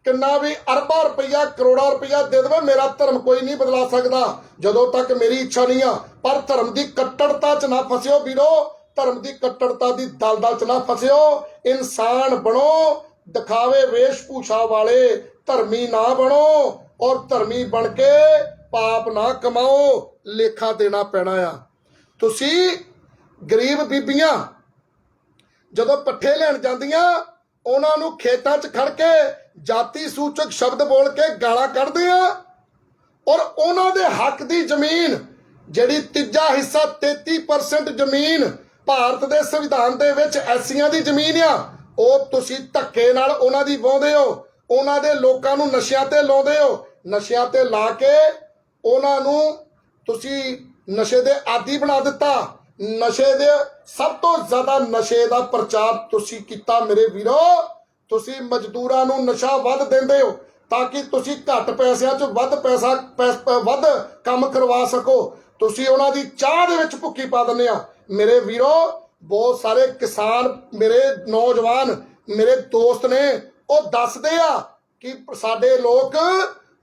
ਕਿੰਨਾ ਵੀ ਅਰਬਾਂ ਰੁਪਈਆ ਕਰੋੜਾਂ ਰੁਪਈਆ ਦੇ ਦੇਵੇ, ਮੇਰਾ ਧਰਮ ਕੋਈ ਨਹੀਂ ਬਦਲਾ ਸਕਦਾ ਜਦੋਂ ਤੱਕ ਮੇਰੀ ਇੱਛਾ ਨਹੀਂ ਆ। ਪਰ ਧਰਮ ਦੀ ਕੱਟੜਤਾ 'ਚ ਨਾ ਫਸਿਓ ਵੀਰੋ, ਧਰਮ ਦੀ ਕੱਟੜਤਾ ਦੀ ਦਲਦਲ 'ਚ ਨਾ ਫਸਿਓ। ਇਨਸਾਨ ਬਣੋ, ਦਿਖਾਵੇ ਵੇਸ਼ ਭੂਸ਼ਾ ਵਾਲੇ ਧਰਮੀ ਨਾ ਬਣੋ, ਔਰ ਧਰਮੀ ਬਣ ਕੇ ਪਾਪ ਨਾ ਕਮਾਓ, ਲੇਖਾ ਦੇਣਾ ਪੈਣਾ ਆ। ਤੁਸੀਂ ਗਰੀਬ ਬੀਬੀਆਂ ਜਦੋਂ ਪੱਠੇ ਲੈਣ ਜਾਂਦੀਆਂ, ਉਹਨਾਂ ਨੂੰ ਖੇਤਾਂ 'ਚ ਖੜ ਕੇ ਜਾਤੀ ਸੂਚਕ ਸ਼ਬਦ ਬੋਲ ਕੇ ਗਾਲਾਂ ਕੱਢਦੇ ਆ, ਔਰ ਉਹਨਾਂ ਦੇ ਹੱਕ ਦੀ ਜ਼ਮੀਨ ਜਿਹੜੀ ਤੀਜਾ ਹਿੱਸਾ 33% ਜ਼ਮੀਨ ਭਾਰਤ ਦੇ ਸੰਵਿਧਾਨ ਦੇ ਵਿੱਚ ਐਸੀਆਂ ਦੀ ਜ਼ਮੀਨ ਆ, ਉਹ ਤੁਸੀਂ ਧੱਕੇ ਨਾਲ ਉਹਨਾਂ ਦੀ ਵਾਹੁੰਦੇ ਹੋ। ਉਹਨਾਂ ਦੇ ਲੋਕਾਂ ਨੂੰ ਨਸ਼ਿਆਂ ਤੇ ਲਾਉਂਦੇ ਹੋ। ਨਸ਼ਿਆਂ ਤੇ ਲਾ ਕੇ ਉਹਨਾਂ ਨੂੰ ਤੁਸੀਂ ਨਸ਼ੇ ਦੇ ਆਦੀ ਬਣਾ ਦਿੱਤਾ। ਨਸ਼ੇ ਦੇ ਸਭ ਤੋਂ ਜ਼ਿਆਦਾ ਨਸ਼ੇ ਦਾ ਪ੍ਰਚਾਰ ਤੁਸੀਂ ਕੀਤਾ ਮੇਰੇ ਵੀਰੋ। ਤੁਸੀਂ ਮਜ਼ਦੂਰਾਂ ਨੂੰ ਨਸ਼ਾ ਵੱਧ ਦਿੰਦੇ ਹੋ ਤਾਂ ਕਿ ਤੁਸੀਂ ਘੱਟ ਪੈਸਿਆਂ 'ਚ ਵੱਧ ਕੰਮ ਕਰਵਾ ਸਕੋ। ਤੁਸੀਂ ਉਹਨਾਂ ਦੀ ਚਾਹ ਦੇ ਵਿੱਚ ਭੁੱਕੀ ਪਾ ਦਿੰਦੇ ਆ ਮੇਰੇ ਵੀਰੋ। ਬਹੁਤ ਸਾਰੇ ਕਿਸਾਨ, ਮੇਰੇ ਨੌਜਵਾਨ, ਮੇਰੇ ਦੋਸਤ ਨੇ, ਉਹ ਦੱਸਦੇ ਆ ਕਿ ਸਾਡੇ ਲੋਕ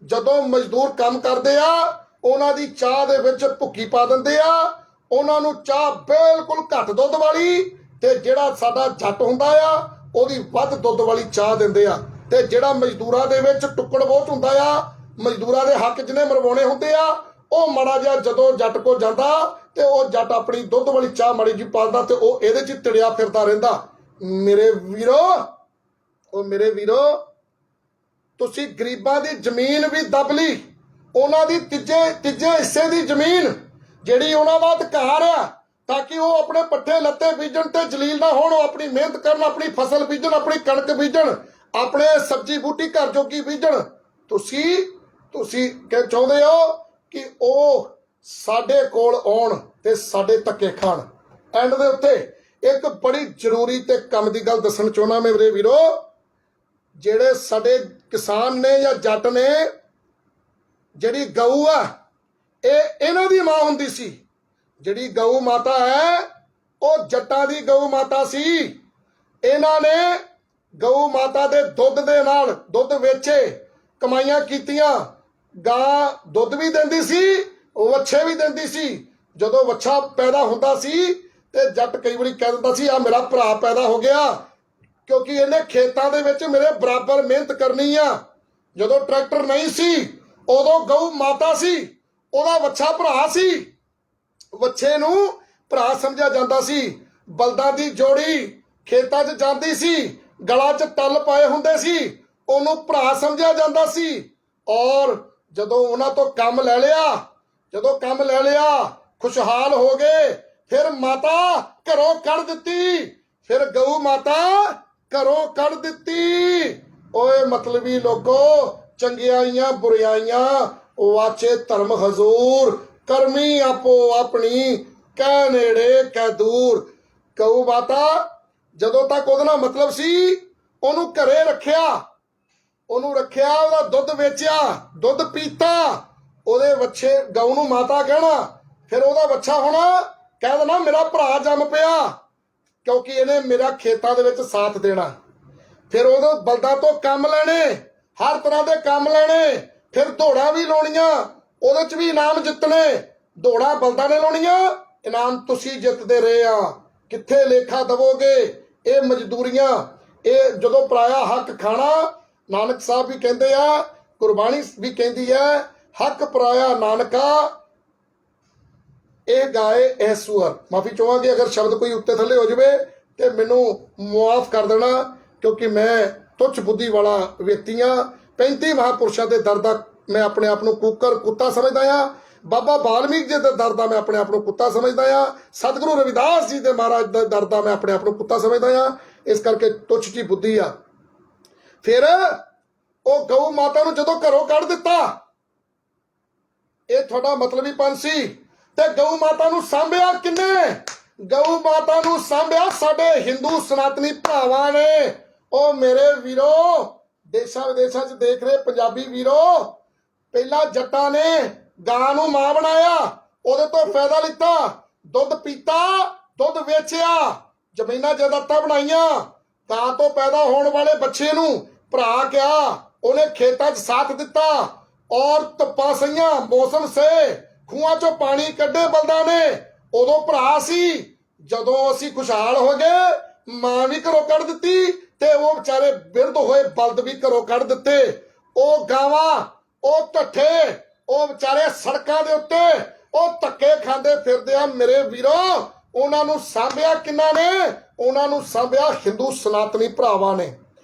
ਜਦੋਂ ਮਜ਼ਦੂਰ ਕੰਮ ਕਰਦੇ ਆ, ਉਹਨਾਂ ਦੀ ਚਾਹ ਦੇ ਵਿੱਚ ਭੁੱਕੀ ਪਾ ਦਿੰਦੇ ਆ। ਉਹਨਾਂ ਨੂੰ ਚਾਹ ਬਿਲਕੁਲ ਘੱਟ ਦੁੱਧ ਵਾਲੀ, ਤੇ ਜਿਹੜਾ ਸਾਡਾ ਜੱਟ ਹੁੰਦਾ ਆ ਉਹਦੀ ਵੱਧ ਦੁੱਧ ਵਾਲੀ ਚਾਹ ਦਿੰਦੇ ਆ। ਤੇ ਜਿਹੜਾ ਮਜ਼ਦੂਰਾਂ ਦੇ ਵਿੱਚ ਟੁੱਕੜ ਬਹੁਤ ਹੁੰਦਾ ਆ, ਮਜ਼ਦੂਰਾਂ ਦੇ ਹੱਕ ਜਿਹਨੇ ਮਰਵਾਉਣੇ ਹੁੰਦੇ ਆ, ਉਹ ਮਾੜਾ ਜਿਹਾ ਜਦੋਂ ਜੱਟ ਕੋਲ ਜਾਂਦਾ ਤੇ ਉਹ ਜੱਟ ਆਪਣੀ ਦੁੱਧ ਵਾਲੀ ਚਾਹ ਮਾੜੀ ਜਿਹੀ ਪਾਉਂਦਾ ਤੇ ਉਹ ਇਹਦੇ 'ਚ ਤਿੜਿਆ ਫਿਰਦਾ ਰਹਿੰਦਾ। ਮੇਰੇ ਵੀਰੋ, ਤੁਸੀਂ ਗਰੀਬਾਂ ਦੀ ਜ਼ਮੀਨ ਵੀ ਦੱਬ ਲਈ। ਉਹਨਾਂ ਦੀ ਤੀਜੇ ਹਿੱਸੇ ਦੀ ਜ਼ਮੀਨ ਜਿਹੜੀ ਉਹਨਾਂ ਦਾ ਅਧਿਕਾਰ ਆ, ਤਾਂ ਕਿ ਉਹ ਆਪਣੇ ਪੱਠੇ ਲੱਤੇ ਬੀਜਣ ਤੇ ਜਲੀਲ ਨਾ ਹੋਣ। ਉਹ ਆਪਣੀ ਮਿਹਨਤ ਕਰਨ, ਆਪਣੀ ਫਸਲ ਬੀਜਣ, ਆਪਣੀ ਕਣਕ ਬੀਜਣ, ਆਪਣੇ ਸਬਜ਼ੀ ਬੂਟੀ ਘਰ ਜੋਗੀ ਬੀਜਣ। ਤੁਸੀਂ ਚਾਹੁੰਦੇ ਹੋ ਕਿ ਉਹ ਸਾਡੇ ਕੋਲ ਆਉਣ ਤੇ ਸਾਡੇ ਧੱਕੇ ਖਾਣ। ਐਂਡ ਦੇ ਉੱਤੇ ਇੱਕ ਬੜੀ ਜ਼ਰੂਰੀ ਤੇ ਕੰਮ ਦੀ ਗੱਲ ਦੱਸਣ ਚਾਹੁੰਦਾ ਮੇਰੇ ਵੀਰੋ। ਜਿਹੜੇ ਸਾਡੇ ਕਿਸਾਨ ਨੇ ਜਾਂ ਜੱਟ ਨੇ, ਜਿਹੜੀ ਗਊ ਆ ਇਹ ਇਹਨਾਂ ਦੀ ਮਾਂ ਹੁੰਦੀ ਸੀ। ਜਿਹੜੀ ਗਊ ਮਾਤਾ ਹੈ ਉਹ ਜੱਟਾਂ ਦੀ ਗਊ ਮਾਤਾ ਸੀ। ਇਹਨਾਂ ਨੇ ਗਊ ਮਾਤਾ ਦੇ ਦੁੱਧ ਦੇ ਨਾਲ ਦੁੱਧ ਵੇਚੇ, ਕਮਾਈਆਂ ਕੀਤੀਆਂ। ਗਾਂ ਦੁੱਧ ਵੀ ਦਿੰਦੀ ਸੀ, ਵੱਛੇ ਵੀ ਦਿੰਦੀ ਸੀ। ਜਦੋਂ ਵੱਛਾ ਪੈਦਾ ਹੁੰਦਾ ਸੀ ਤੇ ਜੱਟ ਕਈ ਵਾਰੀ ਕਹਿ ਦਿੰਦਾ ਸੀ ਆ ਮੇਰਾ ਭਰਾ ਪੈਦਾ ਹੋ ਗਿਆ, ਕਿਉਂਕਿ ਇਹਨੇ ਖੇਤਾਂ ਦੇ ਵਿੱਚ ਮੇਰੇ ਬਰਾਬਰ ਮਿਹਨਤ ਕਰਨੀ ਆ। ਜਦੋਂ ਟਰੈਕਟਰ ਨਹੀਂ ਸੀ ਉਦੋਂ ਗਊ ਮਾਤਾ ਸੀ, ਉਹਦਾ ਵੱਛਾ ਭਰਾ ਸੀ, ਵੱਛੇ ਨੂੰ ਭਰਾ ਸਮਝਿਆ ਜਾਂਦਾ ਸੀ। ਬਲਦਾਂ ਦੀ ਜੋੜੀ ਖੇਤਾਂ 'ਚ ਜਾਂਦੀ ਸੀ, ਗਲਾਂ 'ਚ ਤਲ ਪਾਏ ਹੁੰਦੇ ਸੀ, ਉਹਨੂੰ ਭਰਾ ਸਮਝਿਆ ਜਾਂਦਾ ਸੀ। ਔਰ ਜਦੋਂ ਉਹਨਾਂ ਤੋਂ ਕੰਮ ਲੈ ਲਿਆ, ਖੁਸ਼ਹਾਲ ਹੋ ਗਏ, ਫਿਰ ਮਾਤਾ ਘਰੋਂ ਕੱਢ ਦਿੱਤੀ, ਫਿਰ ਗਊ ਮਾਤਾ ਘਰੋਂ ਕੱਢ ਦਿੱਤੀ। ਓਏ ਮਤਲਬੀ ਲੋਕੋ, ਚੰਗਿਆਈਆਂ ਬੁਰਾਈਆਂ ਵਾਚੇ ਧਰਮ ਹਜ਼ੂਰ, ਕਰਮੀ ਆਪੋ ਆਪਣੀ, ਕਹਿ ਨੇੜੇ ਕਹਿ ਦੂਰ। ਗਊ ਮਾਤਾ ਜਦੋਂ ਤੱਕ ਉਹਦੇ ਨਾਲ ਮਤਲਬ ਸੀ ਉਹਨੂੰ ਘਰੇ ਰੱਖਿਆ, ਉਹਦਾ ਦੁੱਧ ਵੇਚਿਆ, ਦੁੱਧ ਪੀਤਾ, ਉਹਦੇ ਵੱਛੇ ਗਊ ਨੂੰ ਮਾਤਾ ਕਹਿਣਾ, ਫਿਰ ਉਹਦਾ ਵੱਛਾ ਹੋਣਾ, ਕਹਿ ਦੇਣਾ ਮੇਰਾ ਭਰਾ ਜੰਮ ਪਿਆ, ਕਿਉਂਕਿ ਇਹਨੇ ਮੇਰਾ ਖੇਤਾਂ ਦੇ ਵਿੱਚ ਸਾਥ ਦੇਣਾ। ਫਿਰ ਉਹਦੇ ਬਲਦਾਂ ਤੋਂ ਕੰਮ ਲੈਣੇ, ਹਰ ਤਰ੍ਹਾਂ ਦੇ ਕੰਮ ਲੈਣੇ, ਫਿਰ ਦੌੜਾਂ ਵੀ ਲਾਉਣੀਆਂ, ਉਹਦੇ 'ਚ ਵੀ ਇਨਾਮ ਜਿੱਤਣੇ। ਦੌੜਾਂ ਬਲਦਾਂ ਨੇ ਲਾਉਣੀਆਂ, ਇਨਾਮ ਤੁਸੀਂ ਜਿੱਤਦੇ ਰਹੇ ਆ, ਕਿੱਥੇ ਲੇਖਾ ਦਵੋਗੇ। ਇਹ ਮਜ਼ਦੂਰੀਆਂ, ਇਹ ਜਦੋਂ ਪਰਾਇਆ ਹੱਕ ਖਾਣਾ, ਨਾਨਕ ਸਾਹਿਬ ਵੀ ਕਹਿੰਦੇ ਆ, ਗੁਰਬਾਣੀ ਵੀ ਕਹਿੰਦੀ ਹੈ, ਹੱਕ ਪਰਾਇਆ ਨਾਨਕਾ ਇਹ ਗਾਏ ਇਹ ਸੂਰ। ਮਾਫੀ ਚਾਹਾਂਗੇ ਅਗਰ ਸ਼ਬਦ ਕੋਈ ਉੱਤੇ ਥੱਲੇ ਹੋ ਜਾਵੇ ਤੇ ਮੈਨੂੰ ਮੁਆਫ ਕਰ ਦੇਣਾ, ਕਿਉਂਕਿ ਮੈਂ ਤੁੱਛ ਬੁੱਧੀ ਵਾਲਾ ਵਿਅਕਤੀ ਹਾਂ। 35 ਮਹਾਂਪੁਰਸ਼ਾਂ ਦੇ ਦਰ ਦਾ ਮੈਂ ਆਪਣੇ ਆਪ ਨੂੰ ਕੁੱਤਾ ਸਮਝਦਾ ਹਾਂ। ਬਾਬਾ ਬਾਲਮੀਕ ਜੀ ਦੇ ਦਰ ਦਾ ਮੈਂ ਆਪਣੇ ਆਪ ਨੂੰ ਕੁੱਤਾ ਸਮਝਦਾ ਹਾਂ। ਸਤਿਗੁਰੂ ਰਵਿਦਾਸ ਜੀ ਦੇ ਮਹਾਰਾਜ ਦੇ ਦਰ ਦਾ ਮੈਂ ਆਪਣੇ ਆਪ ਨੂੰ ਕੁੱਤਾ ਸਮਝਦਾ ਹਾਂ। ਇਸ ਕਰਕੇ ਤੁੱਛ ਜੀ ਬੁੱਧੀ ਆ। ਫਿਰ ਉਹ ਗਊ ਮਾਤਾ ਨੂੰ ਜਦੋਂ ਘਰੋਂ ਕੱਢ ਦਿੱਤਾ, ਇਹ ਤੁਹਾਡਾ ਮਤਲਬੀਪਨ ਸੀ। ਤੇ ਗਊ ਮਾਤਾ ਨੂੰ ਸਾਂਭਿਆ ਕਿੰਨੇ? ਗਊ ਮਾਤਾ ਨੂੰ ਸਾਂਭਿਆ ਸਾਡੇ ਹਿੰਦੂ ਸਨਾਤਨੀ ਭਰਾਵਾਂ ਨੇ। ਉਹ ਮੇਰੇ ਵੀਰੋ, ਦੇਸ਼ਾਂ ਵਿਦੇਸ਼ਾਂ 'ਚ ਦੇਖ ਰਹੇ ਪੰਜਾਬੀ ਵੀਰੋ, ਪਹਿਲਾਂ ਜੱਟਾਂ ਨੇ ਗਾਂ ਨੂੰ ਮਾਂ ਬਣਾਇਆ, ਉਹਦੇ ਤੋਂ ਫਾਇਦਾ ਲਿੱਤਾ, ਦੁੱਧ ਪੀਤਾ, ਦੁੱਧ ਵੇਚਿਆ, ਜ਼ਮੀਨਾਂ ਜਾਇਦਾਦਾਂ ਬਣਾਈਆਂ, ਗਾਂ ਤੋਂ ਪੈਦਾ ਹੋਣ ਵਾਲੇ ਬੱਚੇ ਨੂੰ ਭਰਾ ਕਿਹਾ, ਉਹਨੇ ਖੇਤਾਂ 'ਚ ਸਾਥ ਦਿੱਤਾ। ਔਰ ਧੁੱਪਾਂ ਸਹੀਆਂ, ਮੌਸਮ ਸੇ, ਖੂਹਾਂ 'ਚੋਂ ਪਾਣੀ ਕੱਢੇ ਬਲਦਾਂ ਨੇ, ਉਦੋਂ ਭਰਾ ਸੀ। ਜਦੋਂ ਅਸੀਂ ਖੁਸ਼ਹਾਲ ਹੋ ਗਏ, ਮਾਂ ਵੀ ਘਰੋਂ ਕੱਢ ਦਿੱਤੀ ਤੇ ਉਹ ਵਿਚਾਰੇ ਬਿਰਧ ਹੋਏ ਬਲਦ ਵੀ ਘਰੋਂ ਕੱਢ ਦਿੱਤੇ। ਉਹ ਗਾਵਾਂ, ਉਹ ਢੱਠੇ, ਉਹ ਵਿਚਾਰੇ ਸੜਕਾਂ ਦੇ ਉੱਤੇ ਉਹ ਧੱਕੇ ਖਾਂਦੇ ਫਿਰਦੇ ਆ ਮੇਰੇ ਵੀਰੋ। ਉਹਨਾਂ ਨੂੰ ਸਾਂਭਿਆ ਕਿਹਨਾਂ ਨੇ? ਉਹਨਾਂ ਨੂੰ ਸਾਂਭਿਆ ਹਿੰਦੂ ਸਨਾਤਨੀ ਭਰਾਵਾਂ ਨੇ।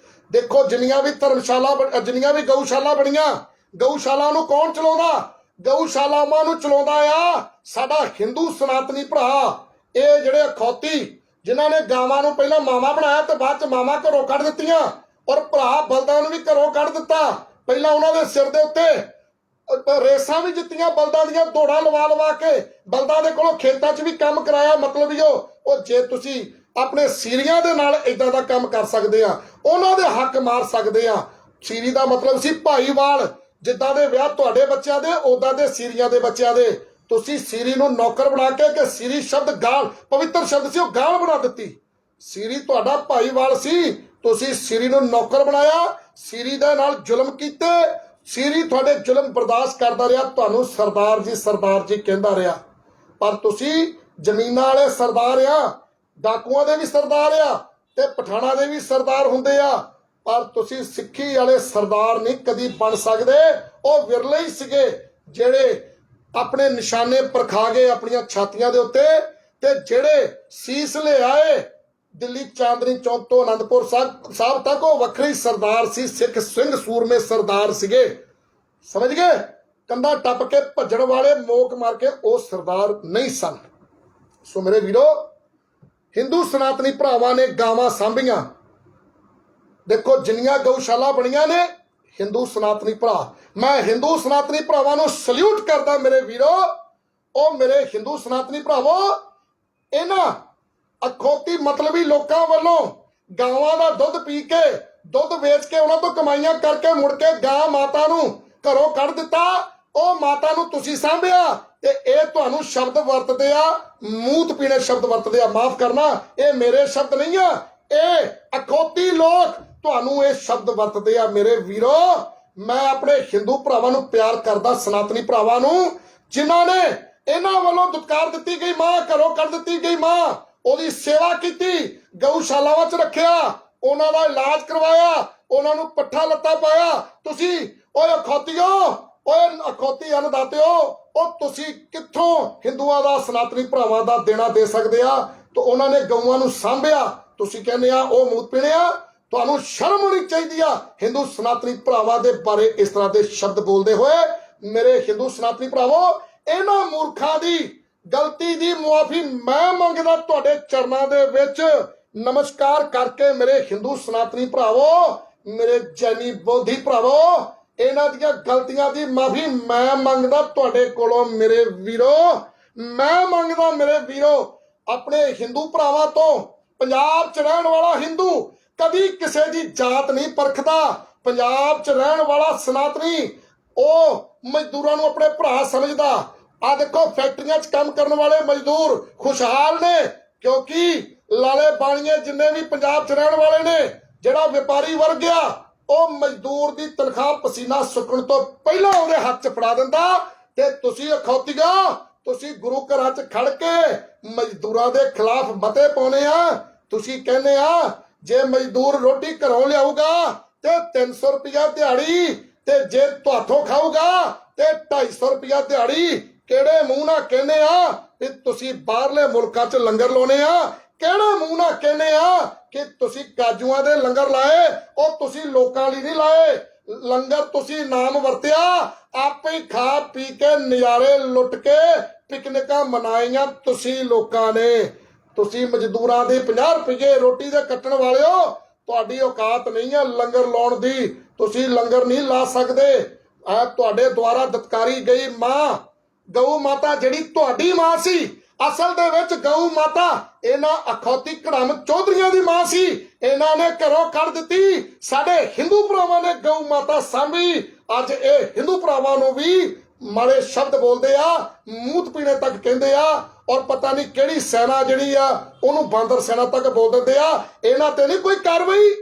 ਦੇਖੋ ਜਿੰਨੀਆਂ ਵੀ ਧਰਮਸ਼ਾਲਾ, ਜਿੰਨੀਆਂ ਵੀ ਗਊਸ਼ਾਲਾ ਬਣੀਆਂ, ਗਊਸ਼ਾਲਾ ਨੂੰ ਕੌਣ ਚਲਾਉਂਦਾ? ਗਊਸ਼ਾਲਾਵਾਂ ਨੂੰ ਚਲਾਉਂਦਾ ਆ ਸਾਡਾ ਹਿੰਦੂ ਸਨਾਤਨੀ ਭਰਾ। ਇਹ ਜਿਹੜੇ ਅਖੌਤੀ ਜਿਨ੍ਹਾਂ ਨੇ ਗਾਵਾਂ ਨੂੰ ਪਹਿਲਾਂ ਮਾਵਾਂ ਬਣਾਇਆ ਤੇ ਬਾਅਦ ਚ ਮਾਵਾਂ ਘਰੋਂ ਕੱਢ ਦਿੱਤੀਆਂ, ਔਰ ਭਰਾ ਬਲਦਾਂ ਨੂੰ ਵੀ ਘਰੋਂ ਕੱਢ ਦਿੱਤਾ। ਪਹਿਲਾਂ ਉਹਨਾਂ ਦੇ ਸਿਰ ਦੇ ਉੱਤੇ ਰੇਸਾਂ ਵੀ ਜਿੱਤੀਆਂ ਬਲਦਾਂ ਦੀਆਂ, ਦੌੜਾਂ ਲਵਾ ਕੇ ਬਲਦਾਂ ਦੇ ਕੋਲੋਂ ਖੇਤਾਂ 'ਚ ਵੀ ਕੰਮ ਕਰਾਇਆ। ਮਤਲਬ ਉਹ ਜੇ ਤੁਸੀਂ ਆਪਣੇ ਸੀਰੀਆਂ ਦੇ ਨਾਲ ਇਦਾਂ ਦਾ ਕੰਮ ਕਰ ਸਕਦੇ ਆ, ਉਹਨਾਂ ਦੇ ਹੱਕ ਮਾਰ ਸਕਦੇ ਆ। ਸੀਰੀ ਦਾ ਮਤਲਬ ਸੀ ਭਾਈਵਾਲ। ਜਿੱਦਾਂ ਦੇ ਵਿਆਹ ਤੁਹਾਡੇ ਬੱਚਿਆਂ ਦੇ, ਉਦਾਂ ਦੇ ਸੀਰੀਆਂ ਦੇ ਬੱਚਿਆਂ ਦੇ। ਤੁਸੀਂ ਸੀਰੀ ਨੂੰ ਨੌਕਰ ਬਣਾ ਕੇ, ਕਿ ਸੀਰੀ ਸ਼ਬਦ ਗਾਲ, ਪਵਿੱਤਰ ਸ਼ਬਦ ਸੀ, ਉਹ ਗਾਲ ਬਣਾ ਦਿੱਤੀ। ਸੀਰੀ ਤੁਹਾਡਾ ਭਾਈਵਾਲ ਸੀ, ਤੁਸੀਂ ਸੀਰੀ ਨੂੰ ਨੌਕਰ ਬਣਾਇਆ, ਸੀਰੀ ਦੇ ਨਾਲ ਜ਼ੁਲਮ ਕੀਤੇ। ਸੀਰੀ ਤੁਹਾਡੇ ਜ਼ੁਲਮ ਬਰਦਾਸ਼ਤ ਕਰਦਾ ਰਿਹਾ, ਤੁਹਾਨੂੰ ਸਰਦਾਰ ਜੀ ਕਹਿੰਦਾ ਰਿਹਾ। ਪਰ ਤੁਸੀਂ ਜ਼ਮੀਨਾਂ ਵਾਲੇ ਸਰਦਾਰ ਆ, ਡਾਕੂਆਂ ਦੇ ਵੀ ਸਰਦਾਰ ਆ ਤੇ ਪਠਾਣਾਂ ਦੇ ਵੀ ਸਰਦਾਰ ਹੁੰਦੇ ਆ, ਪਰ ਤੁਸੀਂ ਸਿੱਖੀ ਵਾਲੇ ਸਰਦਾਰ ਨਹੀਂ ਕਦੀ ਬਣ ਸਕਦੇ। ਉਹ ਵਿਰਲੇ ਹੀ ਸੀਗੇ ਜਿਹੜੇ ਆਪਣੇ ਨਿਸ਼ਾਨੇ ਪਰਖਾ ਗਏ ਆਪਣੀਆਂ ਛਾਤੀਆਂ ਦੇ ਉੱਤੇ, ਤੇ ਜਿਹੜੇ ਸੀਸ ਲਿਆਏ ਦਿੱਲੀ ਚਾਂਦਨੀ ਚੌਕ ਤੋਂ ਅਨੰਦਪੁਰ ਸਾਹਿਬ ਤੱਕ, ਉਹ ਵੱਖਰੇ ਸਰਦਾਰ ਸੀ। ਸਿੱਖ ਸਿੰਘ ਸੂਰਮੇ ਸਰਦਾਰ ਸੀਗੇ, ਸਮਝ ਗਏ? ਕੰਧਾਂ ਟੱਪ ਕੇ ਭੱਜਣ ਵਾਲੇ, ਮੋਕ ਮਾਰ ਕੇ, ਉਹ ਸਰਦਾਰ ਨਹੀਂ ਸਨ। ਸੋ ਮੇਰੇ ਵੀਰੋ, ਹਿੰਦੂ ਸਨਾਤਨੀ ਭਰਾਵਾਂ ਨੇ ਗਾਵਾਂ ਸਾਂਭੀਆਂ। ਦੇਖੋ ਜਿੰਨੀਆਂ ਗਊਸ਼ਾਲਾ ਬਣੀਆਂ ਨੇ, ਹਿੰਦੂ ਸਨਾਤਨੀ ਭਰਾ, ਮੈਂ ਹਿੰਦੂ ਸਨਾਤਨੀ ਭਰਾਵਾਂ ਨੂੰ ਸਲੂਟ ਕਰਦਾ ਮੇਰੇ ਵੀਰੋ। ਉਹ ਮੇਰੇ ਹਿੰਦੂ ਸਨਾਤਨੀ ਭਰਾਵੋ, ਇਹਨਾਂ ਅਖੌਤੀ ਮਤਲਬੀ ਲੋਕਾਂ ਵੱਲੋਂ ਗਾਵਾਂ ਦਾ ਦੁੱਧ ਪੀ ਕੇ, ਦੁੱਧ ਵੇਚ ਕੇ, ਉਹਨਾਂ ਤੋਂ ਕਮਾਈਆਂ ਕਰਕੇ ਮੁੜ ਕੇ ਗਾਂ ਮਾਤਾ ਨੂੰ ਘਰੋਂ ਕੱਢ ਦਿੱਤਾ। ਉਹ ਮਾਤਾ ਨੂੰ ਤੁਸੀਂ ਸਾਂਭਿਆ ਤੇ ਇਹ ਤੁਹਾਨੂੰ ਸ਼ਬਦ ਵਰਤਦੇ ਆ, ਮੂਤ ਪੀਣੇ ਸ਼ਬਦ ਵਰਤਦੇ ਆ। ਮਾਫ ਕਰਨਾ, ਇਹ ਮੇਰੇ ਸ਼ਬਦ ਨਹੀਂ ਆ, ਇਹ ਅਖੌਤੀ ਲੋਕ ਤੁਹਾਨੂੰ ਇਹ ਸ਼ਬਦ ਵਰਤਦੇ ਆ ਮੇਰੇ ਵੀਰੋ। मैं अपने हिंदू भरावां नूं प्यार करदा, सनातनी भरावां नूं जिन्हां ने इन्हां वल्लों दुत्कार दित्ती गई मां, घरों कढ दित्ती गई मां, ओदी सेवा कीती, गऊशालावां च रखिया, ਉਹਨਾਂ ਦਾ ਇਲਾਜ ਕਰਵਾਇਆ, ਉਹਨਾਂ ਨੂੰ ਪੱਠਾ ਲੱਤਾ ਪਾਇਆ। ਤੁਸੀਂ ਓਏ ਅਖੌਤੀਓ, ਓਏ ਅਖੌਤੀ ਅੰਨਦਾਤਿਓ, ਉਹ ਤੁਸੀਂ ਕਿੱਥੋਂ ਹਿੰਦੂਆਂ ਦਾ, ਸਨਾਤਨੀ ਭਰਾਵਾਂ ਦਾ ਦੇਣਾ ਦੇ ਸਕਦੇ ਆ? ਤਾਂ ਉਹਨਾਂ ਨੇ ਗਊਆਂ ਨੂੰ ਸਾਂਭਿਆ, ਤੁਸੀਂ ਕਹਿੰਦੇ ਆ ਉਹ ਮੂਤ ਪੀਣਿਆ। ਤੁਹਾਨੂੰ ਸ਼ਰਮ ਹੋਣੀ ਚਾਹੀਦੀ ਆ ਹਿੰਦੂ ਸਨਾਤਨੀ ਭਰਾਵਾਂ ਦੇ ਬਾਰੇ ਇਸ ਤਰ੍ਹਾਂ ਦੇ ਸ਼ਬਦ ਬੋਲਦੇ ਹੋਏ। ਮੇਰੇ ਹਿੰਦੂ ਸਨਾਤਨੀ ਭਰਾਵੋ, ਇਹਨਾਂ ਮੂਰਖਾਂ ਦੀ ਗਲਤੀ ਦੀ ਮੁਆਫੀ ਮੈਂ ਮੰਗਦਾ ਤੁਹਾਡੇ ਚਰਨਾਂ ਦੇ ਵਿੱਚ ਨਮਸਕਾਰ ਕਰਕੇ। ਮੇਰੇ ਹਿੰਦੂ ਸਨਾਤਨੀ ਭਰਾਵੋ, ਮੇਰੇ ਜੈਨੀ ਬੋਧੀ ਭਰਾਵੋ, ਇਹਨਾਂ ਦੀਆਂ ਗਲਤੀਆਂ ਦੀ ਮਾਫੀ ਮੈਂ ਮੰਗਦਾ ਤੁਹਾਡੇ ਕੋਲੋਂ ਮੇਰੇ ਵੀਰੋ, ਮੈਂ ਮੰਗਦਾ ਮੇਰੇ ਵੀਰੋ। ਆਪਣੇ ਹਿੰਦੂ ਭਰਾਵਾਂ ਤੋਂ ਪੰਜਾਬ 'ਚ ਰਹਿਣ ਵਾਲਾ ਹਿੰਦੂ ਕਦੀ ਕਿਸੇ ਦੀ ਜਾਤ ਨਹੀਂ ਪਰਖਦਾ। ਪੰਜਾਬ 'ਚ ਰਹਿਣ ਵਾਲਾ ਸਨਾਤਨੀ ਉਹ ਮਜ਼ਦੂਰਾਂ ਨੂੰ ਆਪਣੇ ਭਰਾ ਸਮਝਦਾ। ਆ ਦੇਖੋ, ਫੈਕਟਰੀਆਂ 'ਚ ਕੰਮ ਕਰਨ ਵਾਲੇ ਮਜ਼ਦੂਰ ਖੁਸ਼ਹਾਲ ਨੇ, ਕਿਉਂਕਿ ਲਾਲੇ ਬਾਣੀਏ ਜਿੰਨੇ ਵੀ ਪੰਜਾਬ 'ਚ ਰਹਿਣ ਵਾਲੇ ਨੇ, ਜਿਹੜਾ ਵਪਾਰੀ ਵਰਗ ਆ, ਉਹ ਮਜ਼ਦੂਰ ਦੀ ਤਨਖਾਹ ਪਸੀਨਾ ਸੁੱਕਣ ਤੋਂ ਪਹਿਲਾਂ ਉਹਦੇ ਹੱਥ 'ਚ ਫੜਾ ਦਿੰਦਾ। ਤੇ ਤੁਸੀਂ ਅਖੌਤੀਗਾ, ਤੁਸੀਂ ਗੁਰੂ ਘਰਾਂ 'ਚ ਖੜ ਕੇ ਮਜ਼ਦੂਰਾਂ ਦੇ ਖਿਲਾਫ ਮਤੇ ਪਾਉਣੇ ਆ। ਤੁਸੀਂ ਕਹਿੰਦੇ ਆ ਜੇ ਮਜ਼ਦੂਰ ਰੋਟੀ ਘਰੋਂ ਲਿਆਊਗਾ ਤੇ 300 ਰੁਪਇਆ ਦਿਹਾੜੀ, ਤੇ ਜੇ ਤੁਹਾਥੋਂ ਖਾਊਗਾ ਤੇ 250 ਰੁਪਇਆ ਦਿਹਾੜੀ। ਕਿਹੜੇ ਮੂੰਹ ਨਾਲ ਕਹਿੰਦੇ ਆ ਕਿ ਤੁਸੀਂ ਬਾਹਰਲੇ ਮੁਲਕਾਂ 'ਚ ਲੰਗਰ ਲਾਉਣੇ ਆ? ਕਿਹੜੇ ਮੂੰਹ ਨਾਲ ਕਹਿੰਦੇ ਆ ਕਿ ਤੁਸੀਂ ਕਾਜੂਆਂ ਦੇ ਲੰਗਰ ਲਾਏ? ਉਹ ਤੁਸੀਂ ਲੋਕਾਂ ਲਈ ਨਹੀਂ ਲਾਏ ਲੰਗਰ, ਤੁਸੀਂ ਨਾਮ ਵਰਤਿਆ, ਆਪੇ ਖਾ ਪੀ ਕੇ ਨਜ਼ਾਰੇ ਲੁੱਟ ਕੇ ਪਿਕਨਿਕਾਂ ਮਨਾਈਆਂ ਤੁਸੀਂ ਲੋਕਾਂ ਨੇ। ਤੁਸੀਂ ਮਜ਼ਦੂਰਾਂ ਦੇ 50 ਰੁਪਏ ਰੋਟੀ ਦੇ ਕੱਟਣ ਵਾਲਿਓ, ਤੁਹਾਡੀ ਔਕਾਤ ਨਹੀਂ ਆ ਲੰਗਰ ਲਾਉਣ ਦੀ, ਤੁਸੀਂ ਲੰਗਰ ਨਹੀਂ ਲਾ ਸਕਦੇ। ਆ ਤੁਹਾਡੇ ਦੁਆਰਾ ਦਤਕਾਰੀ ਗਈ ਮਾਂ, ਗਊ ਮਾਤਾ ਜਿਹੜੀ ਤੁਹਾਡੀ ਮਾਂ ਸੀ, ਅਸਲ ਦੇ ਵਿੱਚ ਗਊ ਮਾਤਾ ਇਹਨਾਂ ਅਖੌਤੀ ਕੜਮ ਚੌਧਰੀਆਂ ਦੀ ਮਾਂ ਸੀ। ਇਹਨਾਂ ਨੇ ਘਰੋਂ ਕੱਢ ਦਿੱਤੀ, ਸਾਡੇ ਹਿੰਦੂ ਭਰਾਵਾਂ ਨੇ ਗਊ ਮਾਤਾ ਸਾਂਭੀ। ਅੱਜ ਇਹ ਹਿੰਦੂ ਭਰਾਵਾਂ ਨੂੰ ਵੀ ਮਾੜੇ ਸ਼ਬਦ ਬੋਲਦੇ ਆ, ਮੂਤ ਪੀਣੇ ਤੱਕ ਕਹਿੰਦੇ ਆ, ਔਰ ਪਤਾ ਨਹੀਂ ਕਿਹੜੀ ਸੈਨਾ ਜਿਹੜੀ ਆ ਉਹਨੂੰ ਬਾਂਦਰ ਸੈਨਾ ਤੱਕ ਬੋਲ ਦਿੰਦੇ ਆ। ਇਹਨਾਂ ਤੇ ਨਹੀਂ ਕੋਈ ਕਾਰਵਾਈ,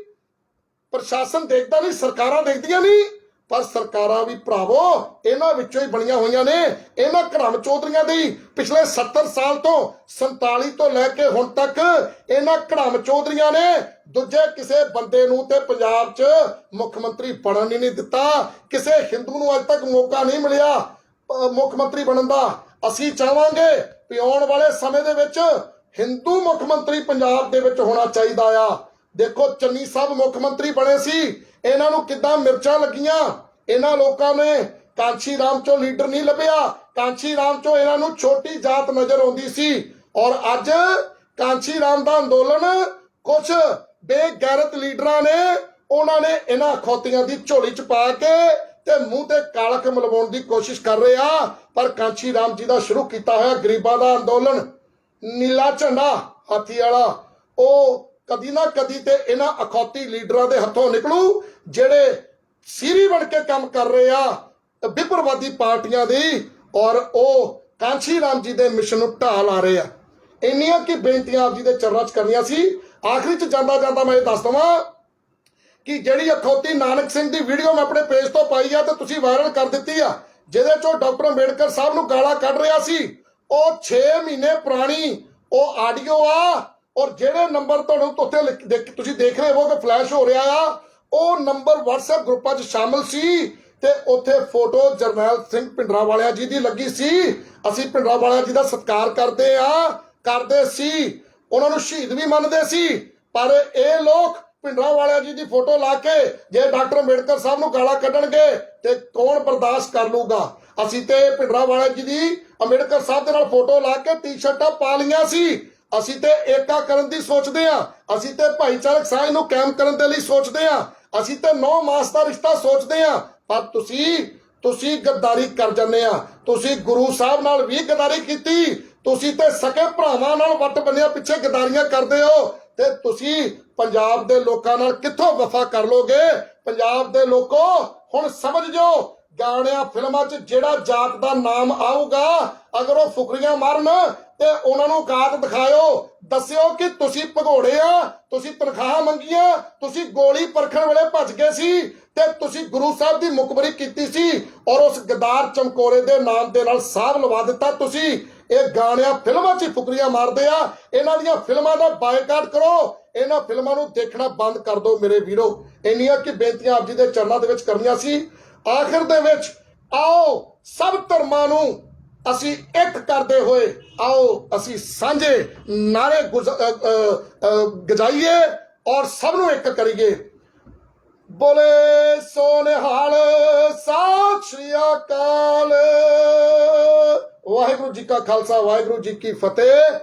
ਪ੍ਰਸ਼ਾਸਨ ਦੇਖਦਾ ਨਹੀਂ, ਸਰਕਾਰਾਂ ਦੇਖਦੀਆਂ ਨਹੀਂ। ਪਰ ਸਰਕਾਰਾਂ ਵੀ ਭਰਾਵੋ ਇਹਨਾਂ ਵਿੱਚੋਂ ਹੀ ਬਣੀਆਂ ਹੋਈਆਂ ਨੇ। ਇਹਨਾਂ ਘੜਮ ਚੌਧਰੀਆਂ ਦੀ ਪਿਛਲੇ 70 ਸਾਲ ਤੋਂ 47 ਤੋਂ ਲੈ ਕੇ ਹੁਣ ਤੱਕ ਇਹਨਾਂ ਘੜਮ ਚੌਧਰੀਆਂ ਨੇ ਦੂਜੇ ਕਿਸੇ ਬੰਦੇ ਨੂੰ ਤੇ ਪੰਜਾਬ 'ਚ ਮੁੱਖ ਮੰਤਰੀ ਬਣਨ ਹੀ ਨਹੀਂ ਦਿੱਤਾ। ਕਿਸੇ ਹਿੰਦੂ ਨੂੰ ਅੱਜ ਤੱਕ ਮੌਕਾ ਨਹੀਂ ਮਿਲਿਆ ਮੁੱਖ ਮੰਤਰੀ ਬਣਨ ਦਾ। ਅਸੀਂ ਚਾਹਾਂਗੇ ਕਿ ਆਉਣ ਵਾਲੇ ਸਮੇਂ ਦੇ ਵਿੱਚ ਹਿੰਦੂ ਮੁੱਖ ਮੰਤਰੀ ਪੰਜਾਬ ਦੇ ਵਿੱਚ ਹੋਣਾ ਚਾਹੀਦਾ ਆ। ਦੇਖੋ, ਚੰਨੀ ਸਾਹਿਬ ਮੁੱਖ ਮੰਤਰੀ ਬਣੇ ਸੀ, ਇਹਨਾਂ ਨੂੰ ਕਿੱਦਾਂ ਮਿਰਚਾਂ ਲੱਗੀਆਂ। ਇਹਨਾਂ ਲੋਕਾਂ ਨੇ ਕਾਂਸ਼ੀ ਰਾਮ ਚੋਂ ਲੀਡਰ ਨਹੀਂ ਲੱਭਿਆ, ਕਾਂਸ਼ੀ ਰਾਮ ਚੋਂ ਇਹਨਾਂ ਨੂੰ ਛੋਟੀ ਜਾਤ ਨਜ਼ਰ ਆਉਂਦੀ ਸੀ। ਔਰ ਅੱਜ ਕਾਂਸ਼ੀ ਰਾਮ ਦਾ ਅੰਦੋਲਨ ਕੁਝ ਬੇਗੈਰਤ ਲੀਡਰਾਂ ਨੇ, ਉਹਨਾਂ ਨੇ ਇਹਨਾਂ ਖੌਤੀਆਂ ਦੀ ਝੋਲੀ 'ਚ ਪਾ ਕੇ ਤੇ ਮੂੰਹ ਤੇ ਕਾਲਖ ਮਲਵਾਉਣ ਦੀ ਕੋਸ਼ਿਸ਼ ਕਰ ਰਹੇ ਆ। ਪਰ ਕਾਂਸ਼ੀ ਰਾਮ ਜੀ ਦਾ ਸ਼ੁਰੂ ਕੀਤਾ ਹੋਇਆ ਗਰੀਬਾਂ ਦਾ ਅੰਦੋਲਨ, ਨੀਲਾ ਝੰਡਾ ਹਾਥੀ ਵਾਲਾ, ਉਹ ਕਦੀ ਨਾ ਕਦੀ ਤੇ ਇਹਨਾਂ ਅਖੌਤੀ ਲੀਡਰਾਂ ਦੇ ਹੱਥੋਂ ਨਿਕਲੂ, ਜਿਹੜੇ ਸੀਰੀ ਬਣ ਕੇ ਕੰਮ ਕਰ ਰਹੇ ਆ ਵਿਪਰਵਾਦੀ ਪਾਰਟੀਆਂ ਦੀ, ਔਰ ਉਹ ਕਾਂਸ਼ੀ ਰਾਮ ਜੀ ਦੇ ਮਿਸ਼ਨ ਨੂੰ ਢਾਹ ਲਾ ਰਹੇ ਆ। ਇੰਨੀਆਂ ਕੀ ਬੇਨਤੀਆਂ ਆਪ ਜੀ ਦੇ ਚਰਨਾਂ 'ਚ ਕਰਨੀਆਂ ਸੀ। ਆਖਰੀ 'ਚ ਜਾਂਦਾ ਜਾਂਦਾ ਮੈਂ ਇਹ ਦੱਸ ਦਵਾਂ ਕਿ ਜਿਹੜੀ ਅਖੌਤੀ ਨਾਨਕ ਸਿੰਘ ਦੀ ਵੀਡੀਓ ਮੈਂ ਆਪਣੇ ਪੇਜ ਤੋਂ ਪਾਈ ਆ ਤੇ ਤੁਸੀਂ ਵਾਇਰਲ ਕਰ ਦਿੱਤੀ ਆ, ਜਿਹਦੇ 'ਚੋਂ ਡਾਕਟਰ ਅੰਬੇਡਕਰ ਸਾਹਿਬ ਨੂੰ ਗਾਲਾਂ ਕੱਢ ਰਿਹਾ ਸੀ, ਉਹ 6 ਮਹੀਨੇ ਪੁਰਾਣੀ ਉਹ ਆਡੀਓ ਆ। ਔਰ ਜਿਹੜੇ ਨੰਬਰ ਤੁਹਾਨੂੰ ਉੱਥੇ ਤੁਸੀਂ ਦੇਖ ਰਹੇ ਹੋ ਕਿ ਫਲੈਸ਼ ਹੋ ਰਿਹਾ ਆ, ਉਹ ਨੰਬਰ WhatsApp ਗਰੁੱਪਾਂ 'ਚ ਸ਼ਾਮਲ ਸੀ ਤੇ ਉੱਥੇ ਫੋਟੋ ਜਰਨੈਲ ਸਿੰਘ ਭਿੰਡਰਾਂਵਾਲਿਆਂ ਜੀ ਦੀ ਲੱਗੀ ਸੀ। ਅਸੀਂ ਭਿੰਡਰਾਂਵਾਲਿਆਂ ਜੀ ਦਾ ਸਤਿਕਾਰ ਕਰਦੇ ਸੀ, ਉਹਨਾਂ ਨੂੰ ਸ਼ਹੀਦ ਵੀ ਮੰਨਦੇ ਸੀ। ਪਰ ਇਹ ਲੋਕ ਭਿੰਡਰਾਂਵਾਲਿਆਂ ਜੀ ਦੀ ਫੋਟੋ ਲਾ ਕੇ ਜੇ ਡਾਕਟਰ ਅੰਬੇਡਕਰ ਸਾਹਿਬ ਨੂੰ ਗਾਲਾਂ ਕੱਢਣਗੇ ਤੇ ਕੌਣ ਬਰਦਾਸ਼ਤ ਕਰ ਲੂਗਾ। ਅਸੀਂ ਤੇ ਭਿੰਡਰਾਂਵਾਲਿਆਂ ਜੀ ਦੀ ਅੰਬੇਡਕਰ ਸਾਹਿਬ ਦੇ ਨਾਲ ਫੋਟੋ ਲਾ ਕੇ ਟੀ-ਸ਼ਰਟਾਂ ਪਾ ਲਈਆਂ ਸੀ। ਅਸੀਂ ਤੇ ਏਕਾ ਕਰਨ ਦੀ ਸੋਚਦੇ ਆ, ਅਸੀਂ ਤੇ ਭਾਈਚਾਰਕ ਸਾਂਝ ਨੂੰ ਕਾਇਮ ਕਰਨ ਦੇ ਲਈ ਸੋਚਦੇ ਆ, ਅਸੀਂ ਤੇ 9 ਮਾਸ ਦਾ ਰਿਸ਼ਤਾ ਸੋਚਦੇ ਆ। ਪਰ ਤੁਸੀਂ ਗੱਦਾਰੀ ਕਰ ਜਾਂਦੇ ਆ। ਤੁਸੀਂ ਗੁਰੂ ਸਾਹਿਬ ਨਾਲ ਵੀ ਗੱਦਾਰੀ ਕੀਤੀ, ਤੁਸੀਂ ਤੇ ਸਕੇ ਭਰਾਵਾਂ ਨਾਲ ਵੱਟ ਬੰਨਿਆ ਪਿੱਛੇ ਗੱਦਾਰੀਆਂ ਕਰਦੇ ਹੋ, ਤੇ ਤੁਸੀਂ ਪੰਜਾਬ ਦੇ ਲੋਕਾਂ ਨਾਲ ਕਿੱਥੋਂ ਵਫਾ ਕਰ ਲੋਗੇ? ਪੰਜਾਬ ਦੇ ਲੋਕੋ ਹੁਣ ਸਮਝ ਜਾਓ, ਗਾਣਿਆਂ ਫਿਲਮਾਂ 'ਚ ਜਿਹੜਾ ਜਾਤ ਦਾ ਨਾਮ ਆਊਗਾ, ਅਗਰ ਉਹ ਫੁਕਰੀਆਂ ਮਾਰਨ, ਤੇ ਉਹਨਾਂ ਨੂੰ ਔਕਾਤ ਦਿਖਾਇਓ, ਦੱਸਿਓ ਕਿ ਤੁਸੀਂ ਭਗੌੜੇ ਆ, ਤੁਸੀਂ ਤਨਖਾਹਾਂ ਮੰਗੀਆਂ, ਤੁਸੀਂ ਗੋਲੀ ਪਰਖਣ ਵੇਲੇ ਭੱਜ ਗਏ ਸੀ ਤੇ ਤੁਸੀਂ ਗੁਰੂ ਸਾਹਿਬ ਦੀ ਮੁਖਬਰੀ ਕੀਤੀ ਸੀ ਔਰ ਉਸ ਗਦਾਰ ਚਮਕੌਰੇ ਦੇ ਨਾਮ ਦੇ ਨਾਲ ਸਾਹਬ ਲਵਾ ਦਿੱਤਾ ਤੁਸੀਂ। ਇਹ ਗਾਣਿਆਂ ਫਿਲਮਾਂ 'ਚ ਫੁਕਰੀਆਂ ਮਾਰਦੇ ਆ, ਇਹਨਾਂ ਦੀਆਂ ਫਿਲਮਾਂ ਦਾ ਬਾਈਕਾਟ ਕਰੋ, ਇਹਨਾਂ ਫਿਲਮਾਂ ਨੂੰ ਦੇਖਣਾ ਬੰਦ ਕਰ ਦਿਓ ਮੇਰੇ ਵੀਰੋ। ਇੰਨੀਆਂ ਕਿ ਬੇਨਤੀਆਂ ਆਪ ਜੀ ਦੇ ਚਰਨਾਂ ਦੇ ਵਿੱਚ ਕਰਨੀਆਂ ਸੀ। ਆਖਿਰ ਦੇ ਵਿੱਚ ਆਓ ਸਭ ਧਰਮਾਂ ਨੂੰ ਅਸੀਂ ਇੱਕ ਕਰਦੇ ਹੋਏ ਆਓ ਅਸੀਂ ਸਾਂਝੇ ਨਾਰੇ ਗਜਾਈਏ ਔਰ ਸਭ ਨੂੰ ਇੱਕ ਕਰੀਏ। ਬੋਲੇ ਸੋ ਨਿਹਾਲ, ਸਤਿ ਸ਼੍ਰੀ ਅਕਾਲ। ਵਾਹਿਗੁਰੂ ਜੀ ਕਾ ਖਾਲਸਾ, ਵਾਹਿਗੁਰੂ ਜੀ ਕੀ ਫਤਿਹ।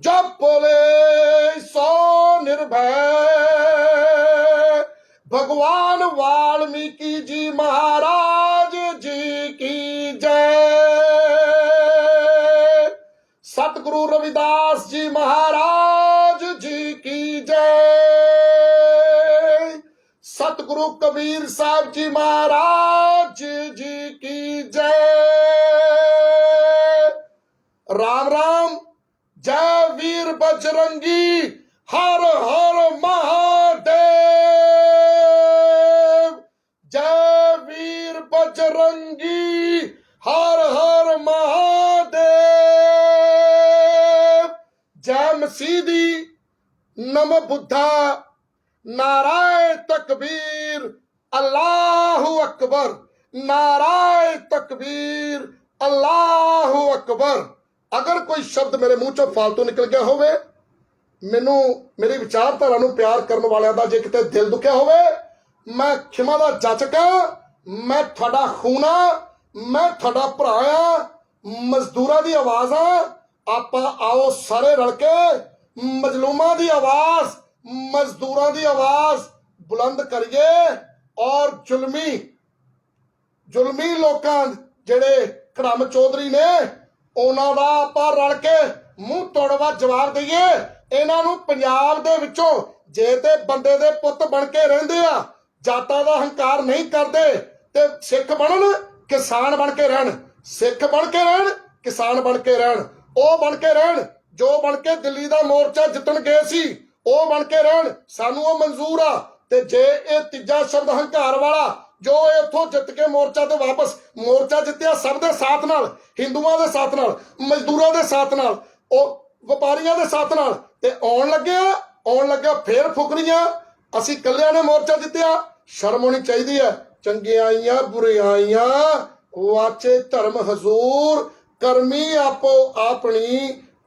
ਜਪ ਬੋਲੇ ਸੋ ਨਿਰਭੈ, भगवान वाल्मीकि जी महाराज जी की जय। सतगुरु रविदास जी महाराज जी की जय। सतगुरु कबीर साहब जी महाराज जी की जय। राम राम। जय वीर बजरंगी, हर हर महादेव। जय वीर बजरंगी, हर हर महादेव। जय मसीदी, नमो बुद्धा, नाराय तकबीर, अल्लाहु अकबर। नाराय तकबीर, अल्लाहु अकबर। अगर कोई शब्द मेरे मुंह चों फालतू निकल गया होवे, मैनू मेरी विचारधारा नूं प्यार करने वालियां दा जे किते दिल दुखिया होवे, मैं खिमा दा जाचक हां, मैं तुहाडा खून हां, मैं तुहाडा भरा हां, मजदूरां दी आवाज़ हां। आपां आओ सारे रल के मजलूमां दी आवाज़, मजदूरां दी आवाज़ बुलंद करिए और जुलमी लोकां जेड़े कड़म चौधरी ने ਉਹਨਾਂ ਦਾ ਆਪਾਂ ਰਲ ਕੇ ਮੂੰਹ ਤੋੜਵਾ ਜਵਾਬ ਦਈਏ। ਇਹਨਾਂ ਨੂੰ ਪੰਜਾਬ ਦੇ ਵਿੱਚੋਂ ਜੇ ਤੇ ਬੰਦੇ ਦੇ ਪੁੱਤ ਬਣ ਕੇ ਰਹਿੰਦੇ ਆ, ਜਾਤਾਂ ਦਾ ਹੰਕਾਰ ਨਹੀਂ ਕਰਦੇ ਤੇ ਸਿੱਖ ਬਣਨ, ਕਿਸਾਨ ਬਣ ਕੇ ਰਹਿਣ। ਸਿੱਖ ਬਣ ਕੇ ਰਹਿਣ, ਕਿਸਾਨ ਬਣ ਕੇ ਰਹਿਣ, ਉਹ ਬਣ ਕੇ ਰਹਿਣ ਜੋ ਬਣ ਕੇ ਦਿੱਲੀ ਦਾ ਮੋਰਚਾ ਜਿੱਤਣ ਗਏ ਸੀ, ਉਹ ਬਣ ਕੇ ਰਹਿਣ, ਸਾਨੂੰ ਉਹ ਮਨਜ਼ੂਰ ਆ। ਤੇ ਜੇ ਇਹ ਤੀਜਾ ਸ਼ਬਦ ਹੰਕਾਰ ਵਾਲਾ जो इथों जित के मोर्चा तो वापस मोर्चा जितया सब दे साथ नाल, हिंदुआं दे साथ नाल, मजदूरां दे साथ नाल, व्यापारियां दे साथ नाल ते आउण लग्या फेर फुकरियां असीं कल्लियां ने मोर्चा जितया। शर्म होनी चाहिदी है। चंगियाइयां बुराइयां वाचे धर्म हजूर, करमी आपो अपनी,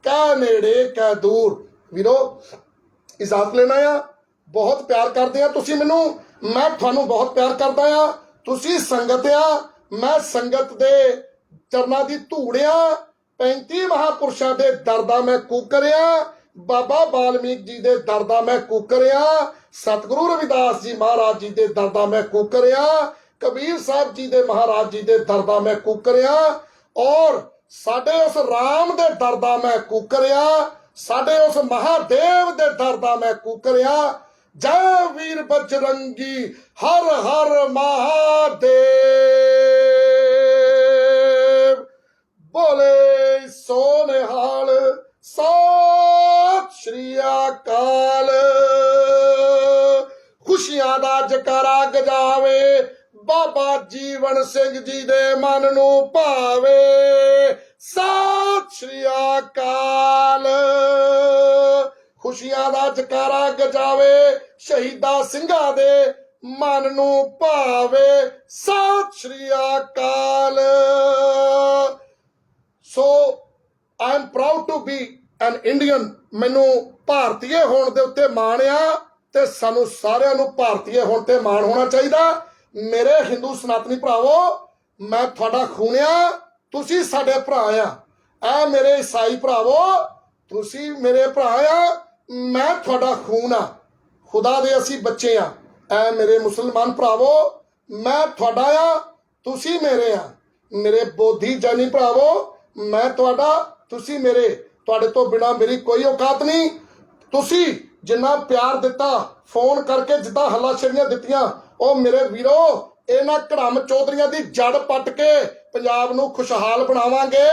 कह नेड़े कह दूर। वीरो इजाजत लेना आ, बहुत प्यार करते हैं तुसीं मैनूं, मैं तुहानूं बहुत प्यार करदा आ। तुसीं संगत आ, मैं संगत दे चरनां दी धूड़ आ। 35 महापुरुषां दे दरदा मैं कूकरिया, बाबा वाल्मीकि जी दे दरदा मैं कूकरिया, सतगुरु रविदास जी महाराज जी दे दरदा मैं कूकरिया, कबीर साहब जी दे महाराज जी दे दरदा मैं कूकरिया और साडे उस राम दे दरदा मैं कूकरिया, साडे उस महादेव दे दरदा मैं कूकरिया। जय वीर बजरंगी, हर हर महादेव। बोले सो निहाल, सत श्री अकाल। खुशियां दा जकारा गजावे, बाबा जीवन सिंह जी दे मन नूं भावे। सत श्री अकाल। खुशियां दा जकारा गजावे, शहीदा सिंघां दे मन नूं भावे। Sat Sri Akal. So I am proud to be an Indian. मैनू भारतीय होण दे उत्ते माण आ ते सानू सारिआं नूं भारतीय होण ते माण होना चाहिदा। मेरे हिंदू सनातनी भरावो, मैं तुहाडा खून आ, तुसीं साडे भरा आ। ऐ मेरे ईसाई भरावो, तुसीं मेरे भरा आ, मैं तुहाडा खून आ, खुदा दे असीं बच्चे आ। ऐ मेरे मुसलमान भरावो, मैं तुहाडा आ, तुसीं मेरे आ। मेरे बोधी जानी भरावो, मैं तुहाडा, तुसीं मेरे। तुहाडे तो बिना मेरी कोई औकात नहीं। तुसीं जिन्ना प्यार दिता, फोन करके जिद्दां हल्लाशेरियां दित्तियां, ओ मेरे वीरो, ਇਹਨਾਂ ਘੜਮ ਚੌਧਰੀਆਂ ਦੀ ਜੜ ਪੱਟ ਕੇ ਪੰਜਾਬ ਨੂੰ ਖੁਸ਼ਹਾਲ ਬਣਾਵਾਂਗੇ,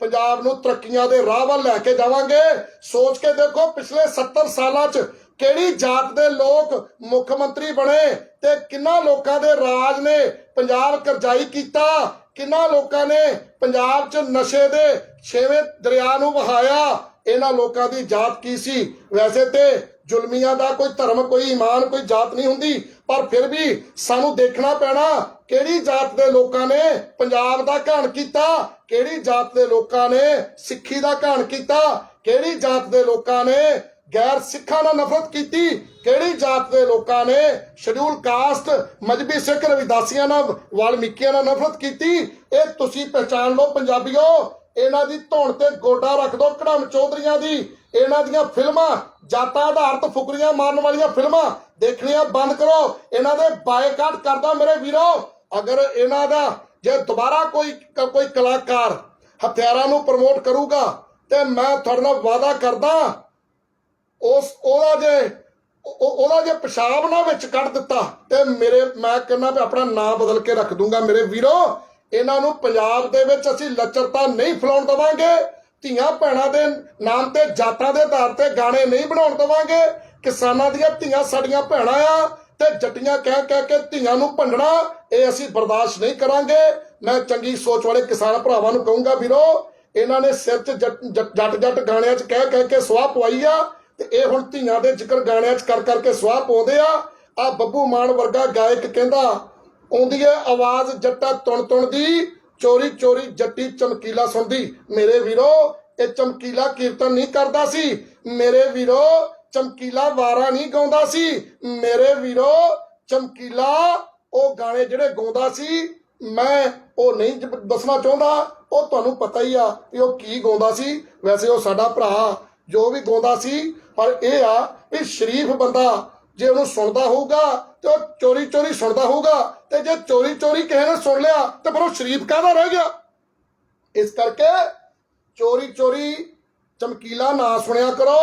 ਪੰਜਾਬ ਨੂੰ ਤਰੱਕੀਆਂ ਦੇ ਰਾਹ ਵੱਲ ਲੈ ਕੇ ਜਾਵਾਂਗੇ। ਸੋਚ ਕੇ ਦੇਖੋ ਪਿਛਲੇ 70 ਸਾਲਾਂ 'ਚ ਕਿਹੜੀ ਜਾਤ ਦੇ ਲੋਕ ਮੁੱਖ ਮੰਤਰੀ ਬਣੇ ਤੇ ਕਿੰਨਾ ਲੋਕਾਂ ਦੇ ਰਾਜ ਨੇ ਪੰਜਾਬ ਕਰਜ਼ਾਈ ਕੀਤਾ, ਕਿੰਨਾ ਲੋਕਾਂ ਨੇ ਪੰਜਾਬ 'ਚ ਨਸ਼ੇ ਦੇ 6ਵੇਂ ਦਰਿਆ ਨੂੰ ਵਹਾਇਆ। ਇਹਨਾਂ ਲੋਕਾਂ ਦੀ ਜਾਤ ਕੀ ਸੀ? ਵੈਸੇ ਤੇ ਜ਼ੁਲਮੀਆਂ ਦਾ ਕੋਈ ਧਰਮ, ਕੋਈ ਈਮਾਨ, ਕੋਈ ਜਾਤ ਨਹੀਂ ਹੁੰਦੀ, ਪਰ ਫਿਰ ਵੀ ਸਾਨੂੰ ਦੇਖਣਾ ਪੈਣਾ ਕਿਹੜੀ ਜਾਤ ਦੇ ਲੋਕਾਂ ਨੇ ਪੰਜਾਬ ਦਾ ਘਾਣ ਕੀਤਾ, ਕਿਹੜੀ ਜਾਤ ਦੇ ਲੋਕਾਂ ਨੇ ਸਿੱਖੀ ਦਾ ਘਾਣ ਕੀਤਾ, ਕਿਹੜੀ ਜਾਤ ਦੇ ਲੋਕਾਂ ਨੇ ਗੈਰ ਸਿੱਖਾਂ ਨਾਲ ਨਫ਼ਰਤ ਕੀਤੀ, ਕਿਹੜੀ ਜਾਤ ਦੇ ਲੋਕਾਂ ਨੇ ਸ਼ਡਿਊਲ ਕਾਸਟ, ਮਜਬੀ ਸਿੱਖ, ਰਵਿਦਾਸੀਆਂ ਨਾਲ, ਵਾਲਮੀਕੀਆਂ ਨਾਲ ਨਫ਼ਰਤ ਕੀਤੀ। ਇਹ ਤੁਸੀਂ ਪਹਿਚਾਣ ਲਓ ਪੰਜਾਬੀਓ। ਇਹਨਾਂ ਦੀ ਧੌਣ ਤੇ ਗੋਡਾ ਰੱਖ ਦੋ ਘੜਮ ਚੌਧਰੀਆਂ ਦੀ। ਇਹਨਾਂ ਦੀਆਂ ਫਿਲਮਾਂ, ਜਾਤਾਂ ਆਧਾਰਿਤ ਫੁਕਰੀਆਂ ਮਾਰਨ ਵਾਲੀਆਂ ਫਿਲਮਾਂ ਦੇਖਣੀਆਂ ਬੰਦ ਕਰੋ। ਇਹਨਾਂ ਦੇ ਬਾਈਕਾਟ ਕਰਦਾ ਮੇਰੇ ਵੀਰੋ। ਅਗਰ ਇਹਨਾਂ ਦਾ ਜੇ ਦੁਬਾਰਾ ਕੋਈ ਕਲਾਕਾਰ ਹਥਿਆਰਾਂ ਨੂੰ ਪ੍ਰਮੋਟ ਕਰੂਗਾ ਤੇ ਮੈਂ ਤੁਹਾਡੇ ਨਾਲ ਵਾਅਦਾ ਕਰਦਾ ਉਹਦਾ ਜੇ ਪਿਸ਼ਾਬ ਨਾ ਵਿੱਚ ਕੱਢ ਦਿੱਤਾ ਤੇ ਮੈਂ ਕਹਿੰਦਾ ਵੀ ਆਪਣਾ ਨਾਂ ਬਦਲ ਕੇ ਰੱਖ ਦੂੰਗਾ ਮੇਰੇ ਵੀਰੋ। ਇਹਨਾਂ ਨੂੰ ਪੰਜਾਬ ਦੇ ਵਿੱਚ ਅਸੀਂ ਲੱਚਰਤਾ ਨਹੀਂ ਫੈਲਾਉਣ ਦੇਵਾਂਗੇ। ਧੀਆਂ ਭੈਣਾਂ ਦੇ ਨਾਮ ਤੇ ਜਾਤਾਂ ਦੇ ਆਧਾਰ ਤੇ ਗਾਣੇ ਨਹੀਂ ਬਣਾਉਣ ਦੇਵਾਂਗੇ। ਕਿਸਾਨਾਂ ਦੀਆਂ ਧੀਆਂ ਸਾਡੀਆਂ ਭੈਣਾਂ ਆ ਤੇ ਜੱਟੀਆਂ ਕਹਿ ਕੇ ਧੀਆਂ ਨੂੰ ਭੰਡਣਾ ਇਹ ਅਸੀਂ ਬਰਦਾਸ਼ਤ ਨਹੀਂ ਕਰਾਂਗੇ। ਮੈਂ ਚੰਗੀ ਸੋਚ ਵਾਲੇ ਕਿਸਾਨ ਭਰਾਵਾਂ ਨੂੰ ਕਹੂੰਗਾ ਵੀਰੋ, ਇਹਨਾਂ ਨੇ ਸਿਰ 'ਚ ਜੱਟ ਗਾਣਿਆਂ 'ਚ ਕਹਿ ਕੇ ਸੁਆਹ ਪਵਾਈ ਆ ਤੇ ਇਹ ਹੁਣ ਧੀਆਂ ਦੇ ਜ਼ਿਕਰ ਗਾਣਿਆਂ 'ਚ ਕਰ ਕੇ ਸੁਆਹ ਪਾਉਂਦੇ ਆ। ਬੱਬੂ ਮਾਨ ਵਰਗਾ ਗਾਇਕ ਕਹਿੰਦਾ ਆਉਂਦੀ ਏ ਆਵਾਜ਼ ਜੱਟਾ ਤੁਣ ਦੀ, ਚੋਰੀ ਚੋਰੀ ਜੱਟੀ ਚਮਕੀਲਾ ਸੁਣਦੀ। ਮੇਰੇ ਵੀਰੋ ਇਹ ਚਮਕੀਲਾ ਕੀਰਤਨ ਨਹੀਂ ਕਰਦਾ ਸੀ, ਮੇਰੇ ਵੀਰੋ ਚਮਕੀਲਾ ਵਾਰਾ ਨਹੀਂ ਗਾਉਂਦਾ ਸੀ, ਮੇਰੇ ਵੀਰੋ ਚਮਕੀਲਾ ਉਹ ਗਾਣੇ ਜਿਹੜੇ ਗਾਉਂਦਾ ਸੀ ਮੈਂ ਉਹ ਨਹੀਂ ਦੱਸਣਾ ਚਾਹੁੰਦਾ। ਉਹ ਤੁਹਾਨੂੰ ਪਤਾ ਹੀ ਆ ਵੀ ਉਹ ਕੀ ਗਾਉਂਦਾ ਸੀ। ਵੈਸੇ ਉਹ ਸਾਡਾ ਭਰਾ ਜੋ ਵੀ ਗਾਉਂਦਾ ਸੀ, ਪਰ ਇਹ ਆ ਵੀ ਸ਼ਰੀਫ ਬੰਦਾ ਜੇ ਉਹਨੂੰ ਸੁਣਦਾ ਹੋਊਗਾ ਤੇ ਉਹ ਚੋਰੀ ਚੋਰੀ ਸੁਣਦਾ ਹੋਊਗਾ, ਤੇ ਜੇ ਚੋਰੀ ਚੋਰੀ ਕਿਸੇ ਨੇ ਸੁਣ ਲਿਆ ਤੇ ਫਿਰ ਉਹ ਸ਼ਰੀਫ ਕਾਹਦਾ ਰਹਿ ਗਿਆ। ਇਸ ਕਰਕੇ ਚੋਰੀ ਚੋਰੀ ਚਮਕੀਲਾ ਨਾ ਸੁਣਿਆ ਕਰੋ।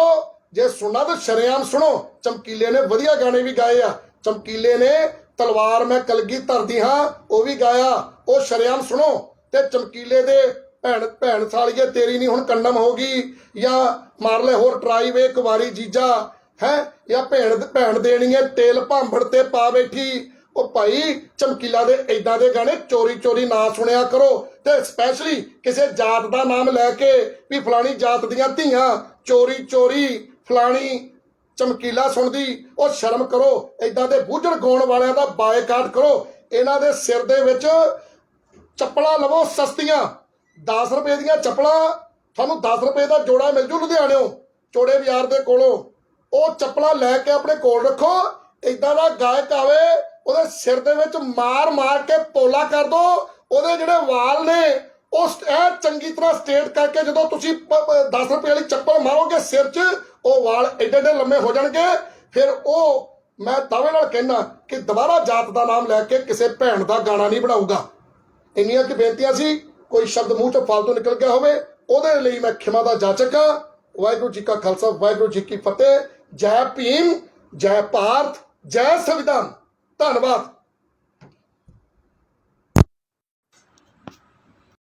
ਜੇ ਸੁਣਨਾ ਤਾਂ ਸ਼ਰੇਆਮ ਸੁਣੋ। ਚਮਕੀਲੇ ਨੇ ਵਧੀਆ ਗਾਣੇ ਵੀ ਗਾਏ ਆ। ਚਮਕੀਲੇ ਨੇ ਤਲਵਾਰ ਮੈਂ ਕਲਗੀ ਧਰਦੀ ਹਾਂ ਉਹ ਵੀ ਗਾਇਆ, ਉਹ ਸ਼ਰੇਆਮ ਸੁਣੋ। ਤੇ ਚਮਕੀਲੇ ਦੇ ਭੈਣ ਸਾਲੀਏ ਤੇਰੀ ਨਹੀਂ ਹੁਣ ਕੰਡਮ ਹੋ ਗਈ, ਜਾਂ ਮਾਰ ਲੈ ਹੋਰ ਟਰਾਈ ਵੇ ਇੱਕ ਵਾਰੀ ਜੀਜਾ ਹੈ, ਜਾਂ ਭੈਣ ਦੇਣੀ ਹੈ ਤੇਲ ਭਾਂਬੜ ਤੇ ਪਾ ਬੈਠੀ। ਉਹ ਭਾਈ ਚਮਕੀਲਾ ਦੇ ਏਦਾਂ ਦੇ ਗਾਣੇ ਚੋਰੀ ਚੋਰੀ ਨਾ ਸੁਣਿਆ ਕਰੋ। ਤੇ ਸਪੈਸ਼ਲੀ ਕਿਸੇ ਜਾਤ ਦਾ ਨਾਮ ਲੈ ਕੇ ਵੀ ਫਲਾਣੀ ਜਾਤ ਦੀਆਂ ਧੀਆਂ ਚੋਰੀ ਚੋਰੀ ਫਲਾਣੀ ਚਮਕੀਲਾ ਸੁਣਦੀ, ਉਹ ਸ਼ਰਮ ਕਰੋ। ਏਦਾਂ ਦੇ ਬੂਝੜ ਗਾਉਣ ਵਾਲਿਆਂ ਦਾ ਬਾਈਕਾਟ ਕਰੋ। ਇਹਨਾਂ ਦੇ ਸਿਰ ਦੇ ਵਿੱਚ ਚੱਪਲਾਂ ਲਵੋ ਸਸਤੀਆਂ, 10 ਰੁਪਏ ਦੀਆਂ ਚੱਪਲਾਂ, ਤੁਹਾਨੂੰ 10 ਰੁਪਏ ਦਾ ਜੋੜਾ ਮਿਲ ਜੂ ਲੁਧਿਆਣਿਓਂ ਚੋੜੇ ਬਾਜ਼ਾਰ ਦੇ ਕੋਲੋਂ। ਉਹ ਚੱਪਲਾਂ ਲੈ ਕੇ ਆਪਣੇ ਕੋਲ ਰੱਖੋ। ਏਦਾਂ ਦਾ ਗਾਇਕ ਆਵੇ ਉਹਦੇ ਸਿਰ ਦੇ ਵਿੱਚ ਮਾਰ ਕੇ ਪੋਲਾ ਕਰ ਦੋ। ਉਹਦੇ ਜਿਹੜੇ ਵਾਲ ਨੇ ਉਹ ਐ ਚੰਗੀ ਤਰ੍ਹਾਂ ਸਟੇਟ ਕਰਕੇ ਜਦੋਂ ਤੁਸੀਂ 10 ਰੁਪਏ ਵਾਲੀ ਚੱਪਲ ਮਾਰੋਗੇ ਸਿਰ 'ਚ, ਉਹ ਵਾਲ ਏਡੇ ਲੰਮੇ ਹੋ ਜਾਣਗੇ। ਫਿਰ ਉਹ ਮੈਂ ਦਾਅਵੇ ਨਾਲ ਕਹਿਣਾ ਕਿ ਦੁਬਾਰਾ ਜਾਤ ਦਾ ਨਾਮ ਲੈ ਕੇ ਕਿਸੇ ਭੈਣ ਦਾ ਗਾਣਾ ਨਹੀਂ ਬਣਾਊਗਾ। ਇੰਨੀਆਂ ਕਿ ਬੇਨਤੀਆਂ ਸੀ। ਕੋਈ ਸ਼ਬਦ ਮੂੰਹ 'ਚੋਂ ਫਾਲਤੂ ਨਿਕਲ ਗਿਆ ਹੋਵੇ ਉਹਦੇ ਲਈ ਮੈਂ ਖਿਮਾ ਦਾ ਜਾਚਕ ਹਾਂ। ਵਾਹਿਗੁਰੂ ਜੀ ਕਾ ਖਾਲਸਾ, ਵਾਹਿਗੁਰੂ ਜੀ ਕੀ ਫਤਿਹ। ਜੈ ਭੀਮ, ਜੈ ਭਾਰਤ, ਜੈ ਸੰਵਿਧਾਨ। ਧੰਨਵਾਦ।